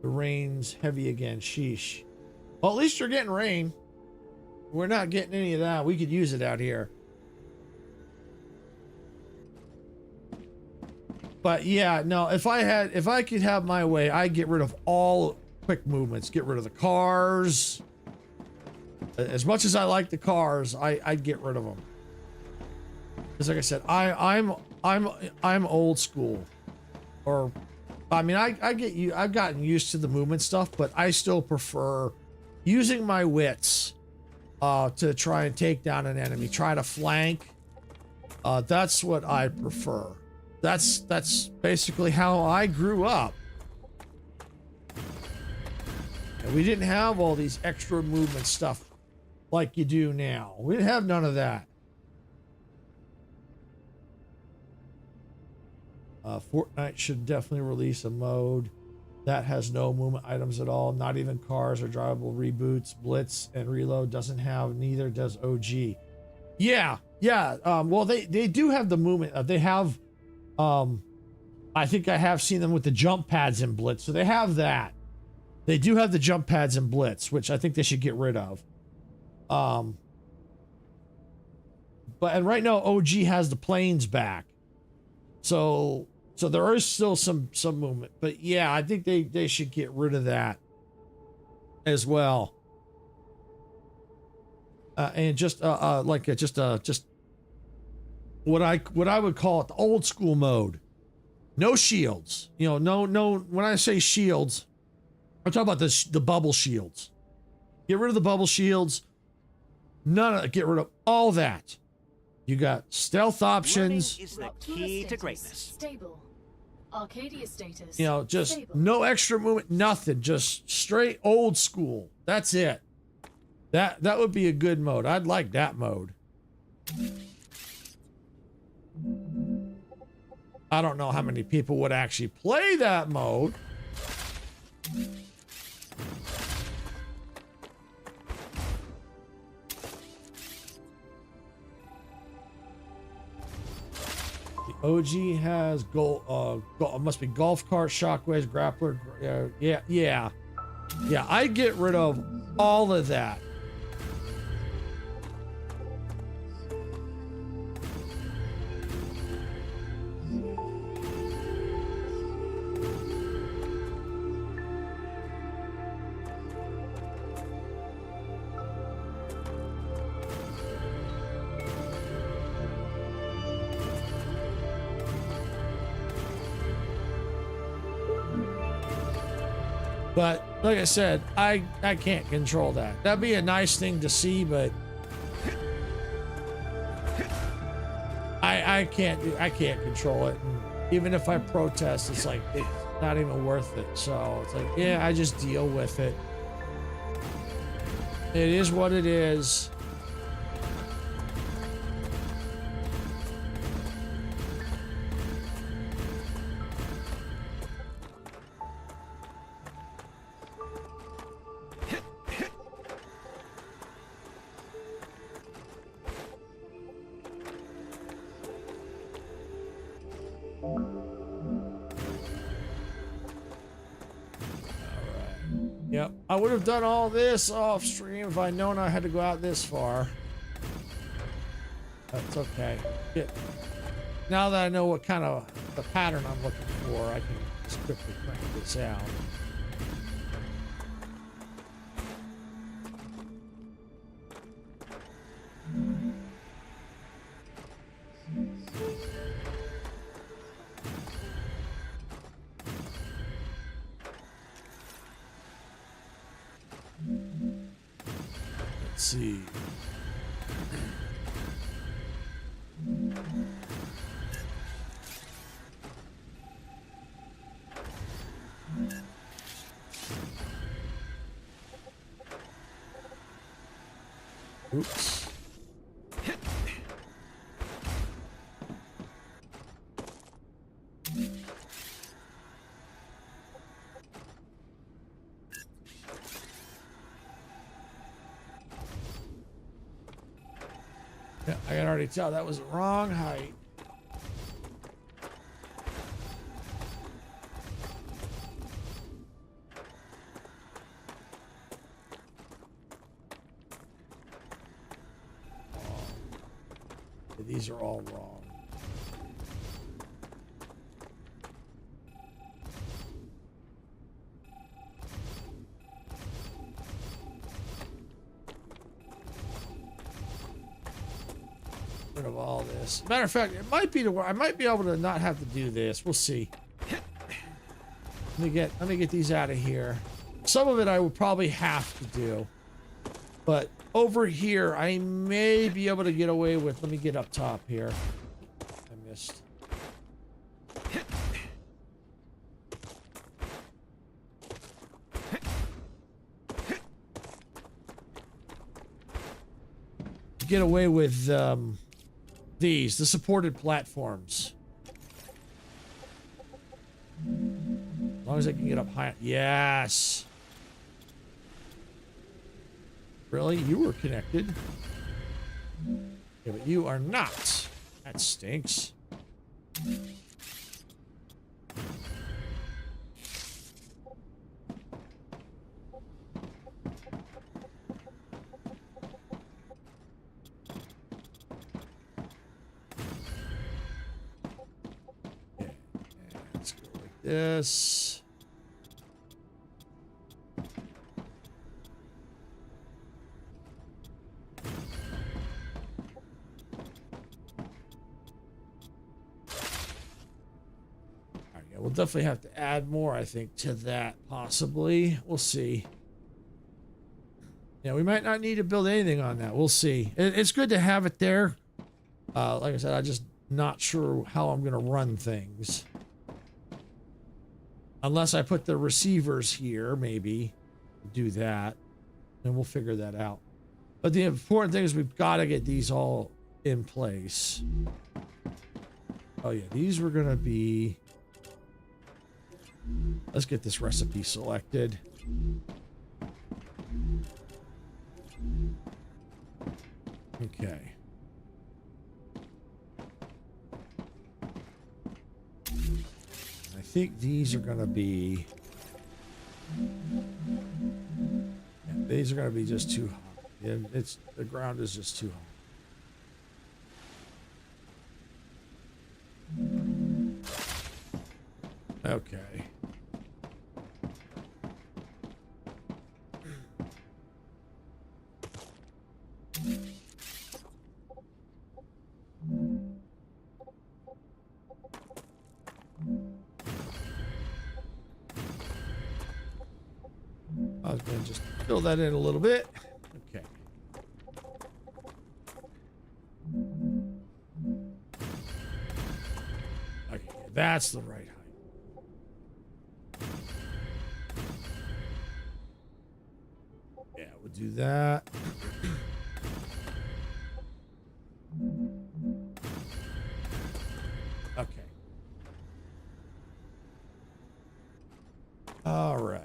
The rain's heavy again. Sheesh. Well, at least you're getting rain. We're not getting any of that. We could use it out here. But yeah, no, if I could have my way, I'd get rid of all quick movements. Get rid of the cars. As much as I like the cars, I'd get rid of them. Because like I said, I'm old school, or I mean, I've gotten used to the movement stuff, but I still prefer using my wits to try and take down an enemy, try to flank. That's what I prefer. That's basically how I grew up. And we didn't have all these extra movement stuff like you do now. We didn't have none of that. Fortnite should definitely release a mode that has no movement items at all, not even cars or drivable reboots. Blitz and Reload doesn't have, neither does OG. Yeah. Well, they do have the movement. They have, I think I have seen them with the jump pads in Blitz, so they have that. They do have the jump pads in Blitz, which I think they should get rid of. And right now OG has the planes back, so there is still some movement. But yeah, I think they should get rid of that as well. And just just what I would call it, the old school mode. No shields. You know, no. When I say shields, I'm talking about the bubble shields. Get rid of the bubble shields. None of it. Get rid of all that. You got stealth options. Learning is the key to greatness. Stable. Arcadia status. You know, just stable. no extra movement, nothing. Just straight old school. That's it. That would be a good mode. I'd like that mode. I don't know how many people would actually play that mode. The OG has must be golf cart, shockwaves, grappler. Yeah. I get rid of all of that. But like I said, I can't control that. That'd be a nice thing to see, but I can't control it. And even if I protest, it's like it's not even worth it. So it's like, yeah, I just deal with it. It is what it is. Yep, I would have done all this off stream if I'd known I had to go out this far. That's okay. Now that I know what kind of the pattern I'm looking for, I can just quickly crank this out. Let's see. Oops. Yeah, I can already tell that was the wrong height. These are all wrong. Rid of all this. Matter of fact, it might be to where I might be able to not have to do this. We'll see. Let me get these out of here. Some of it I would probably have to do. But over here, I may be able to get away with... Let me get up top here. I missed. Get away with the supported platforms. As long as I can get up high. Yes. Really? You were connected. Yeah, but you are not. That stinks. Let's go like this. We'll definitely have to add more, I think, to that, possibly. We'll see. Yeah, we might not need to build anything on that. We'll see. It's good to have it there. Like I said, I'm just not sure how I'm going to run things. Unless I put the receivers here, maybe. Do that. And we'll figure that out. But the important thing is we've got to get these all in place. Oh, yeah. These were going to be... Let's get this recipe selected. Okay. I think these are going to be... Yeah, these are going to be just too hot. And the ground is just too hot. Okay. I was going to just fill that in a little bit. Okay. Okay, that's the right height. Yeah, we'll do that. Okay. All right.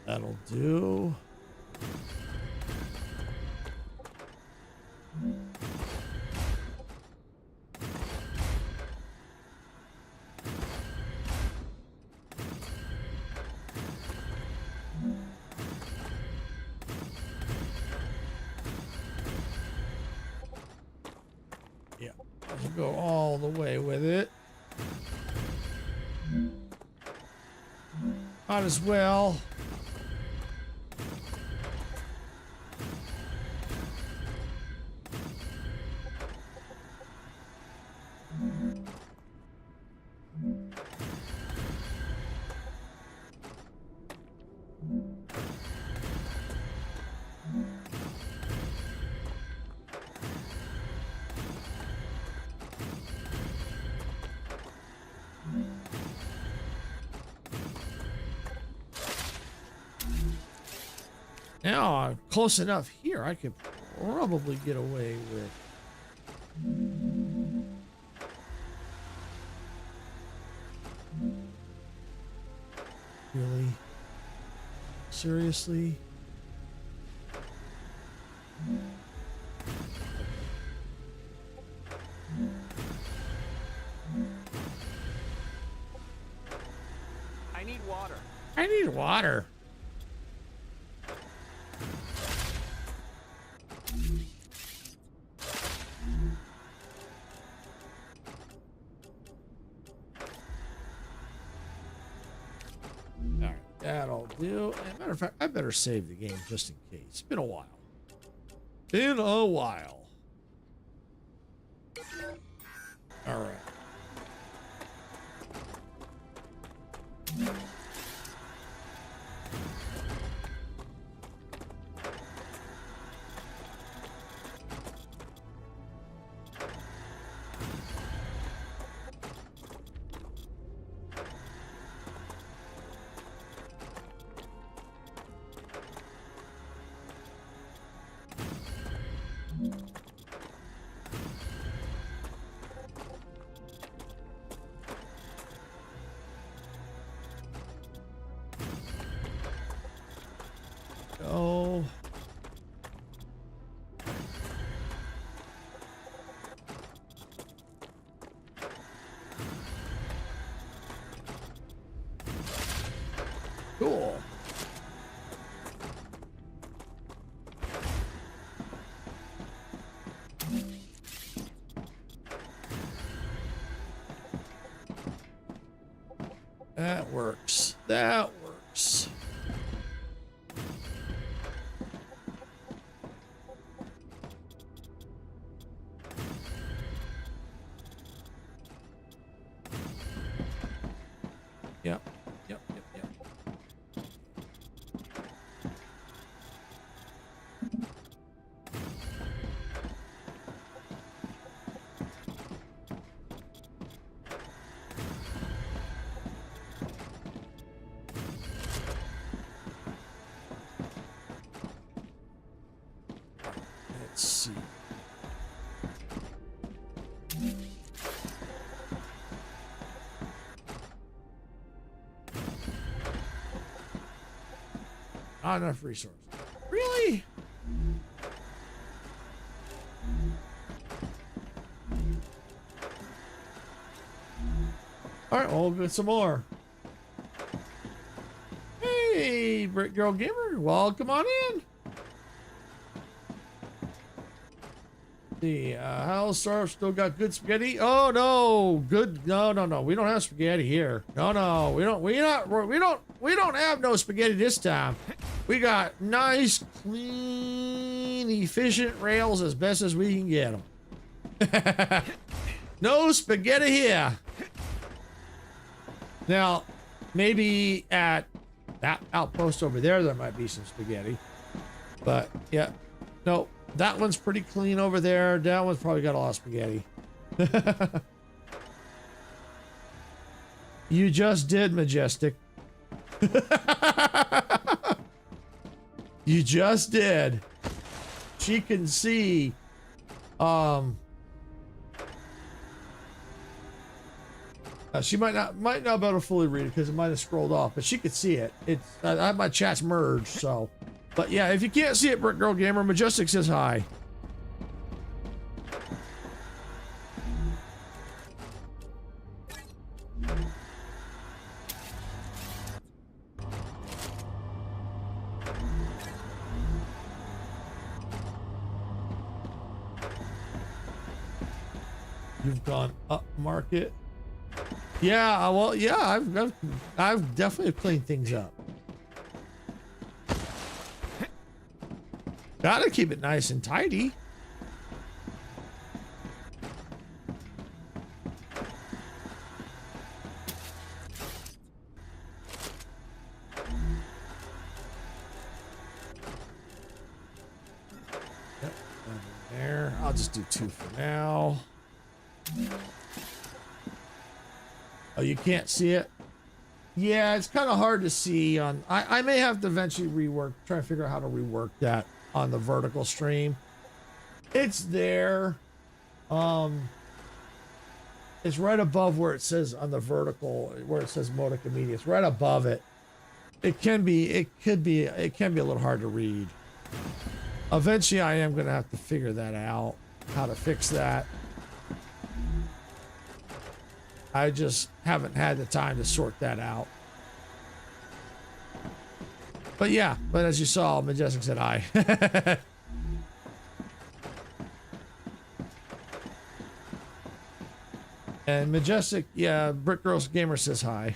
That'll do. Yeah, I'll go all the way with it. Might as well. Now I'm close enough here, I could probably get away with... Really? Seriously? I need water. I need water. do. As a matter of fact, I better save the game just in case. It's been a while. Been a while. All right. Go. Cool. That works. That works. Yep. Yep. Yep. Yep. Let's see. Not enough resources. Really? All right, well, we'll get some more. Hey, Brick Girl Gamer, welcome on in. The House StarRupture still got good spaghetti. Oh no, good. No. We don't have spaghetti here. No. We don't have no spaghetti this time. We got nice, clean, efficient rails as best as we can get them. No spaghetti here. Now, maybe at that outpost over there might be some spaghetti. But yeah, no. That one's pretty clean over there. That one's probably got a lot of spaghetti. You just did, Majestic. You just did. She can see. She might not be able to fully read it because it might have scrolled off, but she could see it. It's I have my chats merged, so. But yeah, if you can't see it, Brick Girl Gamer, Majestic says hi. You've gone up market. Yeah, well, yeah, I've definitely cleaned things up. Gotta keep it nice and tidy. Yep, there. I'll just do 2 for now. Oh, you can't see it? Yeah, it's kind of hard to see on. I may have to eventually try to figure out how to rework that on the vertical stream. It's there. It's right above where it says on the vertical, where it says Modica Media. It's right above it. It can be a little hard to read. Eventually I am gonna have to figure that out, how to fix that. I just haven't had the time to sort that out. But yeah, but as you saw, Majestic said hi. And Majestic, yeah, Brick Girls Gamer says hi.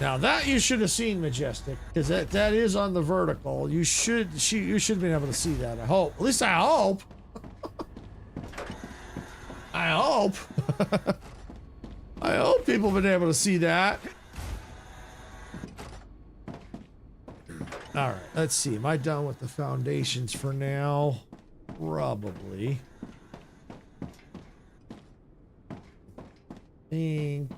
Now that you should have seen, Majestic, because that is on the vertical. You should have been able to see that. I hope. At least I hope. I hope. I hope people have been able to see that. All right, let's see. Am I done with the foundations for now? Probably. Think.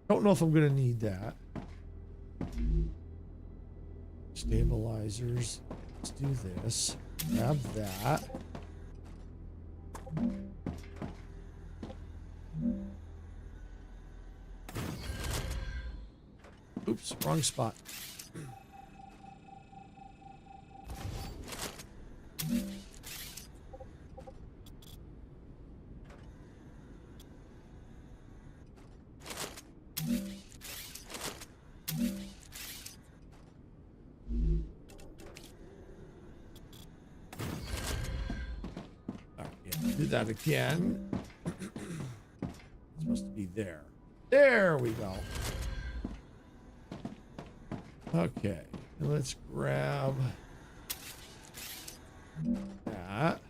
Don't know if I'm gonna need that. Stabilizers. Let's do this. Grab that. Oops, wrong spot. Do that again. It's supposed to be there. There we go. Okay, let's grab that.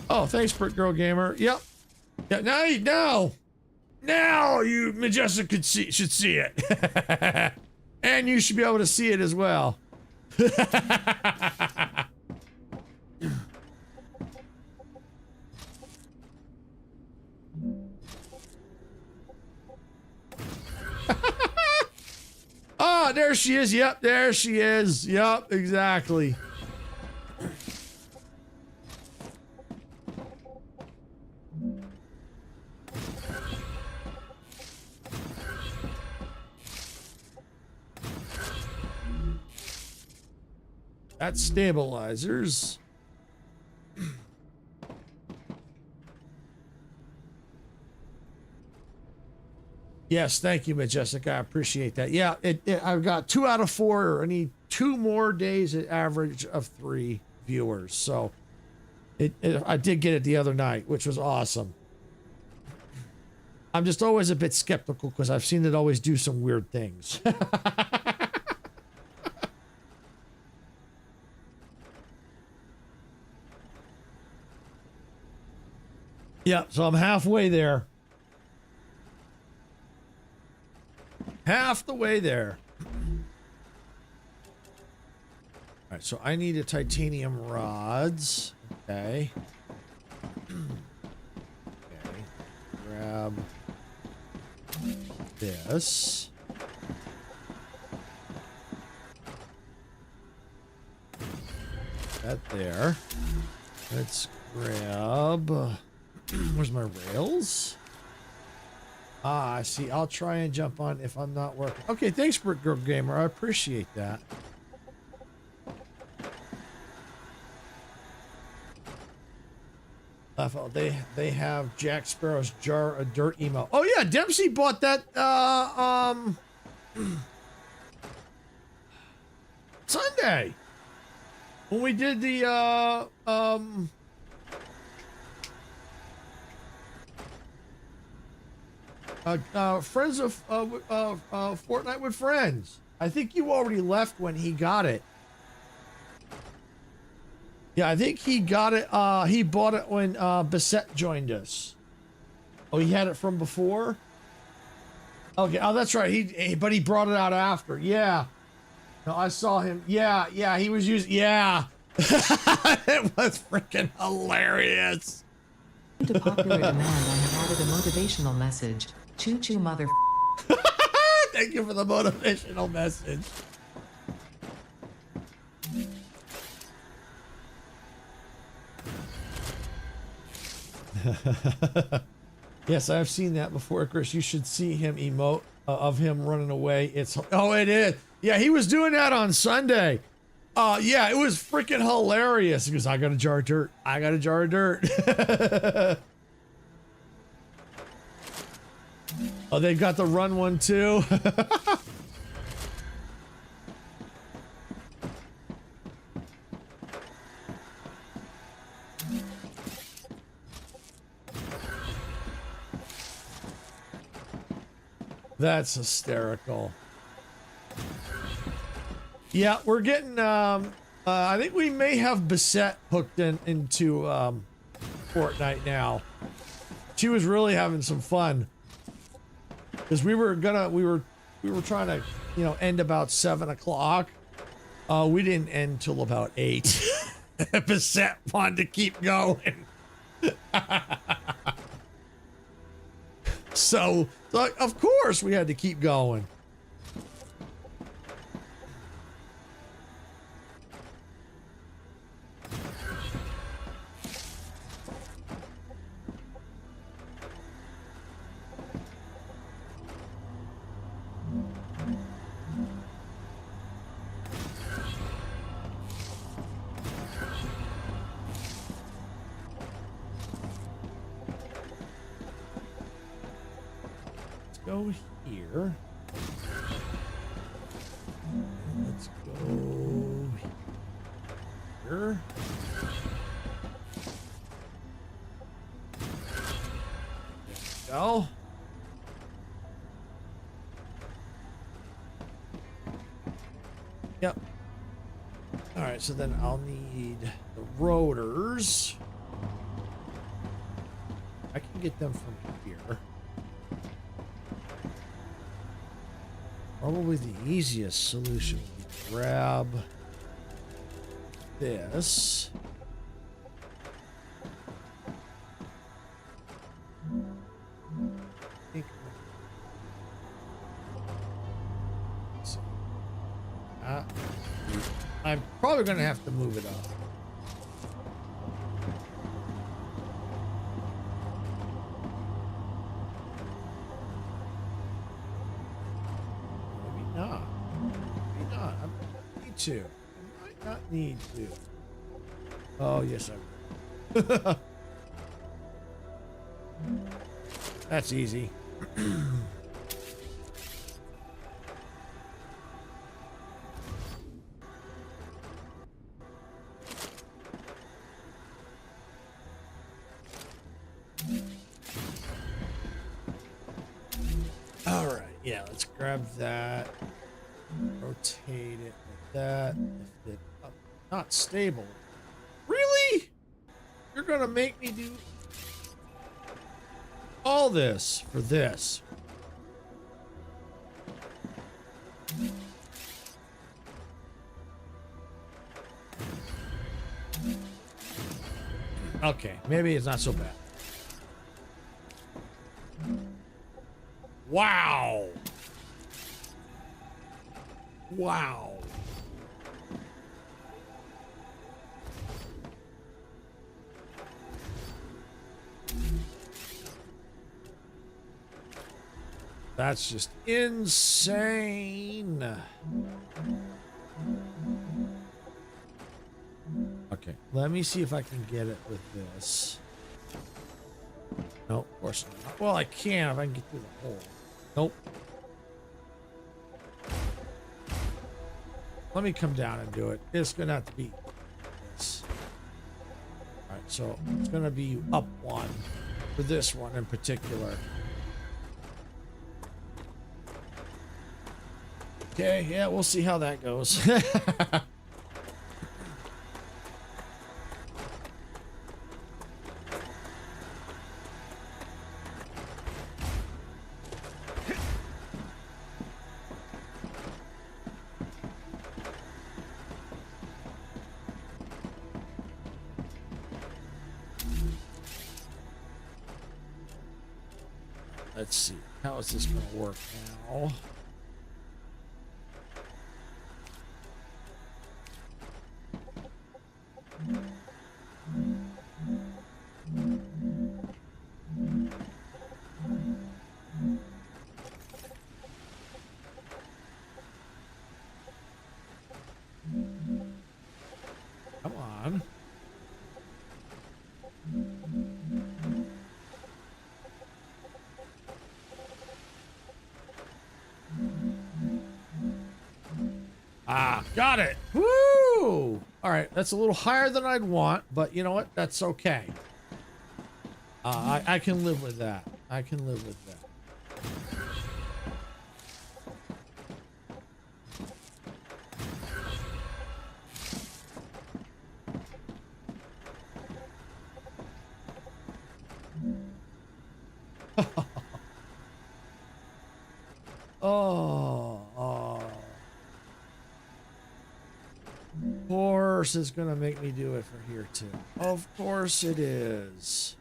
Oh, thanks, Brick Girl Gamer. Yep. Yeah, now you Majestic should see it. And you should be able to see it as well. Oh, there she is. Yep, there she is. Yep, exactly. That's stabilizers. Yes, thank you, Majestic. I appreciate that. Yeah, I've got 2 out of 4. I need 2 more days at average of 3 viewers. So I did get it the other night, which was awesome. I'm just always a bit skeptical because I've seen it always do some weird things. Yeah, so I'm halfway there. Half the way there. All right, so I need a titanium rods. Okay. Okay. Grab this. That there. Let's grab... Where's my rails? Ah, I see. I'll try and jump on if I'm not working. Okay, thanks, Brick Girl Gamer. I appreciate that. They have Jack Sparrow's jar of dirt emo. Oh yeah, Dempsey bought that Sunday when we did the Friends of Fortnite with Friends. I think you already left when he got it. Yeah, I think he got it. He bought it when Bissett joined us. Oh, he had it from before? Okay, oh, that's right. But he brought it out after. Yeah. No, I saw him. Yeah, he was using. Yeah. It was freaking hilarious. To popular demand, I have added a motivational message. Choo choo, mother. Thank you for the motivational message. Yes, I've seen that before, Chris. You should see him emote of him running away. It is. Yeah, he was doing that on Sunday. Yeah, it was freaking hilarious. He goes, I got a jar of dirt. I got a jar of dirt. Oh, they've got the run one too. That's hysterical. Yeah, we're getting, I think we may have Bissette hooked into Fortnite now. She was really having some fun. Because we were trying to, you know, end about 7 o'clock. We didn't end till about 8. Bissette wanted to keep going. So, of course we had to keep going. Go here. Let's go here. There we go. Yep. All right, so then I'll need the rotors. I can get them from here. Probably the easiest solution would be grab this. I'm probably going to have to move it up. To. I might not need to. Oh, yes, I will. That's easy. All right, yeah, let's grab that. Rotate it. That lift it up. Not stable. Really? You're gonna make me do all this for this? Okay, maybe it's not so bad. Wow. Wow. That's just insane. Okay, let me see if I can get it with this. No, of course not. Well, I can if I can get through the hole. Nope. Let me come down and do it. It's gonna have to be this. All right, so it's gonna be up one for this one in particular. Okay, yeah, we'll see how that goes. Let's see. How is this going to work now? Come on. Ah, got it. Woo! All right, that's a little higher than I'd want, but you know what? That's okay. I can live with that. I can live with that. Oh, of course it's gonna make me do it for here too. Of course it is.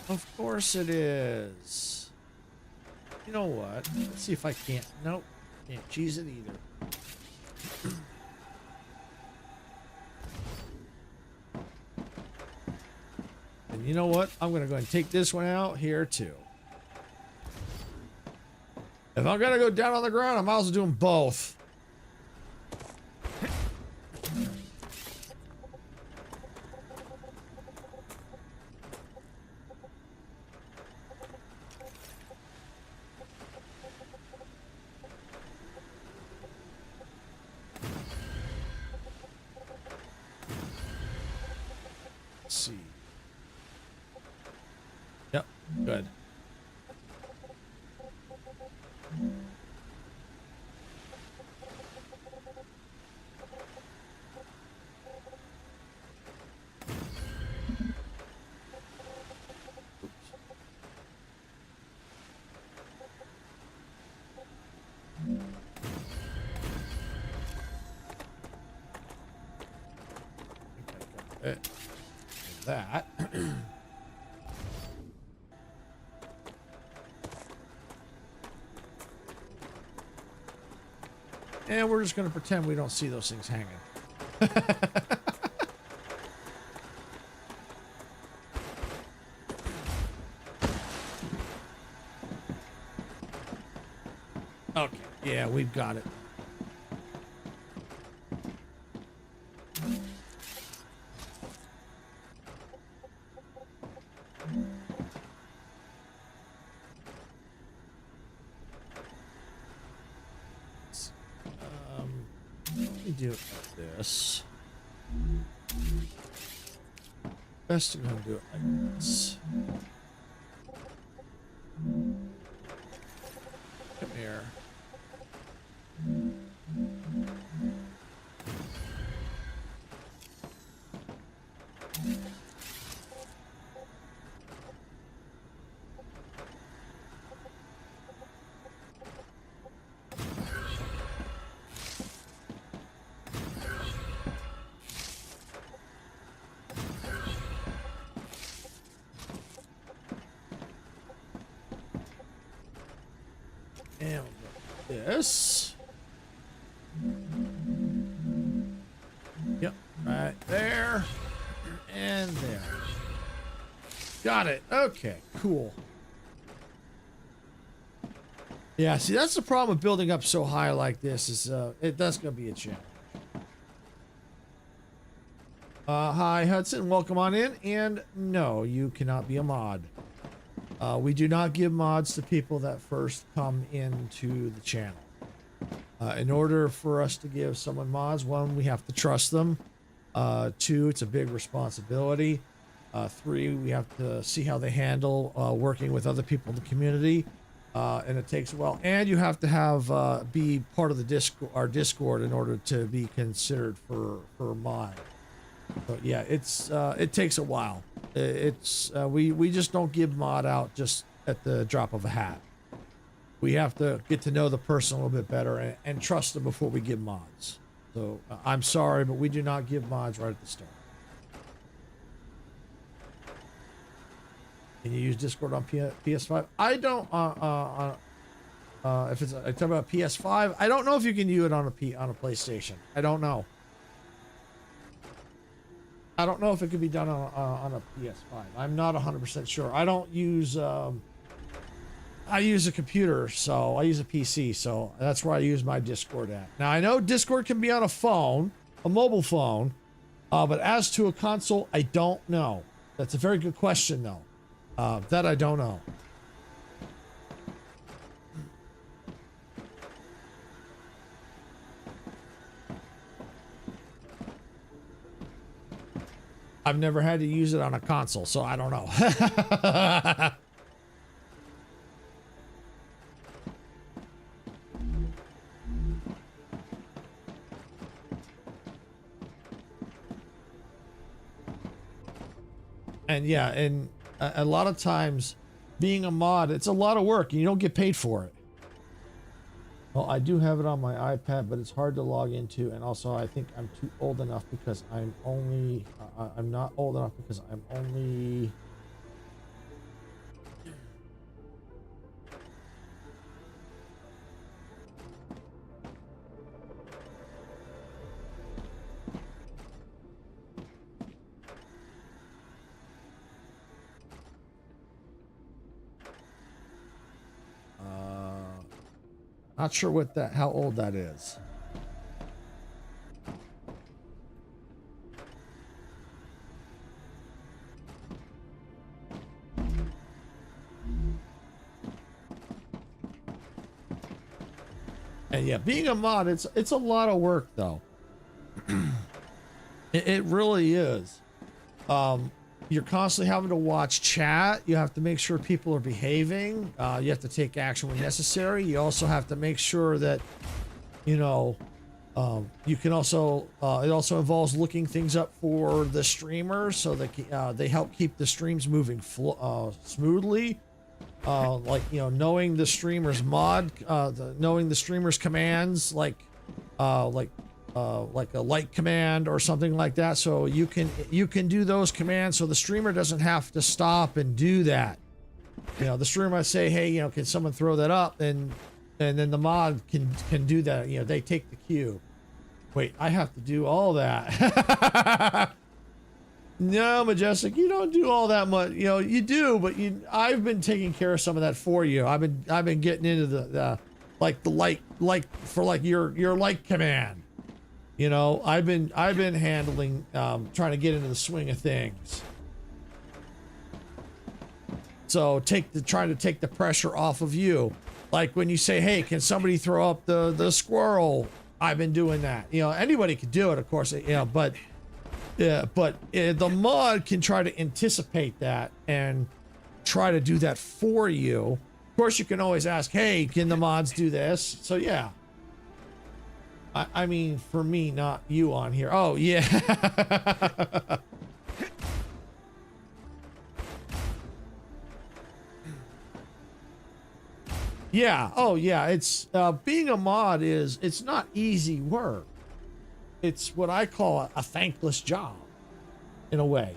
Of course it is. You know what? Let's see if I can't. Nope. Can't cheese it either. And you know what? I'm gonna go and take this one out here too. If I'm gonna go down on the ground, I might as well do them both. Let's see. Yep, good. That. And we're just going to pretend we don't see those things hanging. Okay, yeah, we've got it. Let me do it like this. Best I'm gonna do it like this. Come here. And we'll go this. Yep, right there. And there. Got it. Okay, cool. Yeah, see, that's the problem with building up so high like this is that's gonna be a challenge. Hi Hudson, welcome on in. And no, you cannot be a mod. We do not give mods to people that first come into the channel. In order for us to give someone mods, one, we have to trust them. Two, it's a big responsibility. Three, we have to see how they handle working with other people in the community. And it takes a while. And you have to have be part of the our Discord in order to be considered for mod. But yeah, it takes a while. We just don't give mod out just at the drop of a hat. We have to get to know the person a little bit better and trust them before we give mods. So I'm sorry, but we do not give mods right at the start. Can you use Discord on PS5? I don't. If it's I talk about PS5, I don't know if you can use it on a PlayStation. I don't know. I don't know if it could be done on a PS5. I'm not 100% sure. I don't use. I use a computer, so I use a PC, so that's where I use my Discord at. Now I know Discord can be on a phone, a mobile phone, but as to a console, I don't know. That's a very good question, though. That I don't know. I've never had to use it on a console, so I don't know. And yeah, and a lot of times being a mod, it's a lot of work and you don't get paid for it. Well, I do have it on my iPad, but it's hard to log into, and also I think I'm too old enough because I'm only I'm not old enough because I'm only not sure what that, how old that is. And yeah, being a mod, it's a lot of work though. It really is. You're constantly having to watch chat. You have to make sure people are behaving. You have to take action when necessary. You also have to make sure that, you know, you can also, it also involves looking things up for the streamers so that they help keep the streams moving smoothly. Like, you know, knowing the streamer's knowing the streamer's commands, like a light command or something like that, so you can do those commands so the streamer doesn't have to stop and do that. You know, the streamer might say, hey, you know, can someone throw that up, and then the mod can do that. You know, they take the cue. Wait, I have to do all that. No, Majestic, you don't do all that much. You know, you do, but I've been taking care of some of that for you. I've been getting into the light your light command. You know, I've been handling, trying to get into the swing of things. So trying to take the pressure off of you. Like when you say, hey, can somebody throw up the squirrel? I've been doing that. You know, anybody could do it, of course, you know, but the mod can try to anticipate that and try to do that for you. Of course, you can always ask, hey, can the mods do this? So yeah. I mean, for me, not you on here. Oh, yeah. Yeah. Oh, yeah. It's being a mod it's not easy work. It's what I call a thankless job, in a way.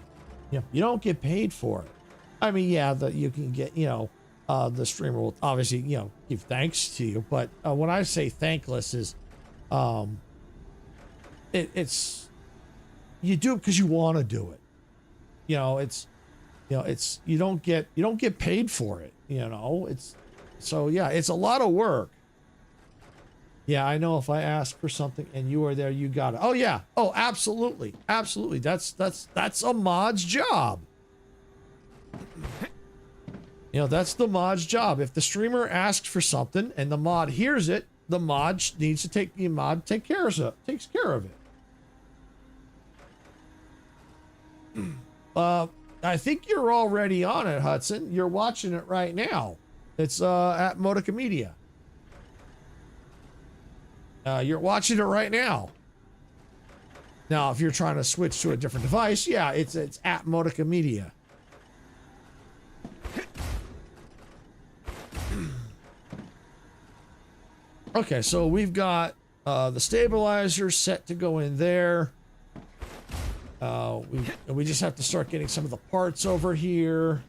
You know, you don't get paid for it. I mean, yeah, you can get, you know, the streamer will obviously, you know, give thanks to you. But when I say thankless is, it's you do it because you want to do it. You know, you don't get paid for it. You know, so yeah, it's a lot of work. Yeah, I know if I ask for something and you are there, you got it. Oh yeah. Oh, absolutely. Absolutely. That's a mod's job. You know, that's the mod's job. If the streamer asks for something and the mod hears it, the mod needs to takes care of it. I think you're already on it, Hudson. You're watching it right now. It's at Modica Media. You're watching it right now. Now, if you're trying to switch to a different device, yeah, it's at Modica Media. Okay, so we've got the stabilizer set to go in there. We just have to start getting some of the parts over here.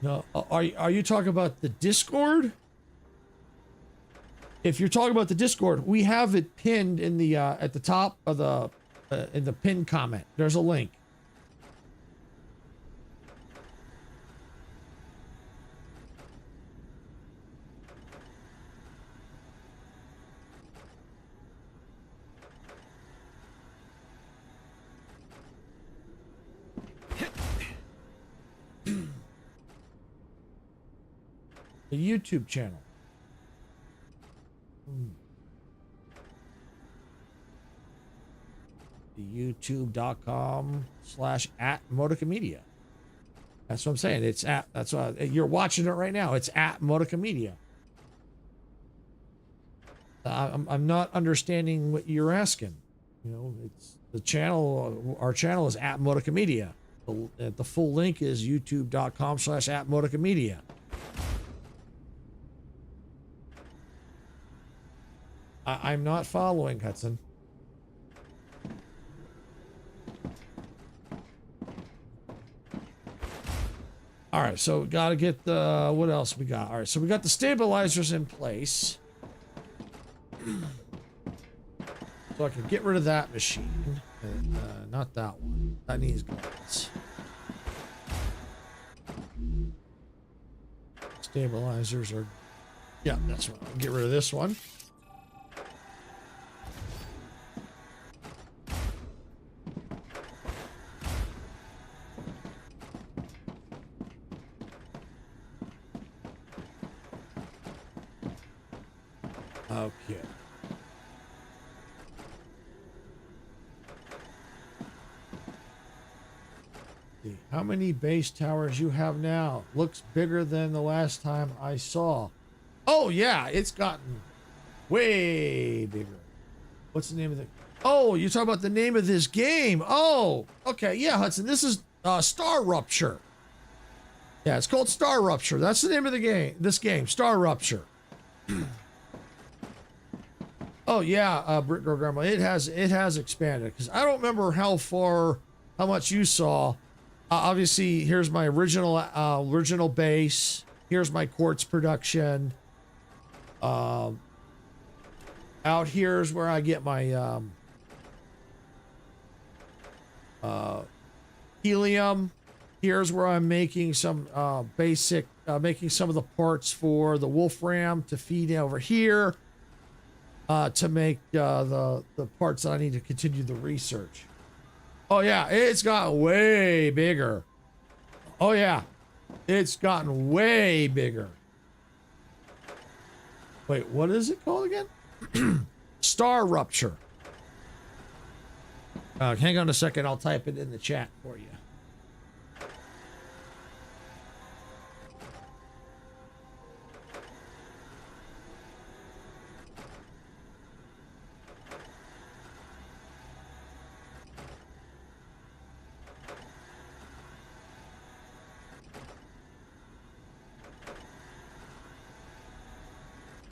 No, are you talking about the Discord? If you're talking about the Discord, we have it pinned in the at the top of the in the pinned comment. There's a link. The YouTube channel. youtube.com/@Modica Media. That's what I'm saying. It's at, that's what you're watching it right now. It's at Modica Media. I'm not understanding what you're asking. You know, it's the channel. Our channel is at Modica Media. The full link is youtube.com/@ModicaMedia. I'm not following, Hudson. All right, so got to get the, what else we got? All right, so we got the stabilizers in place. So I can get rid of that machine. And, not that one. That needs guards. Stabilizers are... Yeah, that's one. Get rid of this one. Okay. See, how many base towers you have now? Looks bigger than the last time I saw. Oh yeah, it's gotten way bigger. What's the name of the... Oh, you're talking about the name of this game. Oh, okay. Yeah, Hudson, this is StarRupture. Yeah, it's called StarRupture. That's the name of the game. This game, StarRupture. Oh yeah, Brick Girl Grandma. It has expanded because I don't remember how much you saw. Obviously, here's my original base. Here's my quartz production. Out here's where I get my helium. Here's where I'm making some making some of the parts for the Wolfram to feed over here. To make the parts that I need to continue the research. Oh yeah, it's gotten way bigger. Oh yeah, it's gotten way bigger. Wait, what is it called again? StarRupture. Hang on a second, I'll type it in the chat for you.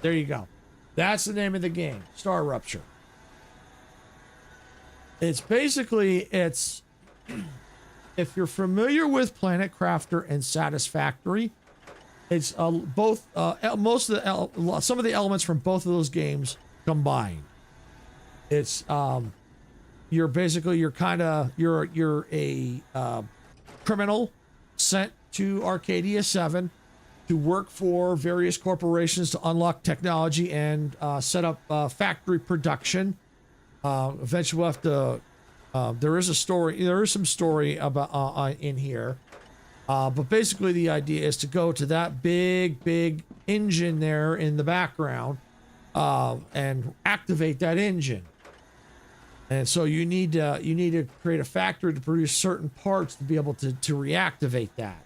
There you go. That's the name of the game, StarRupture. It's basically, if you're familiar with Planet Crafter and Satisfactory, it's both some of the elements from both of those games combined. It's you're a criminal sent to Arcadia 7 to work for various corporations to unlock technology and set up factory production. Eventually we'll have to, there is some story about in here. But basically the idea is to go to that big engine there in the background and activate that engine. And so you need to create a factory to produce certain parts to be able to reactivate that.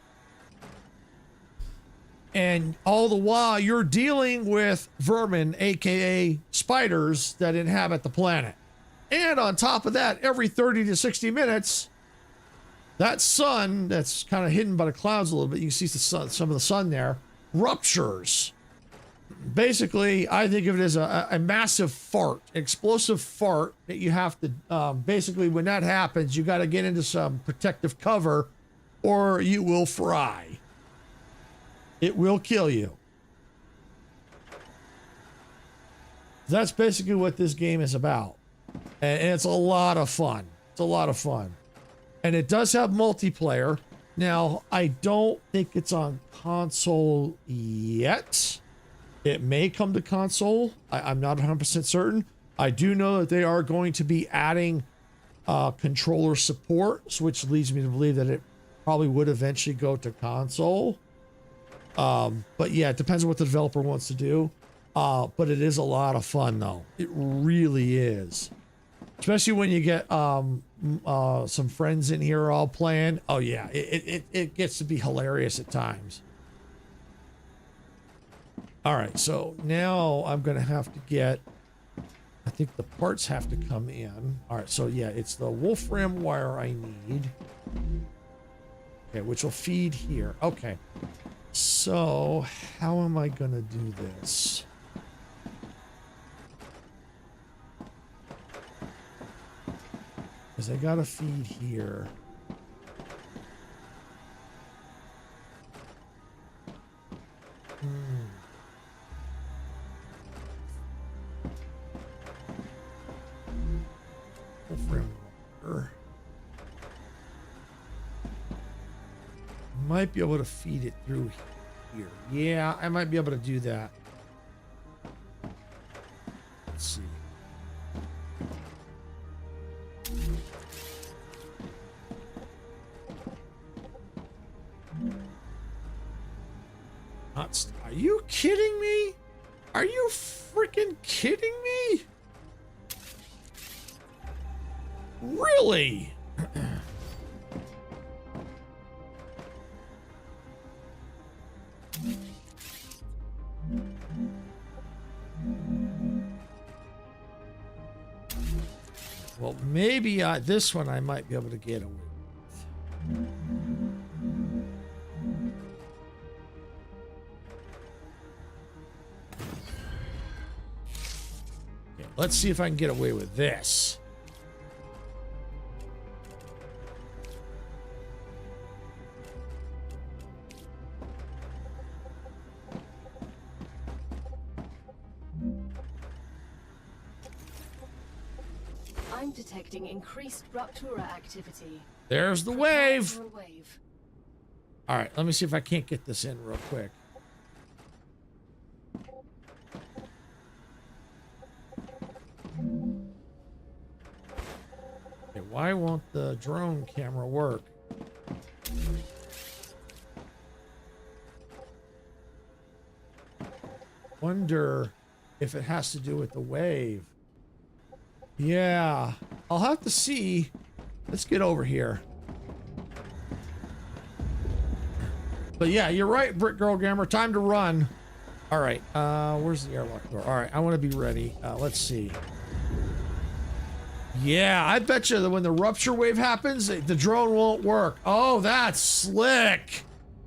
And all the while you're dealing with vermin, aka spiders, that inhabit the planet. And on top of that, every 30 to 60 minutes, that sun that's kind of hidden by the clouds a little bit, you can see the sun, some of the sun there, ruptures. Basically, I think of it as a massive fart, explosive fart that you have to, basically when that happens, you got to get into some protective cover or you will fry. It will kill you. That's basically what this game is about. And it's a lot of fun. It's a lot of fun. And it does have multiplayer. Now, I don't think it's on console yet. It may come to console. I'm not 100% certain. I do know that they are going to be adding controller support, which leads me to believe that it probably would eventually go to console. But yeah, it depends on what the developer wants to do. But it is a lot of fun though. It really is. Especially when you get some friends in here all playing. Oh yeah, it gets to be hilarious at times. All right, so now I'm gonna have to get, I think the parts have to come in. All right, so yeah, it's the Wolfram wire I need. Okay, which will feed here. Okay. So, how am I gonna do this? Because I gotta feed here. Might be able to feed it through here. Yeah, I might be able to do that. Let's see. Are you kidding me? Are you freaking kidding me? Really? Well, maybe this one I might be able to get away with. Okay, let's see if I can get away with this. I'm detecting increased Ruptura activity. There's the Prepare wave. for a wave. All right, let me see if I can't get this in real quick. Okay, why won't the drone camera work? Wonder if it has to do with the wave. Yeah, I'll have to see. Let's get over here. But yeah, you're right, Brick Girl Gamer. Time to run. All right, where's the airlock door? All right, I want to be ready. Let's see. Yeah, I bet you that when the rupture wave happens, the drone won't work. Oh, that's slick.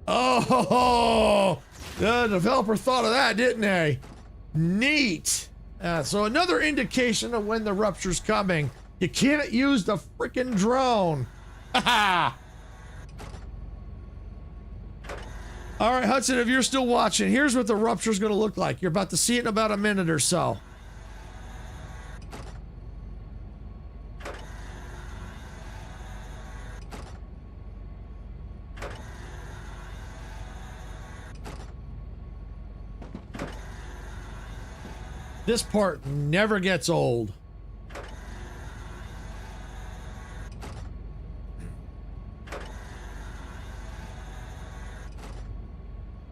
Oh, the developer thought of that, didn't they? Neat. So another indication of when the rupture's coming. You can't use the freaking drone. Ha! All right, Hudson, if you're still watching, here's what the rupture's going to look like. You're about to see it in about a minute or so. This part never gets old.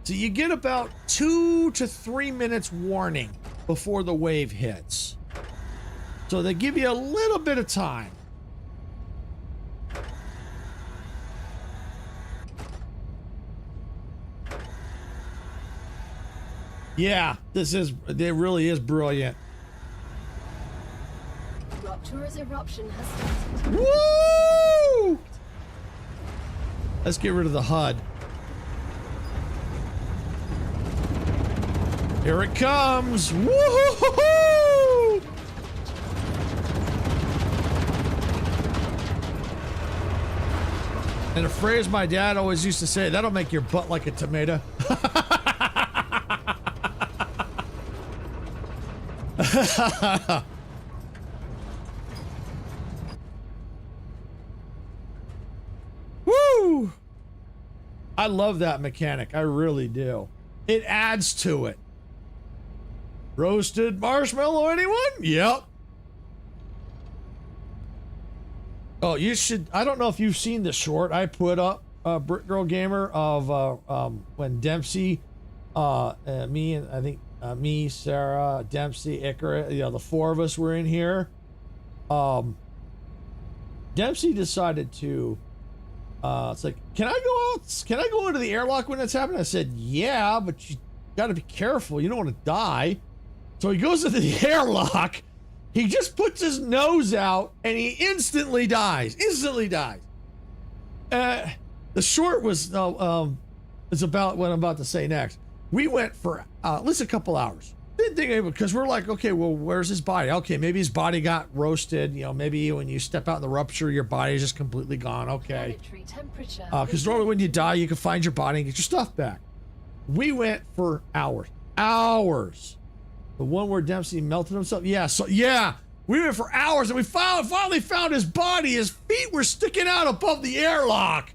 So you get about 2 to 3 minutes warning before the wave hits. So they give you a little bit of time. Yeah, it really is brilliant. Ruptura's eruption has started. Woo! Let's get rid of the HUD. Here it comes. Woo-hoo-hoo-hoo! And a phrase my dad always used to say, that'll make your butt like a tomato. Woo! I love that mechanic. I really do. It adds to it. Roasted marshmallow, anyone? Yep. Oh, you should. I don't know if you've seen the short I put up, Brick Girl Gamer, of when Dempsey, me and I think me, Sarah, Dempsey, Icarus, the 4 of us were in here. Dempsey decided to. It's like, can I go out? Can I go into the airlock when it's happening? I said, yeah, but you got to be careful. You don't want to die. So he goes into the airlock. He just puts his nose out and he instantly dies. Instantly dies. The short was is about what I'm about to say next. We went for at least a couple hours. Didn't think of it because we're like, okay, well, where's his body? Okay, maybe his body got roasted. You know, maybe when you step out in the rupture, your body is just completely gone. Okay. Planetary temperature. Because normally when you die, you can find your body and get your stuff back. We went for hours. Hours. The one where Dempsey melted himself? Yeah, so yeah. We went for hours and we finally found his body. His feet were sticking out above the airlock.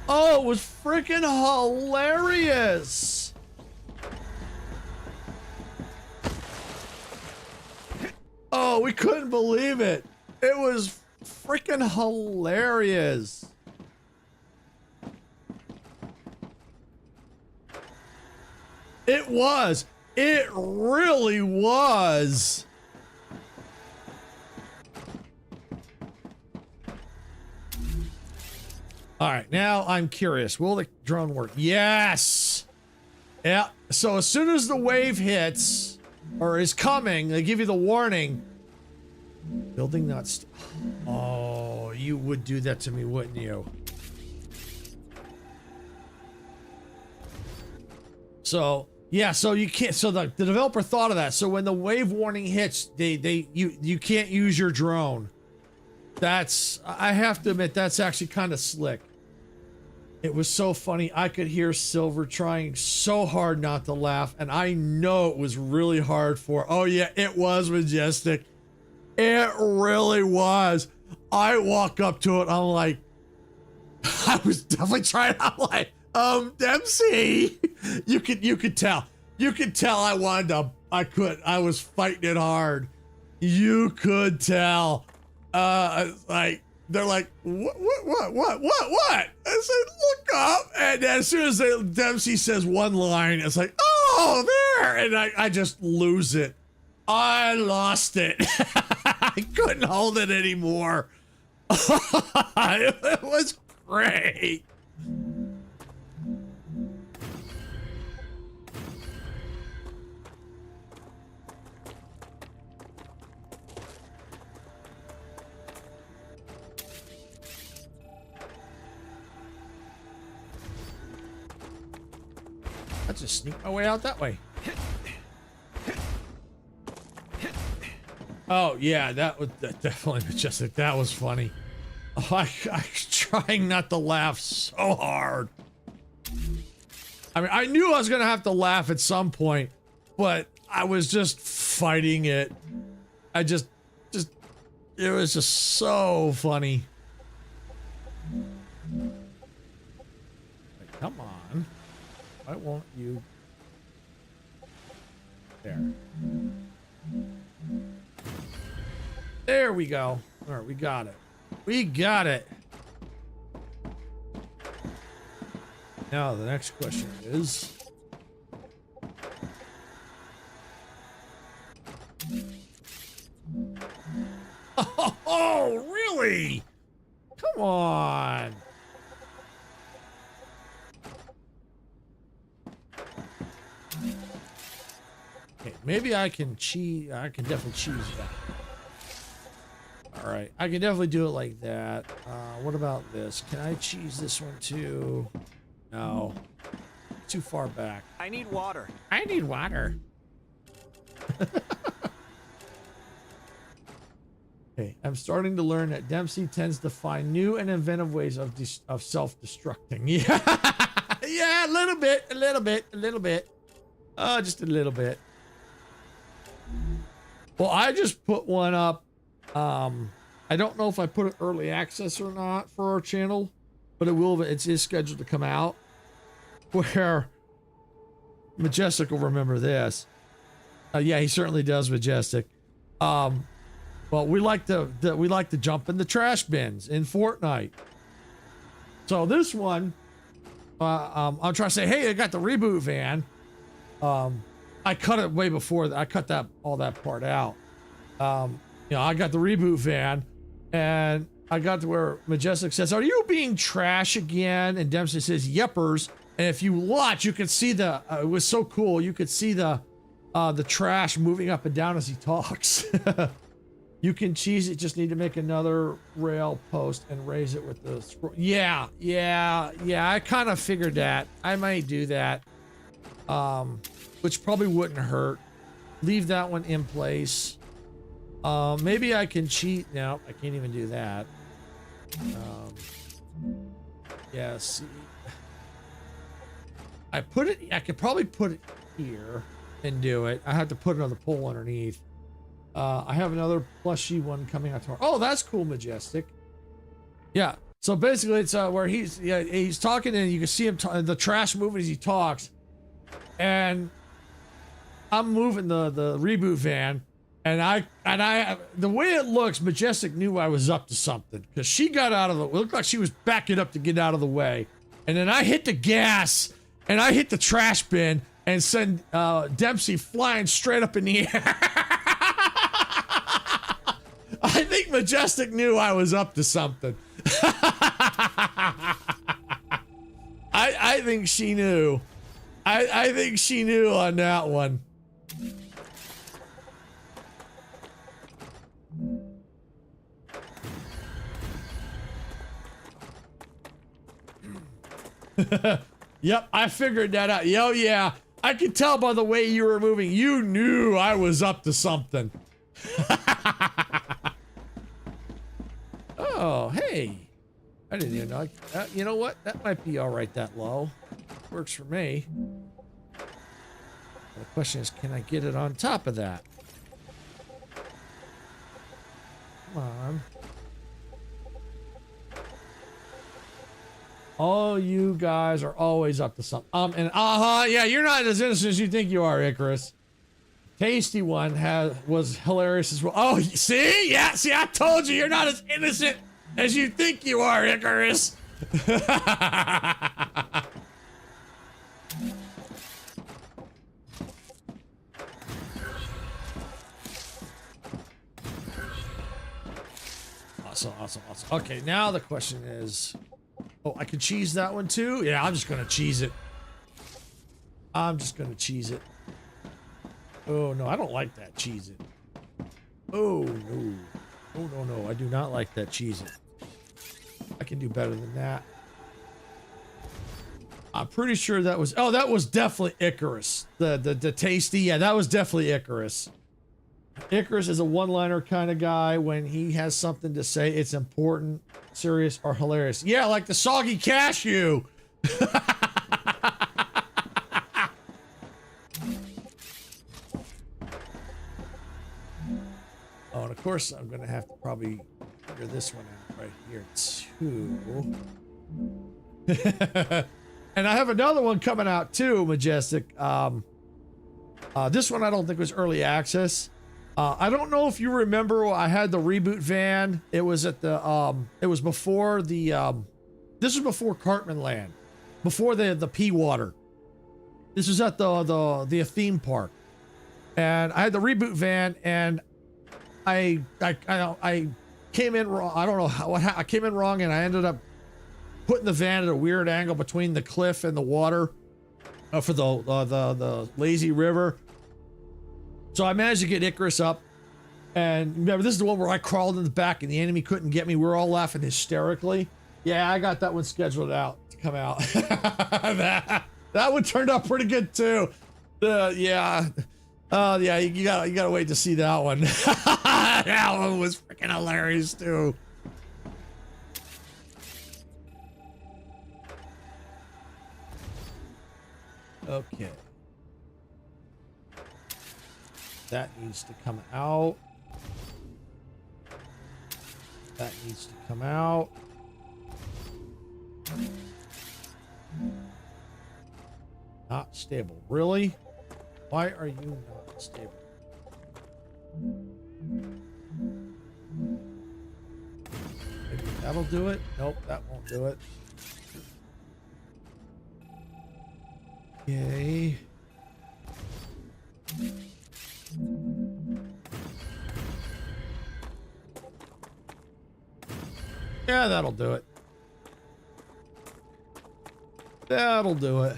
Oh, it was freaking hilarious. Oh, we couldn't believe it. It was freaking hilarious. It was. It really was. All right, now I'm curious. Will the drone work? Yes. Yeah. So as soon as the wave hits or is coming, they give you the warning. Building not. Oh, you would do that to me, wouldn't you? So yeah, so you can't. So the developer thought of that. So when the wave warning hits, you can't use your drone. That's, I have to admit, that's actually kind of slick. It was so funny. I could hear Silver trying so hard not to laugh, and I know it was really hard for. Oh yeah, it was majestic. It really was. I walk up to it. I'm like, I was definitely trying. I'm like, Dempsey, you could tell. You could tell I wanted to. I was fighting it hard. You could tell. Like, they're like, what? I said, look up. And as soon as Dempsey says one line, it's like, oh, there. And I just lose it. I lost it. I couldn't hold it anymore. It was great. I just sneak my way out that way. Oh yeah, that was definitely majestic. That was funny. Oh, I was trying not to laugh so hard. I mean, I knew I was gonna have to laugh at some point, but I was just fighting it. I just it was just so funny. Like, come on. Why won't you? There. There we go. All right, we got it. We got it. Now the next question is... Oh, really? Come on. Okay, maybe I can cheese. I can definitely cheese that. All right, I can definitely do it like that. What about this? Can I cheese this one too? No, too far back. I need water. I need water. Okay, I'm starting to learn that Dempsey tends to find new and inventive ways of self-destructing. Yeah, yeah, a little bit. Just a little bit. Well, I just put one up. I don't know if I put it early access or not for our channel, but it will. It is scheduled to come out. Where Majestic will remember this. Yeah, he certainly does, Majestic. Well, we like to jump in the trash bins in Fortnite. So this one, I'm trying to say, hey, I got the reboot van. I cut it way before that. I cut all that part out. You know, I got the reboot van, and I got to where Majestic says, "Are you being trash again?" And Dempsey says, "Yeppers." And if you watch, you could see the, it was so cool. You could see the trash moving up and down as he talks. You can cheese it, just need to make another rail post and raise it with the scroll. Yeah, I kind of figured that. I might do that. Which probably wouldn't hurt. Leave that one in place. Maybe I can cheat. No, I can't even do that. Yeah, see. I could probably put it here and do it. I have to put another pole underneath. I have another plushy one coming out tomorrow. Oh, that's cool, Majestic. Yeah. So basically, it's where he's talking and you can see him the trash moving as he talks, and I'm moving the reboot van, and I the way it looks, Majestic knew I was up to something because she got out of the. It looked like she was backing up to get out of the way, and then I hit the gas and I hit the trash bin and send Dempsey flying straight up in the air. I think Majestic knew I was up to something. I think she knew. I think she knew on that one. Yep, I figured that out. Yo, yeah. I could tell by the way you were moving. You knew I was up to something. Oh, hey. I didn't even know. You know what? That might be all right that low. Works for me. The question is, can I get it on top of that? Come on. Oh, you guys are always up to something. Yeah, you're not as innocent as you think you are, Icarus. Tasty one was hilarious as well. Oh, see? Yeah, see, I told you you're not as innocent as you think you are, Icarus. Awesome. Okay, now the question is, oh, I can cheese that one too? Yeah, I'm just gonna cheese it. Oh, no, I don't like that. Cheese it. Oh, no. Oh, no. I do not like that. Cheese it. I can do better than that. I'm pretty sure that was... Oh, that was definitely Icarus. The tasty. Yeah, that was definitely Icarus. Icarus is a one-liner kind of guy. When he has something to say, it's important, serious, or hilarious. Yeah, like the soggy cashew. Oh, and of course, I'm going to have to probably figure this one out right here, too. And I have another one coming out, too, Majestic. This one I don't think was early access. I don't know if you remember, I had the reboot van. It was at the, it was before the, this was before Cartman Land. Before the Pea Water. This was at the theme park. And I had the reboot van, and I came in wrong. I don't know what I came in wrong, and I ended up putting the van at a weird angle between the cliff and the water for the lazy river. So I managed to get Icarus up, and remember, this is the one where I crawled in the back and the enemy couldn't get me. We were all laughing hysterically. Yeah, I got that one scheduled out to come out. that one turned out pretty good too. Yeah. Yeah, you gotta wait to see that one. That one was freaking hilarious too. Okay. That needs to come out. That needs to come out. Not stable. Really? Why are you not stable? Maybe that'll do it? Nope, that won't do it. Okay. Yeah, that'll do it. That'll do it.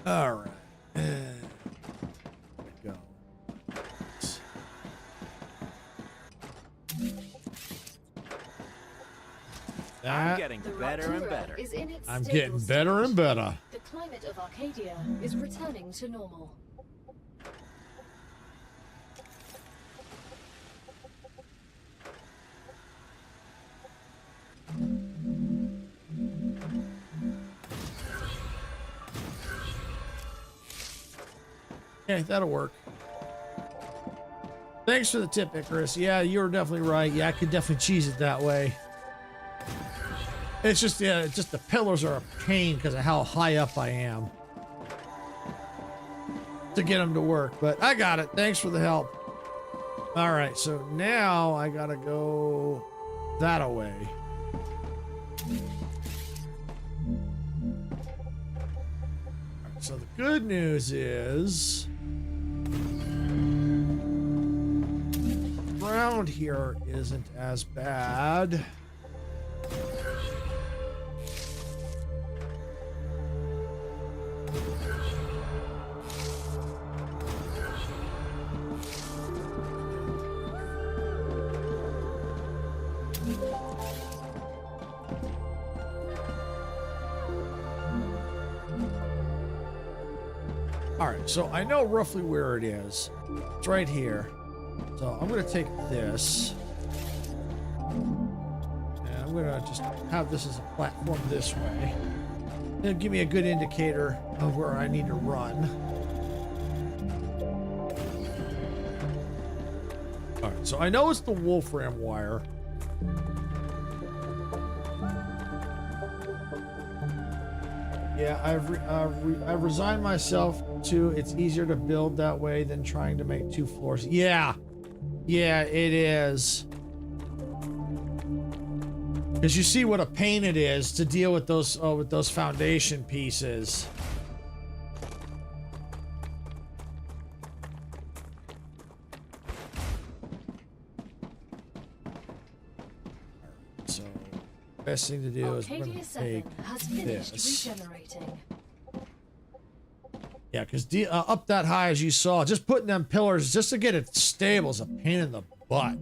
All right. There we go. I'm getting The better and Raptura better. is in its I'm stable getting better stage. and better. The climate of Arcadia is returning to normal. Okay, that'll work. Thanks for the tip, Icarus. Yeah, you're definitely right. Yeah, I could definitely cheese it that way. It's just, yeah, just the pillars are a pain because of how high up I am to get them to work. But I got it. Thanks for the help. All right, so now I gotta go that away. All right, so the good news is ground here isn't as bad. All right, so I know roughly where it is. It's right here. So I'm going to take this. And I'm going to just have this as a platform this way. It'll give me a good indicator of where I need to run. All right, so I know it's the wolfram wire. Yeah, I've resigned myself to it's easier to build that way than trying to make 2 floors. Yeah, it is. Because you see what a pain it is to deal with those foundation pieces. So, best thing to do is we're Arcadia gonna 7 take has finished this. regenerating. Yeah, because up that high as you saw, just putting them pillars just to get it stable is a pain in the butt.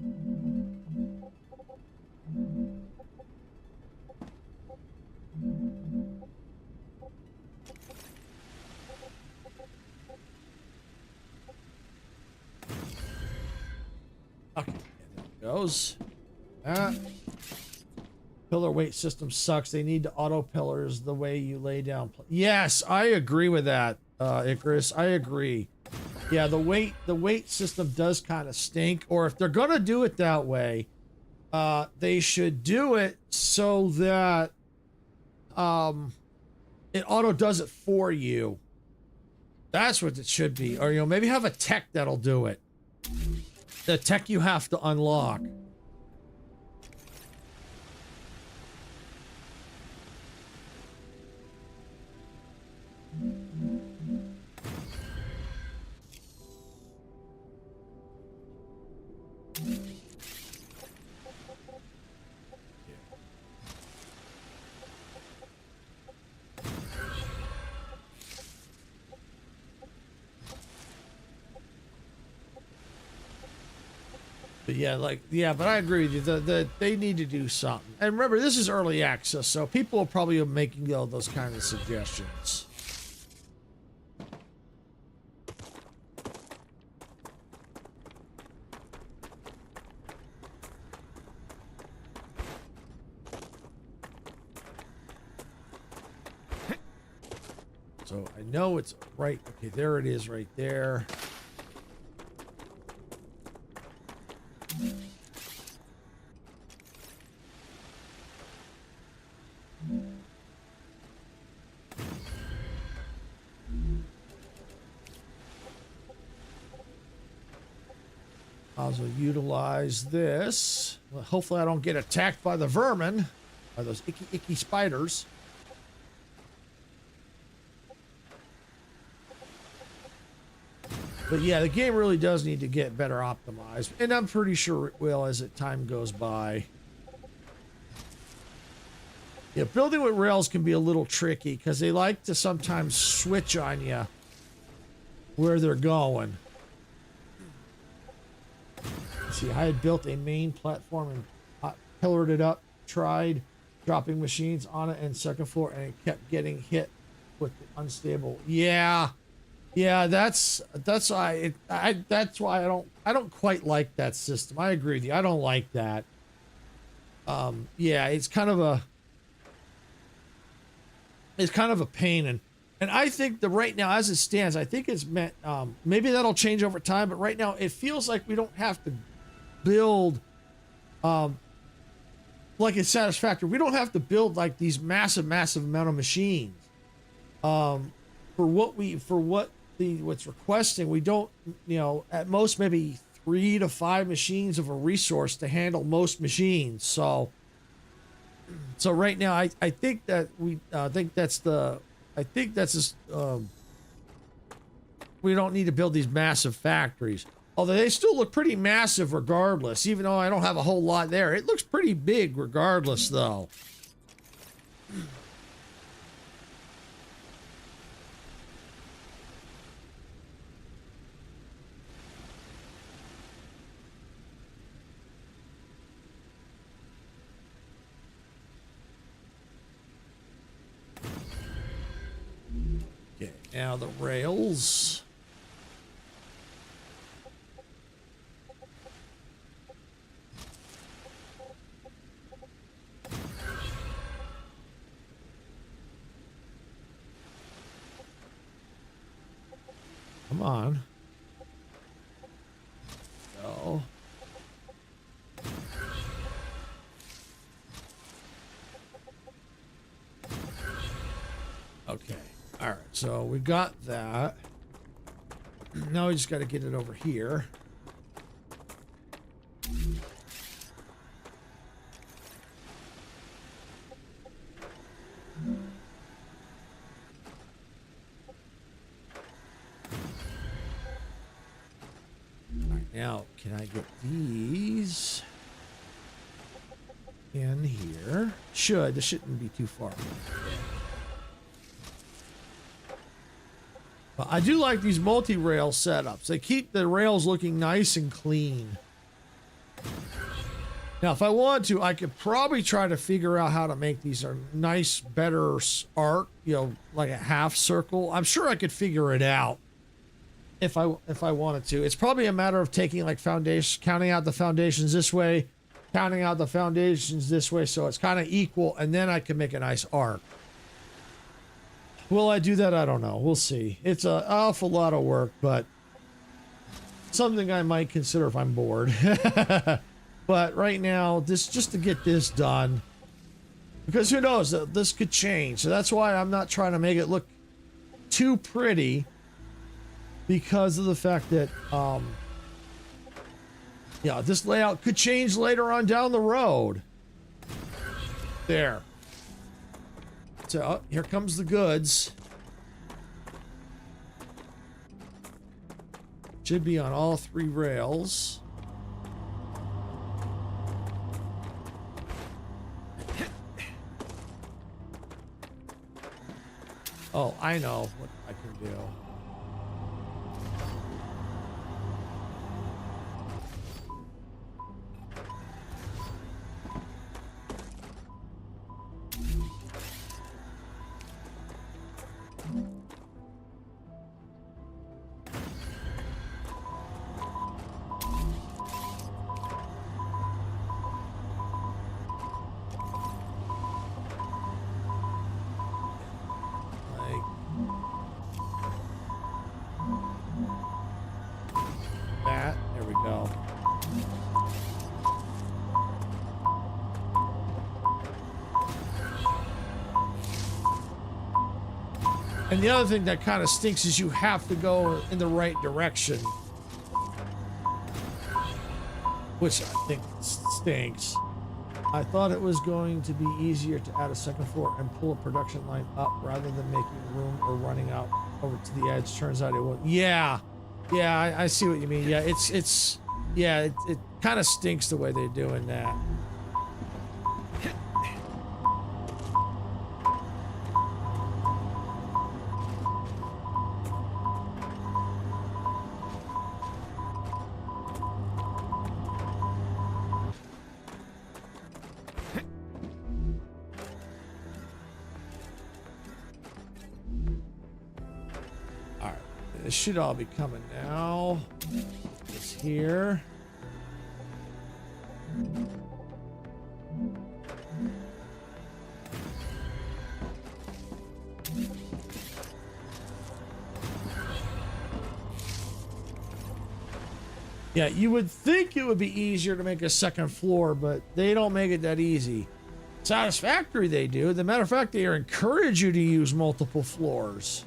Okay, there it goes. Pillar weight system sucks. They need to auto pillars the way you lay down. Yes, I agree with that, Icarus. I agree. Yeah, the weight system does kind of stink. Or if they're gonna do it that way, they should do it so that it auto does it for you. That's what it should be. Or maybe have a tech that'll do it. The tech you have to unlock. But yeah, but I agree with you. They need to do something. And remember, this is early access, so people are probably making those kind of suggestions. So I know it's right. Okay, there it is right there. Also utilize this. Well, hopefully I don't get attacked by the vermin, by those icky spiders. But yeah, the game really does need to get better optimized, and I'm pretty sure it will as time goes by. Yeah, building with rails can be a little tricky because they like to sometimes switch on you where they're going. Let's see, I had built a main platform and pillared it up, tried dropping machines on it and second floor, and it kept getting hit with the unstable. Yeah, that's why I don't quite like that system. I agree with you. I don't like that. Yeah, it's kind of a pain, and I think that right now, as it stands, I think it's meant, maybe that'll change over time, but right now it feels like we don't have to build, like it's satisfactory. We don't have to build like these massive amount of machines. For what's requesting, we don't, at most maybe 3 to 5 machines of a resource to handle most machines. So right now, I think that we we don't need to build these massive factories. Although they still look pretty massive regardless, even though I don't have a whole lot there. It looks pretty big regardless, though. Okay, now the rails. Come on. Go. Okay. All right. So we got that. Now we just got to get it over here. Now, can I get these in here? This shouldn't be too far. But I do like these multi-rail setups. They keep the rails looking nice and clean. Now, if I want to, I could probably try to figure out how to make these a nice, better arc, like a half circle. I'm sure I could figure it out. If I wanted to. It's probably a matter of taking like counting out the foundations this way, counting out the foundations this way, so it's kind of equal, and then I can make a nice arc. Will I do that? I don't know. We'll see. It's an awful lot of work, but something I might consider if I'm bored. But right now, just to get this done, because who knows, this could change. So that's why I'm not trying to make it look too pretty. Because of the fact that, this layout could change later on down the road. There. So, here comes the goods. Should be on all 3 rails. Oh, I know what I can do. And the other thing that kind of stinks is you have to go in the right direction. Which I think stinks. I thought it was going to be easier to add a second floor and pull a production line up rather than making room or running out over to the edge. Turns out it won't. Yeah. Yeah, I see what you mean. Yeah, yeah, it kind of stinks the way they're doing that. This should all be coming now. It's here. Yeah, you would think it would be easier to make a second floor, but they don't make it that easy. Satisfactory they do. As a matter of fact, they encourage you to use multiple floors.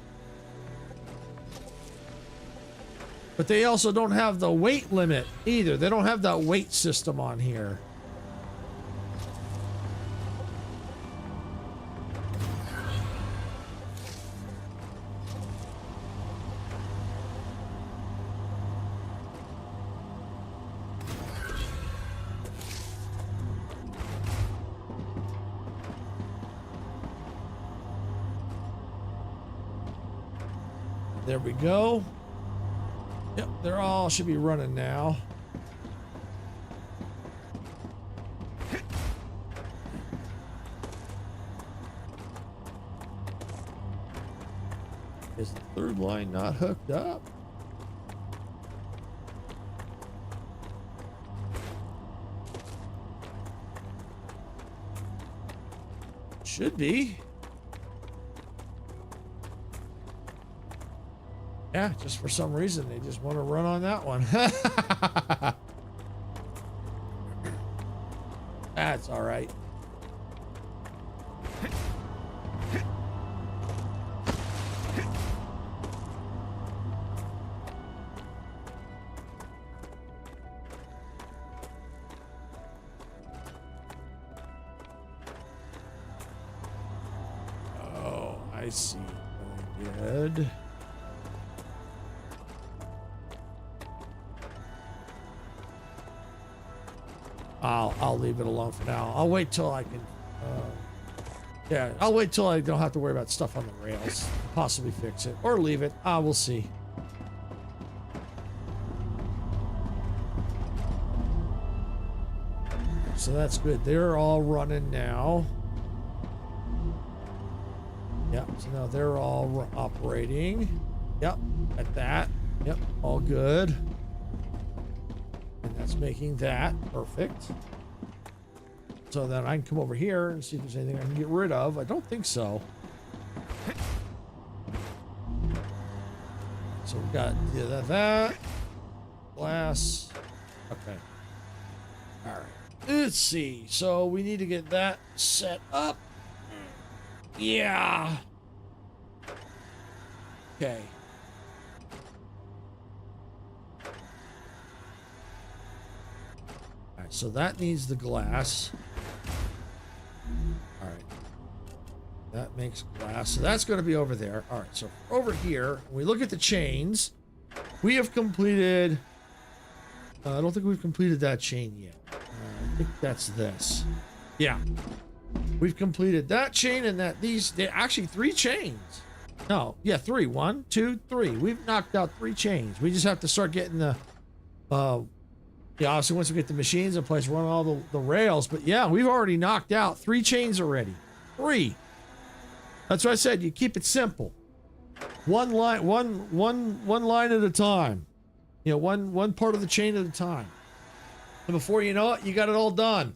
But they also don't have the weight limit either. They don't have that weight system on here. There we go. Yep, they're all should be running now. Is the third line not hooked up? Should be. Yeah, just for some reason, they just want to run on that one. That's all right. Oh, I see. Very good. I'll leave it alone for now. I'll wait till I can, yeah, I'll wait till I don't have to worry about stuff on the rails. Possibly fix it or leave it. We'll see. So that's good. They're all running now. Yep. So now they're all operating. Yep. At that. Yep. All good. And that's making that perfect. So then I can come over here and see if there's anything I can get rid of. I don't think so. So we got that glass. Okay. All right. Let's see. So we need to get that set up. Yeah. Okay. All right. So that needs the glass. All right. That makes glass. So that's going to be over there. All right. So over here, when we look at the chains, we have completed. I don't think we've completed that chain yet. I think that's this. Yeah. We've completed that chain and that they're actually 3 chains. No, yeah, 3. 1, 2, 3. We've knocked out 3 chains. We just have to start getting the, yeah, obviously once we get the machines in place, run all the rails. But yeah, we've already knocked out 3 chains already. 3. That's what I said. You keep it simple. One line at a time. You know, one part of the chain at a time. And before you know it, you got it all done.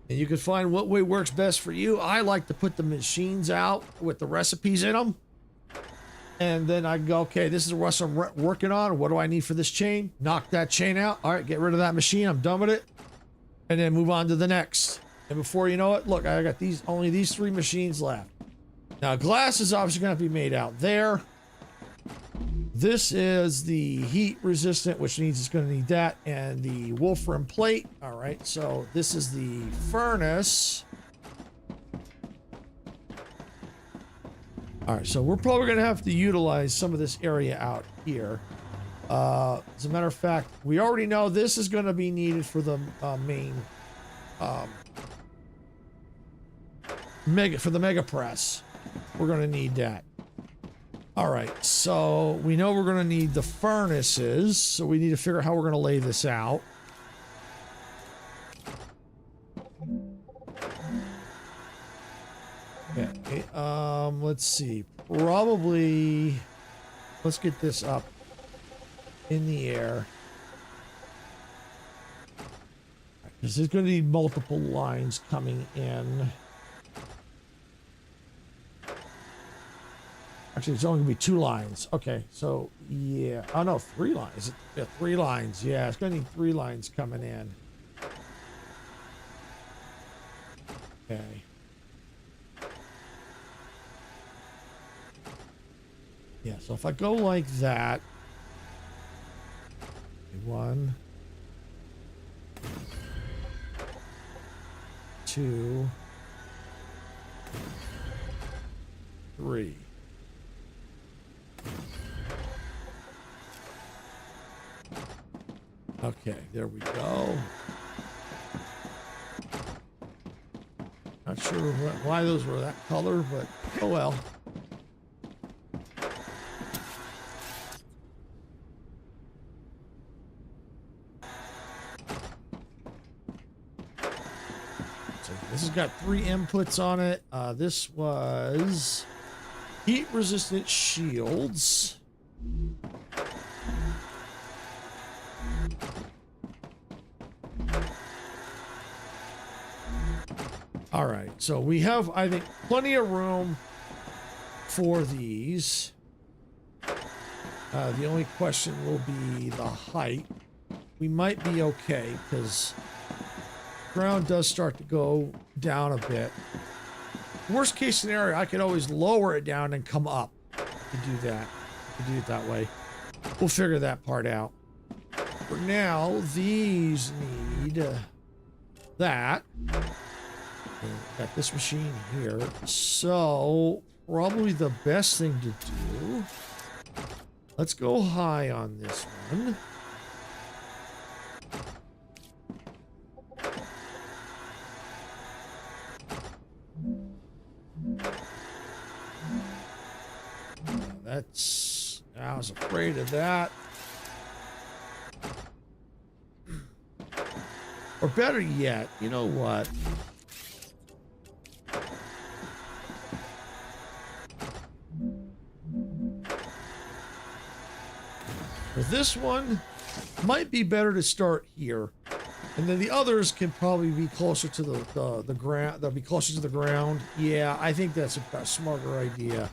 And you can find what way works best for you. I like to put the machines out with the recipes in them. And then I go, okay, this is what I'm working on. What do I need for this chain? Knock that chain out. All right, get rid of that machine. I'm done with it. And then move on to the next. And before you know it, look, I got only these 3 machines left. Now, glass is obviously going to have to be made out there. This is the heat resistant, which means it's going to need that, and the wolfram plate. All right, so this is the furnace. All right, so we're probably going to have to utilize some of this area out here. As a matter of fact, we already know this is going to be needed for the main mega press. We're going to need that. All right, so we know we're going to need the furnaces, so we need to figure out how we're going to lay this out. Okay, let's see. Probably, let's get this up in the air. Because there's going to be multiple lines coming in. Actually, it's only going to be 2 lines. Okay, so, yeah. Oh, no, 3 lines. Yeah, 3 lines. Yeah, it's going to need 3 lines coming in. Okay. Yeah, so if I go like that. 1, 2, 3. Okay, there we go. Not sure why those were that color, but oh well. So this has got 3 inputs on it. This was heat-resistant shields. All right, so we have, I think, plenty of room for these. The only question will be the height. We might be okay because the ground does start to go down a bit. Worst case scenario, I could always lower it down and come up. I could do that. I could do it that way. We'll figure that part out. For now, these need that. Got this machine here, so probably the best thing to do, let's go high on this one. I was afraid of that. Or better yet, you know what? With this one, might be better to start here, and then the others can probably be closer to the ground. They'll be closer to the ground. Yeah, I think that's a smarter idea.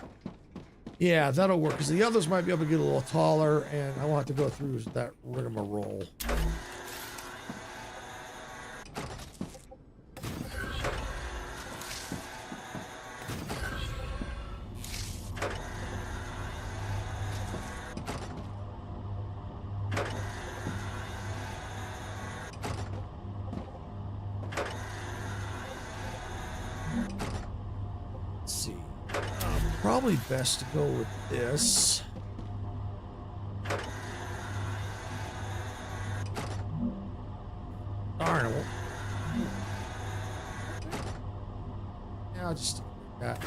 Yeah, that'll work because the others might be able to get a little taller, and I won't have to go through that rigmarole. Probably best to go with this. Darn it. Yeah, I'll just stick with that.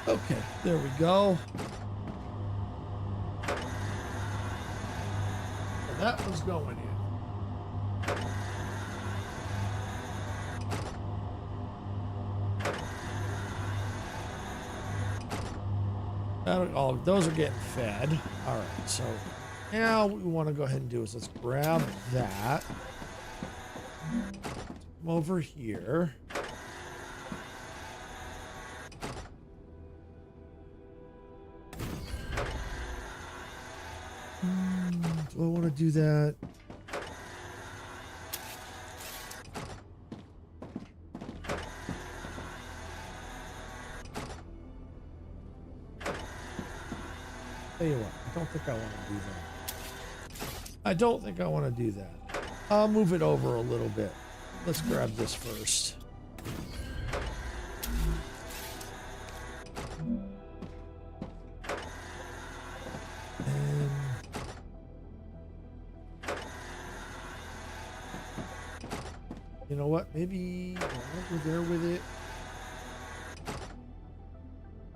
Okay, there we go. And that was going in. Oh, those are getting fed. All right, so now what we want to go ahead and do is let's grab that. Come over here. Do I want to do that? Tell you what, I don't think I want to do that. I don't think I want to do that. I'll move it over a little bit. Let's grab this first. And you know what? Maybe I'll go there with it.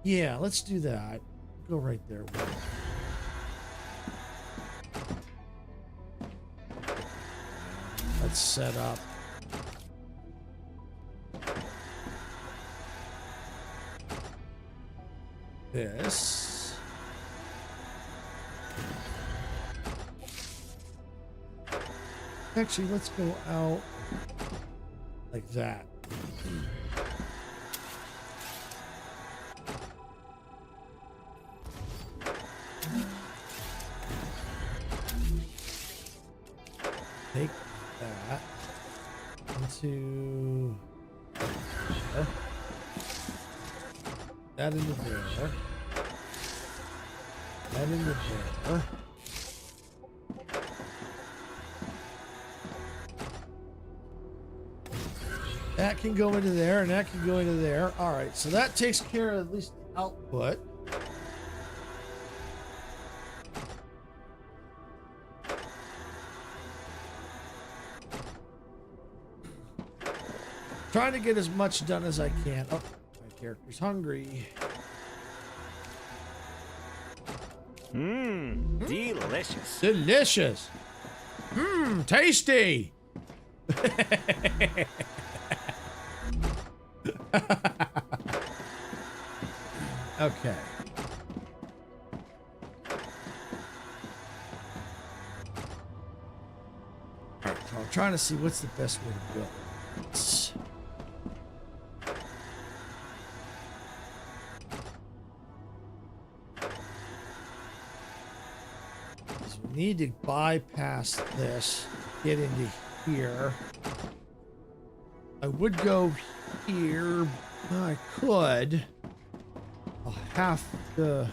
Yeah, let's do that. Go right there with it. Let's set up. This. Actually, let's go out like that. Take that into there. That into there. That into there. That can go into there, and that can go into there. All right, so that takes care of at least the output. Trying to get as much done as I can. Oh, my character's hungry. Mmm, delicious. Delicious. Mmm, tasty. Okay. All right, so I'm trying to see what's the best way to go. So we need to bypass this, get into here. I would go here. I could. I'll have to.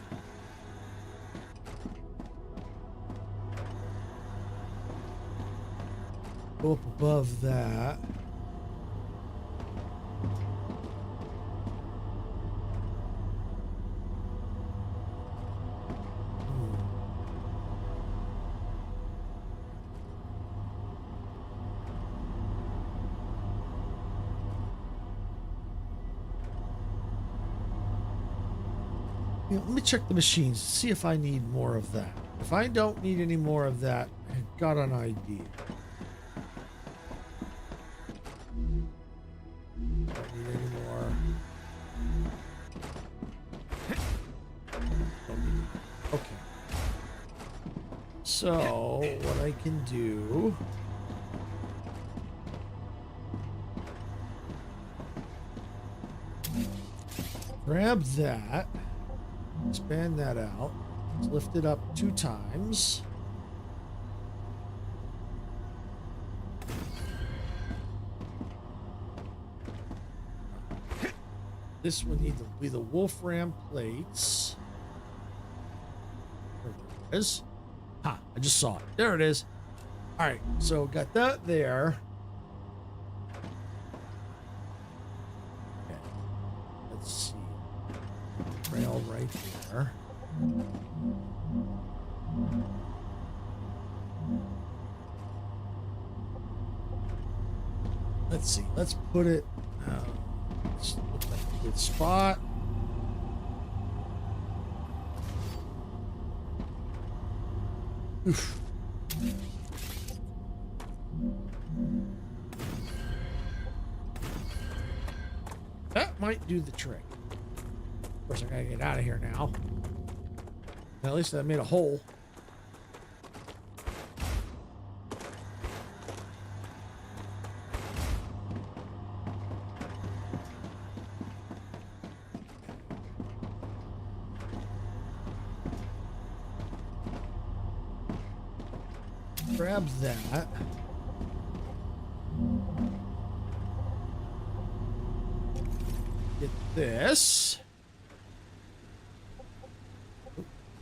Go up above that. You know, let me check the machines, see if I need more of that. If I don't need any more of that, I've got an idea. Don't need any more. Don't need. Okay. So, what I can do. Grab that. Expand that out. Let's lift it up 2 times. This would need to be the Wolfram plates. There it is. Ha! I just saw it. There it is. All right, so got that there. Okay. Let's see. Rail right there. Let's see. Let's put it. Let's look like a good spot. Oof. That might do the trick. Of course, I gotta get out of here now. At least I made a hole. Grab that. Get this.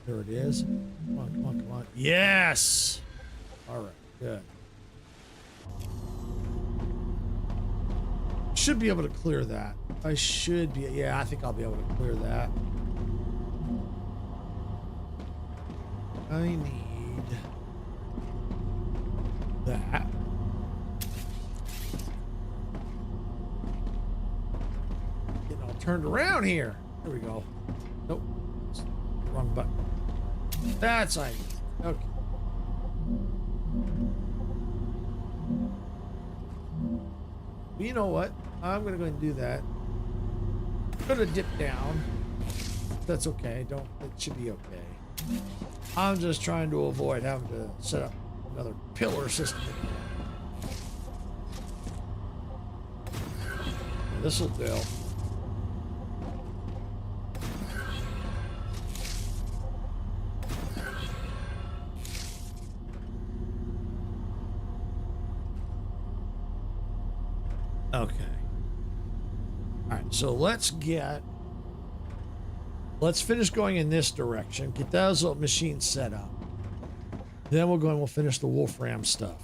There it is. Come on, come on, come on. Yes! All right, good. Should be able to clear that. I should be, yeah, I think I'll be able to clear that. I need that. Getting all turned around here. There we go. Nope. Wrong button. That's I need. Okay. You know what? I'm gonna go ahead and do that. I'm gonna dip down. That's okay. Don't. It should be okay. I'm just trying to avoid having to set up another pillar system. This will do. Okay. All right, so let's finish going in this direction, get those little machines set up. Then we'll go and we'll finish the Wolfram stuff.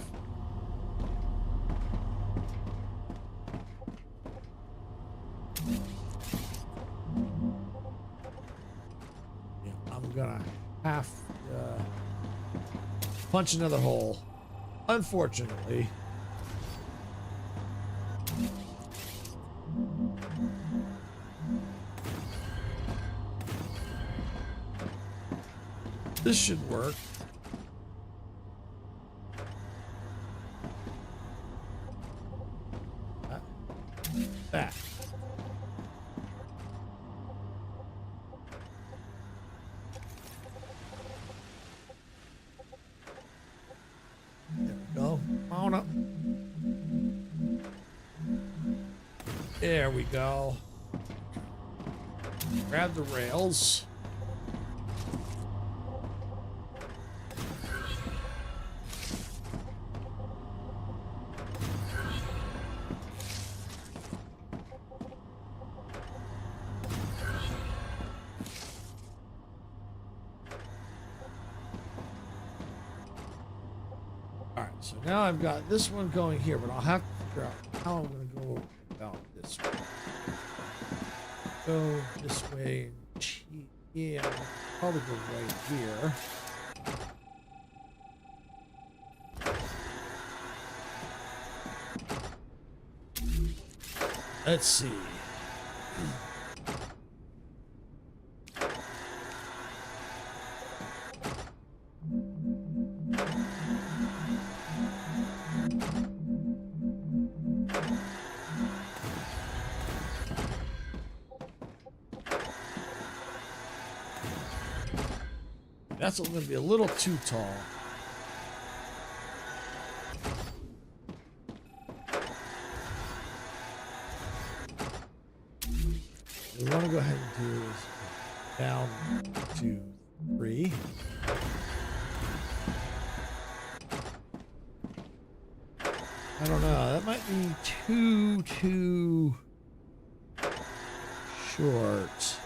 Yeah, I'm gonna have to punch another hole, unfortunately. This should work. That. There we go. Come on up. There we go. Grab the rails. So now I've got this one going here, but I'll have to figure out how I'm going to go about this way. Go this way. Yeah, I'll probably go right here. Let's see. That's going to be a little too tall. We want to go ahead and do is down 2, 3. I don't know. That might be too short.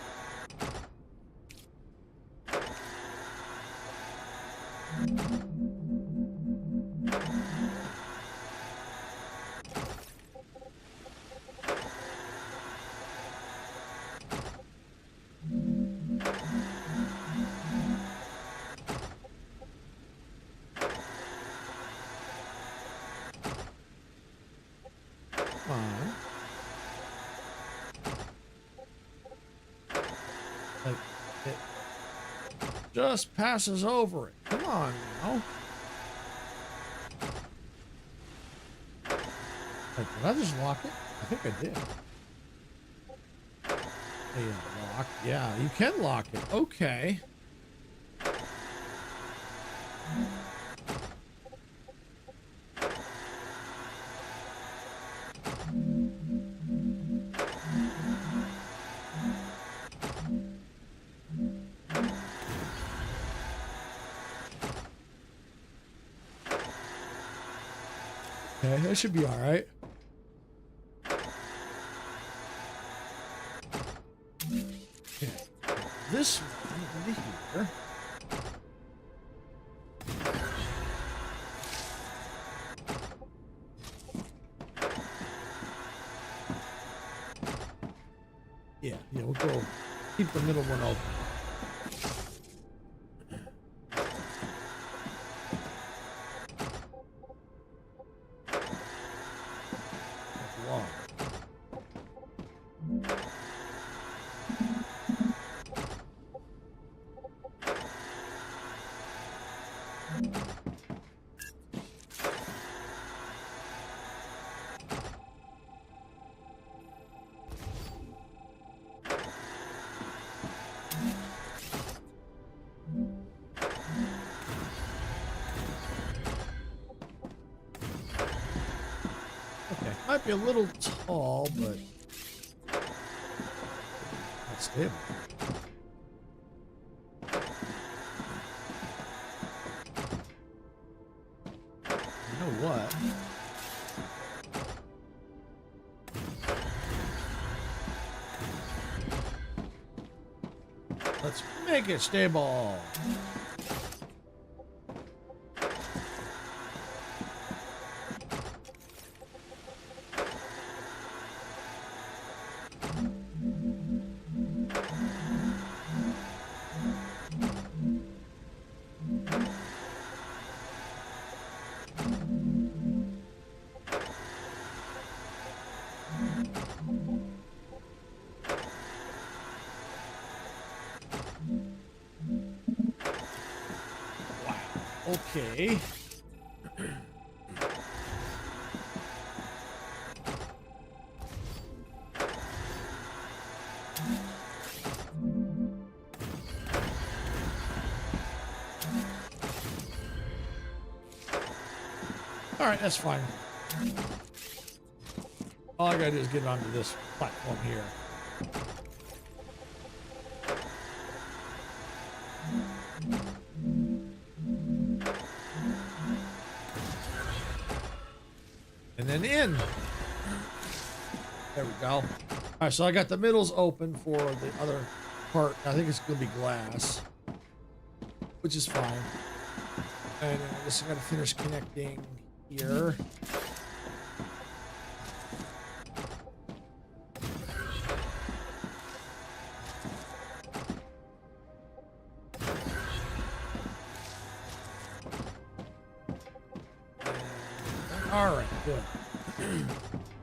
Like it just passes over it. Come on now. Like, did I just lock it? I think I did. Yeah, lock. Yeah, you can lock it. Okay. Okay, that should be all right. Okay, this one over here. Yeah, we'll go keep the middle one open. That's long. Okay, might be a little tall, but not stable. You know what? Let's make it stable. Okay. All right, that's fine. All I gotta do is get onto this platform here. And then in. There we go. All right, so I got the middles open for the other part. I think it's gonna be glass, which is fine. And I guess I gotta finish connecting here. All right, good.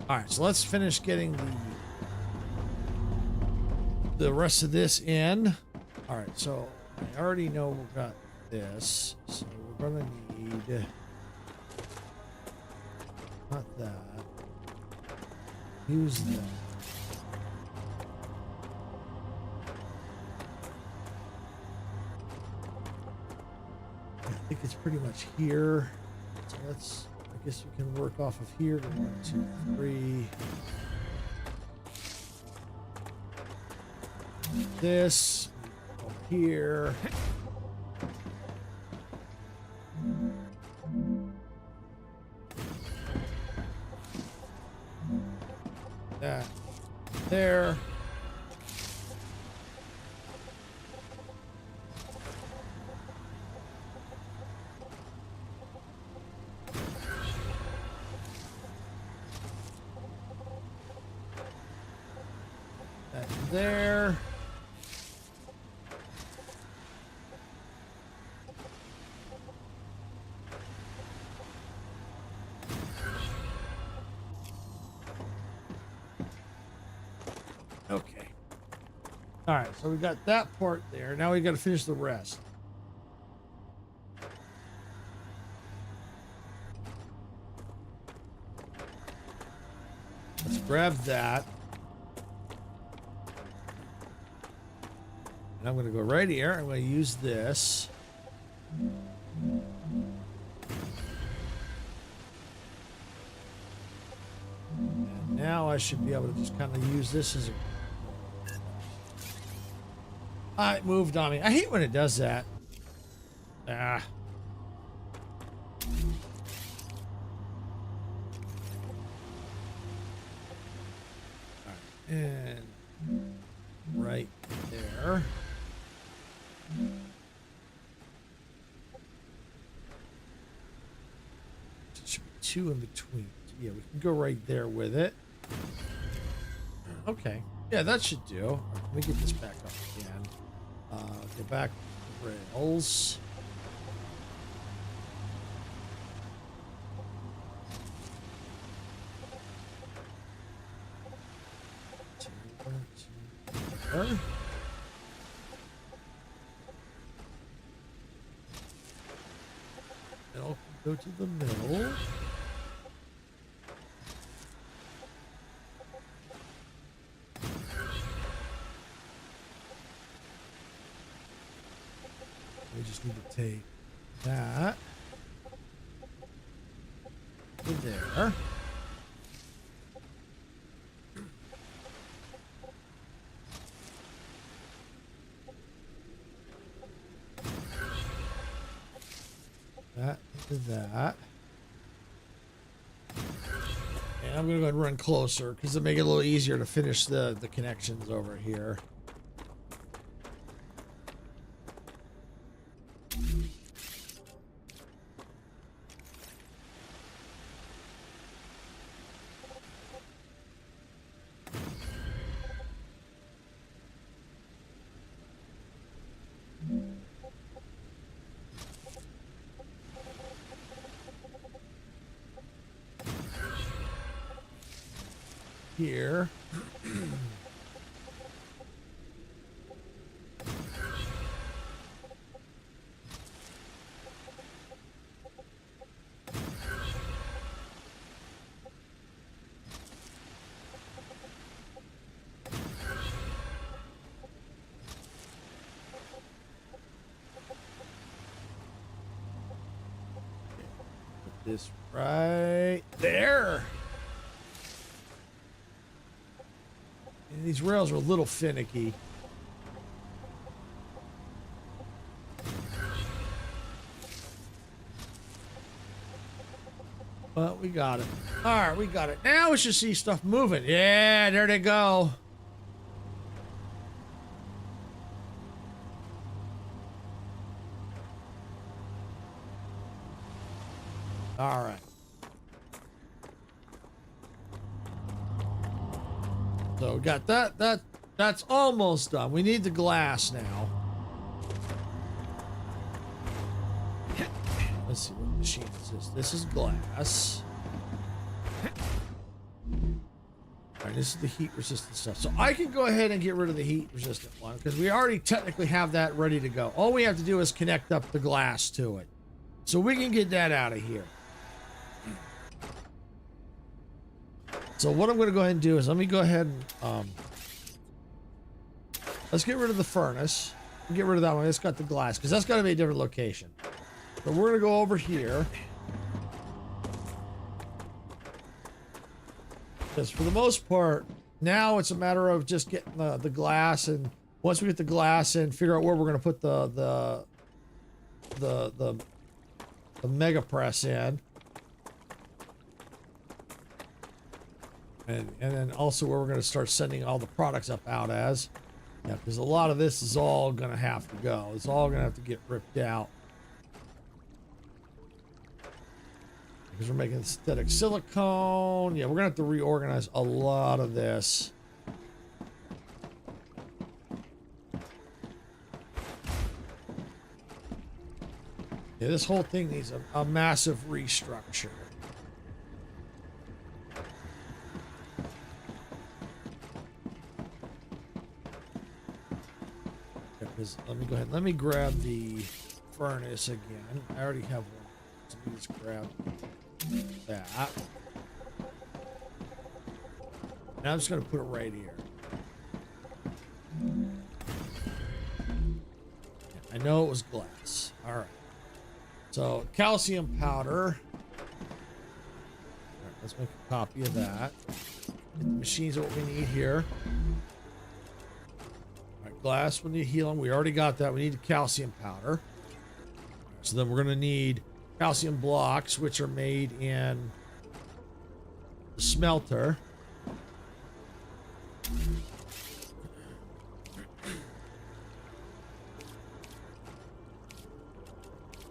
All right, so let's finish getting the rest of this in. All right, so I already know we've got this, so we're gonna need not that. Use that. I think it's pretty much here. So let's. I guess we can work off of here. 1, 2, 3. This over here. That there. That there. Okay. All right, so we got that part there. Now we got to finish the rest. Let's grab that. And I'm going to go right here. I'm going to use this. And now I should be able to just kind of use this as a... It moved on me. I hate when it does that. Ah. All right. And right there. It should be 2 in between. Yeah, we can go right there with it. Okay. Yeah, that should do. All right, let me get this back up again. Go back to rails. There. Middle, go to the middle. We just need to take that to there. That to that. And I'm gonna go ahead and run closer because it'll make it a little easier to finish the connections over here. Here. Put this right there. And these rails are a little finicky. But we got it. All right, we got it. Now we should see stuff moving. Yeah, there they go. All right. So we got that's almost done. We need the glass now. Let's see what machine this is. This is glass. Alright, this is the heat resistant stuff. So I can go ahead and get rid of the heat resistant one because we already technically have that ready to go. All we have to do is connect up the glass to it. So we can get that out of here. So what I'm going to go ahead and do is let me go ahead and let's get rid of the furnace. Get rid of that one. It's got the glass because that's got to be a different location. So we're going to go over here. Because for the most part, now it's a matter of just getting the glass, and once we get the glass in, figure out where we're going to put the mega press in. And then also where we're going to start sending all the products up out as. Yeah, because a lot of this is all going to have to go. It's all going to have to get ripped out. Because we're making synthetic silicone. Yeah, we're going to have to reorganize a lot of this. Yeah, this whole thing needs a massive restructure. Let me go ahead. Let me grab the furnace again. I already have one. So let me just grab that. Now I'm just going to put it right here. I know it was glass. All right. So calcium powder. All right, let's make a copy of that. The machines are what we need here. Glass, we need helium. We already got that. We need the calcium powder. So then we're going to need calcium blocks, which are made in the smelter.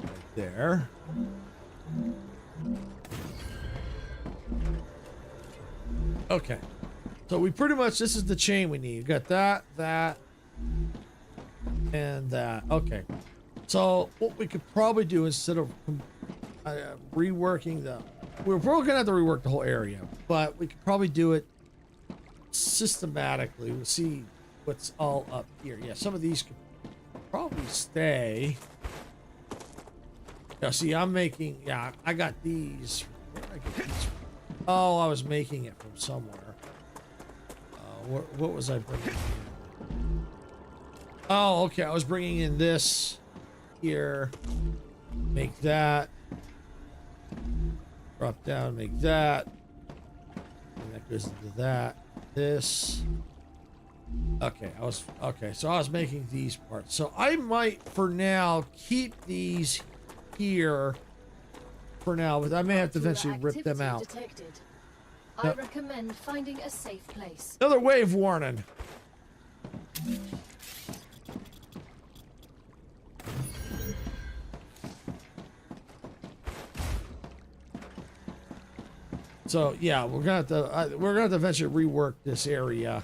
Right there. Okay. So we pretty much, this is the chain we need. Got that, that, and that. Okay. So what we could probably do instead of reworking we're probably gonna have to rework the whole area, but we could probably do it systematically. We'll see what's all up here. Yeah, some of these could probably stay. Now, see, I'm making, yeah, I got these. Where did I get these from? Oh, I was making it from somewhere. What was I bringing in? Oh, okay, I was bringing in this here. Make that. Drop down, make that. And that goes into that. This. Okay, so I was making these parts. So I might, for now, keep these here for now, but I may have to eventually rip them out. Detected. I recommend finding a safe place. Another wave warning. So yeah, we're gonna have to eventually rework this area,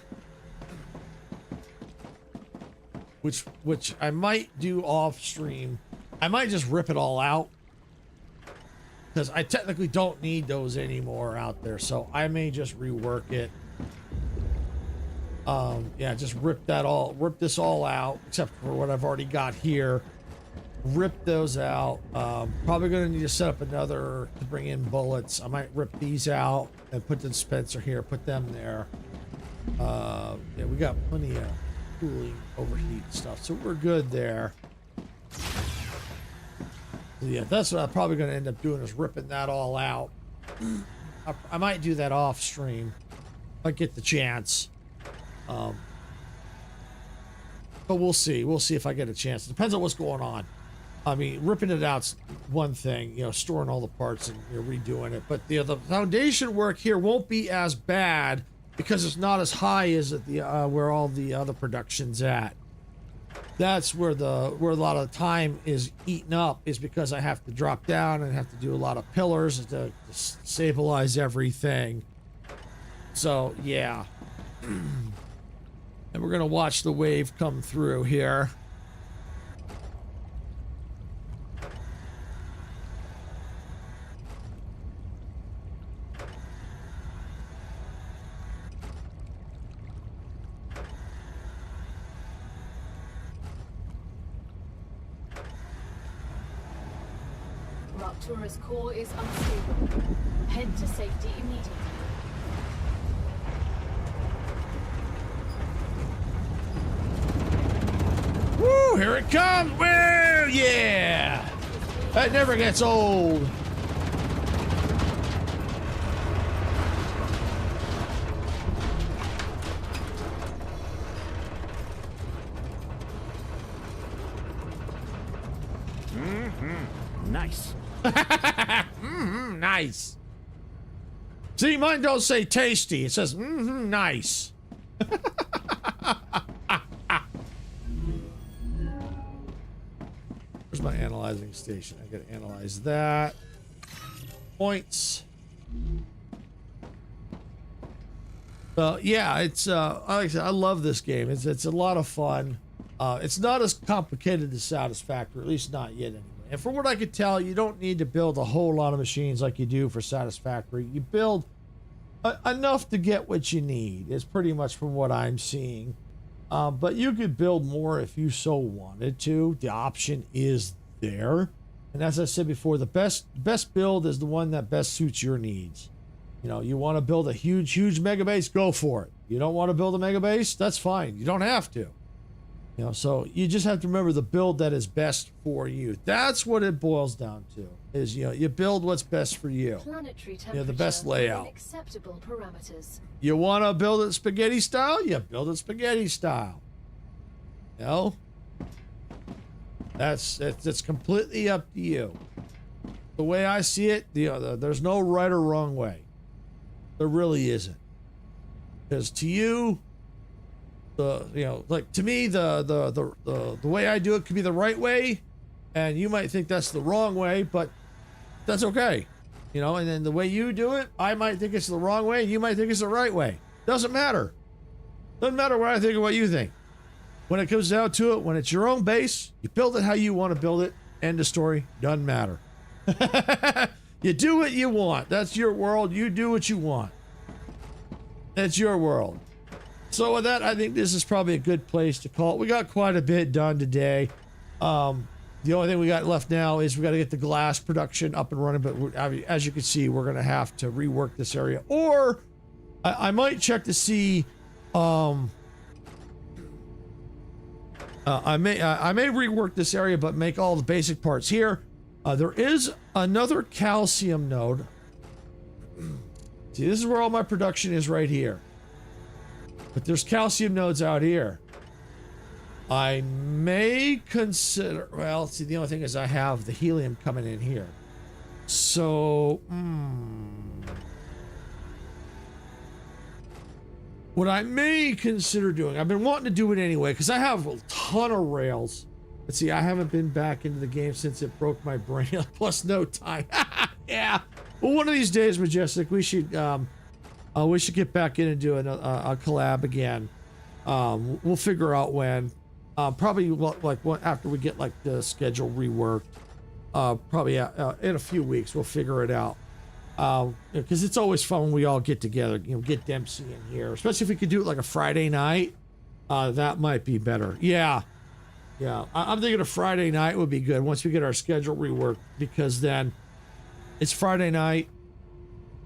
which I might do off stream. I might just rip it all out because I technically don't need those anymore out there. So I may just rework it. Yeah, just rip this all out except for what I've already got here. Rip those out. Probably gonna need to set up another to bring in bullets. I might rip these out and put the dispenser here, put them there. Yeah, we got plenty of cooling, overheat stuff, so we're good there. So yeah, that's what I'm probably gonna end up doing, is ripping that all out. I might do that off stream if I get the chance. But we'll see. We'll see if I get a chance. It depends on what's going on. I mean, ripping it out's one thing, you know, storing all the parts and redoing it. But the foundation work here won't be as bad because it's not as high as at the where all the other production's at. That's where a lot of the time is eaten up, is because I have to drop down and have to do a lot of pillars to stabilize everything. So yeah. And we're gonna watch the wave come through here. Raptura's core is unstable. Head to safety immediately. Woo! Here it comes! Well, yeah! That never gets old. Nice. Nice. See, mine don't say tasty. It says, nice. Where's my analyzing station? I gotta analyze that. Points. So yeah, it's like I said, I love this game. It's a lot of fun. It's not as complicated as Satisfactory, at least not yet anyway. And from what I could tell, you don't need to build a whole lot of machines like you do for Satisfactory. You build enough to get what you need, is pretty much from what I'm seeing. But you could build more if you so wanted to. The option is there. And as I said before, the best build is the one that best suits your needs. You know, you want to build a huge mega base, go for it. You don't want to build a mega base, that's fine. You don't have to. You know, so you just have to remember the build that is best for you. That's what it boils down to. Is, you know, you build what's best for you. Planetary You know, the best layout. Acceptable parameters. You want to build it spaghetti style? You build it spaghetti style. You know? That's completely up to you. The way I see it, there's no right or wrong way. There really isn't. Because to you, like to me, the way I do it could be the right way, and you might think that's the wrong way, but that's okay. You know, and then the way you do it, I might think it's the wrong way, and you might think it's the right way. Doesn't matter. Doesn't matter what I think or what you think. When it comes down to it, when it's your own base, you build it how you want to build it. End of story. Doesn't matter. You do what you want. That's your world. You do what you want. That's your world. So with that, I think this is probably a good place to call it. We got quite a bit done today. The only thing we got left now is we got to get the glass production up and running. But as you can see, we're going to have to rework this area. Or I might check to see... I may rework this area, but make all the basic parts here. There is another calcium node. See, this is where all my production is right here. But there's calcium nodes out here. I may consider... Well, see, the only thing is I have the helium coming in here. So... What I may consider doing, I've been wanting to do it anyway, because I have a ton of rails. Let's see, I haven't been back into the game since it broke my brain, plus no time. Yeah. Well, one of these days, Majestic, we should get back in and do a collab again. We'll figure out when. Probably like after we get like the schedule reworked. Probably in a few weeks, we'll figure it out. Because it's always fun when we all get together, you know, get Dempsey in here, especially if we could do it like a Friday night. That might be better. Yeah. I'm thinking a Friday night would be good once we get our schedule reworked, because then it's Friday night.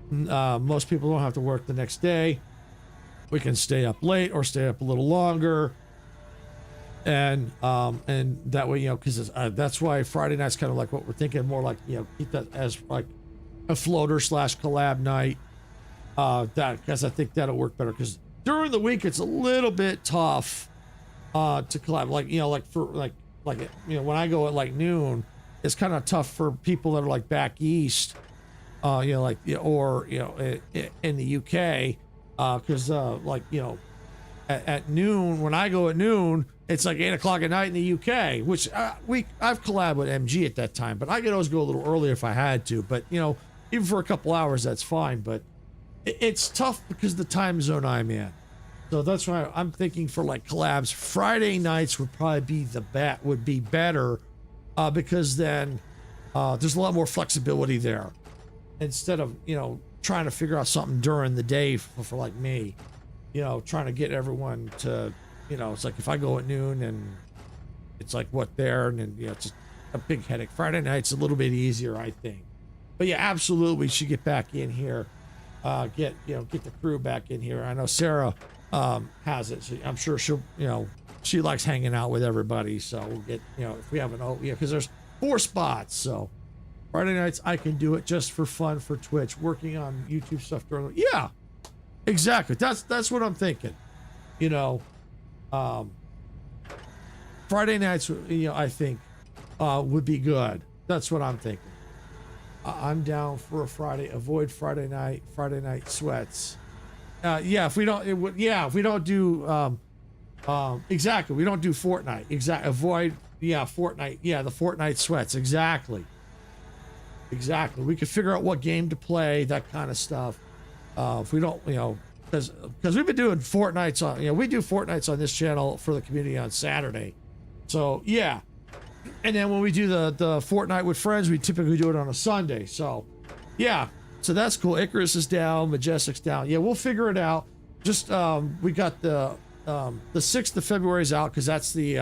Most people don't have to work the next day. We can stay up late or stay up a little longer. And that way, you know, because that's why Friday night's kind of like what we're thinking, more like, you know, keep that as like a floater / collab night. Because I think that'll work better, because during the week it's a little bit tough to collab, like, you know, like for like you know, when I go at like noon, it's kind of tough for people that are like back east, you know, like, or, you know, in the UK, because like, you know, at noon, when I go at noon, it's like 8 o'clock at night in the UK, which I've collabed with MG at that time, but I could always go a little earlier if I had to. But, you know, even for a couple hours, that's fine. But it's tough because of the time zone I'm in. So that's why I'm thinking for like collabs, Friday nights would probably be better, because then there's a lot more flexibility there, instead of, you know, trying to figure out something during the day for like me, you know, trying to get everyone to, you know, it's like if I go at noon and it's like what there, and then, you know, it's just a big headache. Friday night's a little bit easier, I think. But yeah, absolutely, we should get back in here, get the crew back in here. I know Sarah has it. So I'm sure she'll, you know, she likes hanging out with everybody. So we'll get, you know, if we have because there's 4 spots. So Friday nights I can do it just for fun for Twitch, working on YouTube stuff during. Yeah, exactly. That's what I'm thinking. You know, Friday nights, you know, I think would be good. That's what I'm thinking. I'm down for a Friday. Avoid Friday night sweats. Yeah, if we don't do exactly, we don't do Fortnite. Avoid, Fortnite. Yeah, the Fortnite sweats. Exactly. We could figure out what game to play, that kind of stuff. If we don't, you know, because we've been doing Fortnites on, you know, we do Fortnites on this channel for the community on Saturday. So yeah. And then when we do the Fortnite with friends, we typically do it on a Sunday. So yeah. So that's cool. Icarus is down, Majestic's down. Yeah, we'll figure it out. Just we got the 6th of February is out, because that's the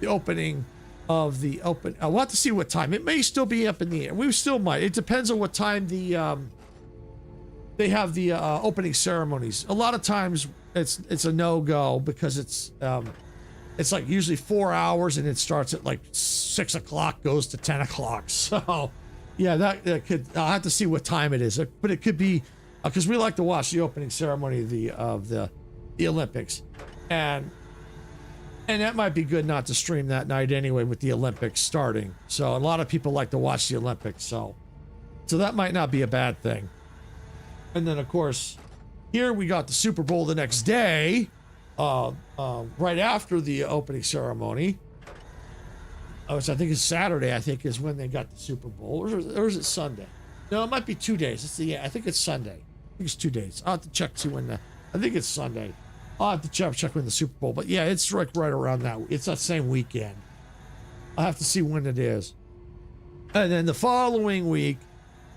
opening of the open. We'll have to see what time. It may still be up in the air. We still might. It depends on what time they have the opening ceremonies. A lot of times it's a no-go, because it's like usually 4 hours, and it starts at like 6 o'clock, goes to 10 o'clock. So yeah, that could, I'll have to see what time it is, but it could be, because we like to watch the opening ceremony of the Olympics, and that might be good not to stream that night anyway, with the Olympics starting. So a lot of people like to watch the Olympics, so that might not be a bad thing. And then of course, here we got the Super Bowl the next day, right after the opening ceremony, which I think is Saturday. I think is when they got the Super Bowl, or is it Sunday? No, it might be 2 days. I think it's Sunday. I think it's 2 days. I'll have to check to see when I think it's Sunday. I'll have to check with the Super Bowl, but yeah, it's like right around that. It's that same weekend. I'll have to see when it is. And then the following week,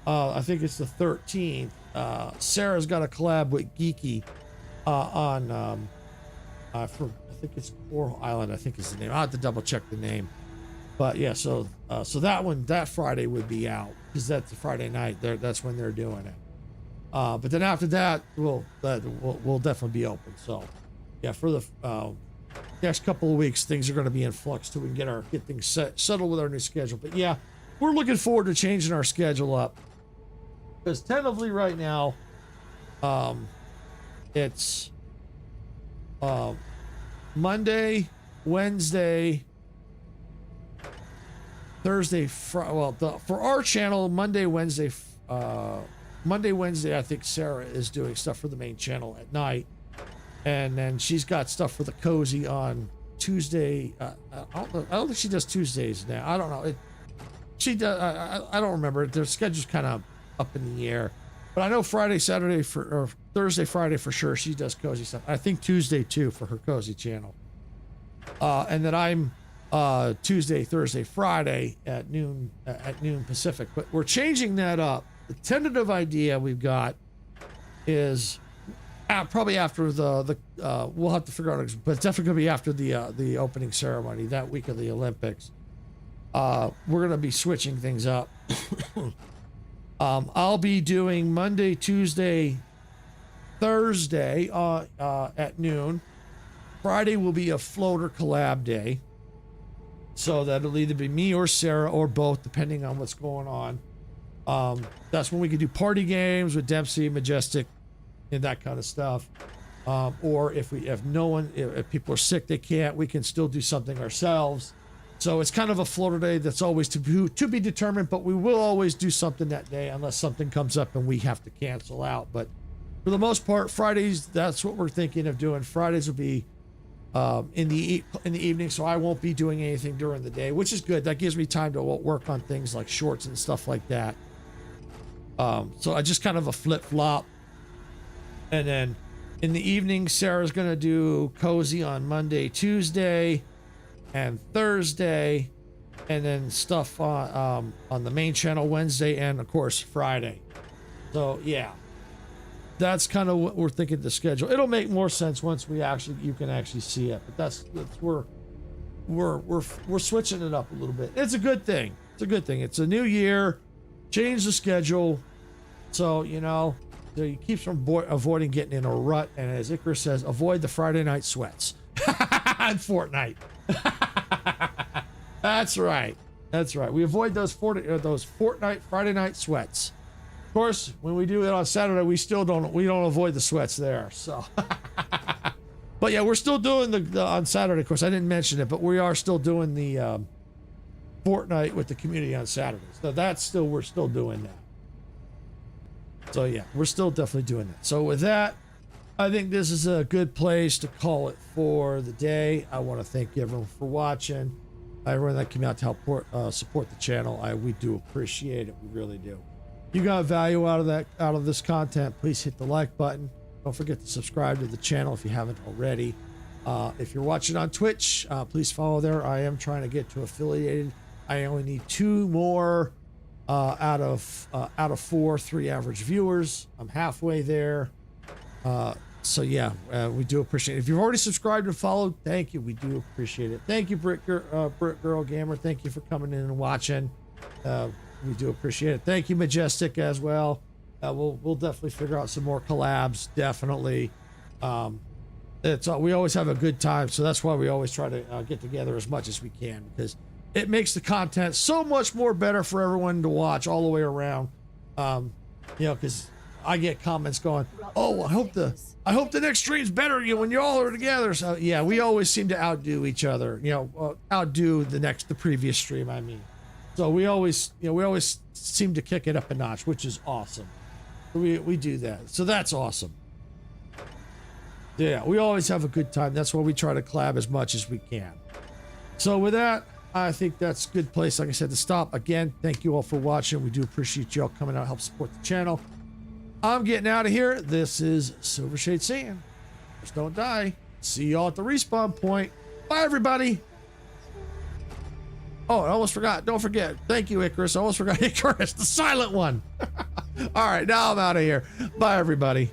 I think it's the 13th. Sarah's got a collab with Geeky on I think it's Coral Island, I think is the name. I'll have to double check the name. But yeah, so that Friday would be out because that's the Friday night. That's when they're doing it. But then after that, we'll definitely be open. So yeah, for the next couple of weeks, things are going to be in flux till we can get things settled with our new schedule. But yeah, we're looking forward to changing our schedule up because tentatively right now, it's Monday, Wednesday, Thursday, for our channel, Monday, Wednesday, I think Sarah is doing stuff for the main channel at night, and then she's got stuff for the cozy on Tuesday. I don't think she does Tuesdays now. I don't know. She does. I don't remember. Their schedule's kind of up in the air, but I know Friday, Saturday or Thursday, Friday for sure. She does cozy stuff. I think Tuesday too for her cozy channel, and then I'm. Tuesday, Thursday, Friday at noon Pacific, but we're changing that up. The tentative idea we've got is probably after the we'll have to figure out, but it's definitely gonna be after the opening ceremony that week of the Olympics. We're gonna be switching things up. I'll be doing Monday, Tuesday, Thursday at noon. Friday will be a floater collab day. So that'll either be me or Sarah or both, depending on what's going on. That's when we can do party games with Dempsey, Majestic, and that kind of stuff. Or if people are sick, they can't, we can still do something ourselves. So it's kind of a floater day that's always to be determined, but we will always do something that day unless something comes up and we have to cancel out. But for the most part, Fridays, that's what we're thinking of doing. Fridays will be in the evening, so I won't be doing anything during the day, which is good. That gives me time to work on things like shorts and stuff like that. So I just kind of a flip-flop. And then in the evening, Sarah's going to do cozy on Monday, Tuesday, and Thursday, and then stuff on the main channel Wednesday and, of course, Friday. So, yeah. That's kind of what we're thinking the schedule. It'll make more sense once you can actually see it. But that's we're switching it up a little bit. It's a good thing. It's a good thing. It's a new year. Change the schedule. So, you keep from avoiding getting in a rut. And as Icarus says, avoid the Friday night sweats. And Fortnite. That's right. That's right. We avoid those Fortnite Friday night sweats. Of course, when we do it on Saturday, we don't avoid the sweats there. So, but yeah, we're still doing the on Saturday. Of course, I didn't mention it, but we are still doing the Fortnite with the community on Saturdays. So we're still doing that. So yeah, we're still definitely doing that. So with that, I think this is a good place to call it for the day. I want to thank everyone for watching. Everyone that came out to help support the channel, we do appreciate it. We really do. If you got value out of this content, please hit the like button. Don't forget to subscribe to the channel if you haven't already. If you're watching on Twitch, please follow there. I am trying to get to affiliated. I only need 2 more out of 3 average viewers. I'm halfway there. So yeah, we do appreciate it. If you've already subscribed and followed, thank you. We do appreciate it. Thank you, Brit Girl Gamer. Thank you for coming in and watching. We do appreciate it. Thank you, Majestic, as well. We'll definitely figure out some more collabs. Definitely. We always have a good time, so that's why we always try to get together as much as we can, because it makes the content so much more better for everyone to watch all the way around. Because I get comments going, "Oh, I hope the next stream's better when you all are together." So yeah, we always seem to outdo each other. Outdo the previous stream. I mean. So we always seem to kick it up a notch, which is awesome. We do that. So that's awesome. Yeah, we always have a good time. That's why we try to collab as much as we can. So with that, I think that's a good place, like I said, to stop. Again, thank you all for watching. We do appreciate you all coming out, help support the channel. I'm getting out of here. This is Silvershade saying. Just don't die. See y'all at the respawn point. Bye, everybody. Oh, I almost forgot. Don't forget. Thank you, Icarus. I almost forgot Icarus, the silent one. All right, now I'm out of here. Bye, everybody.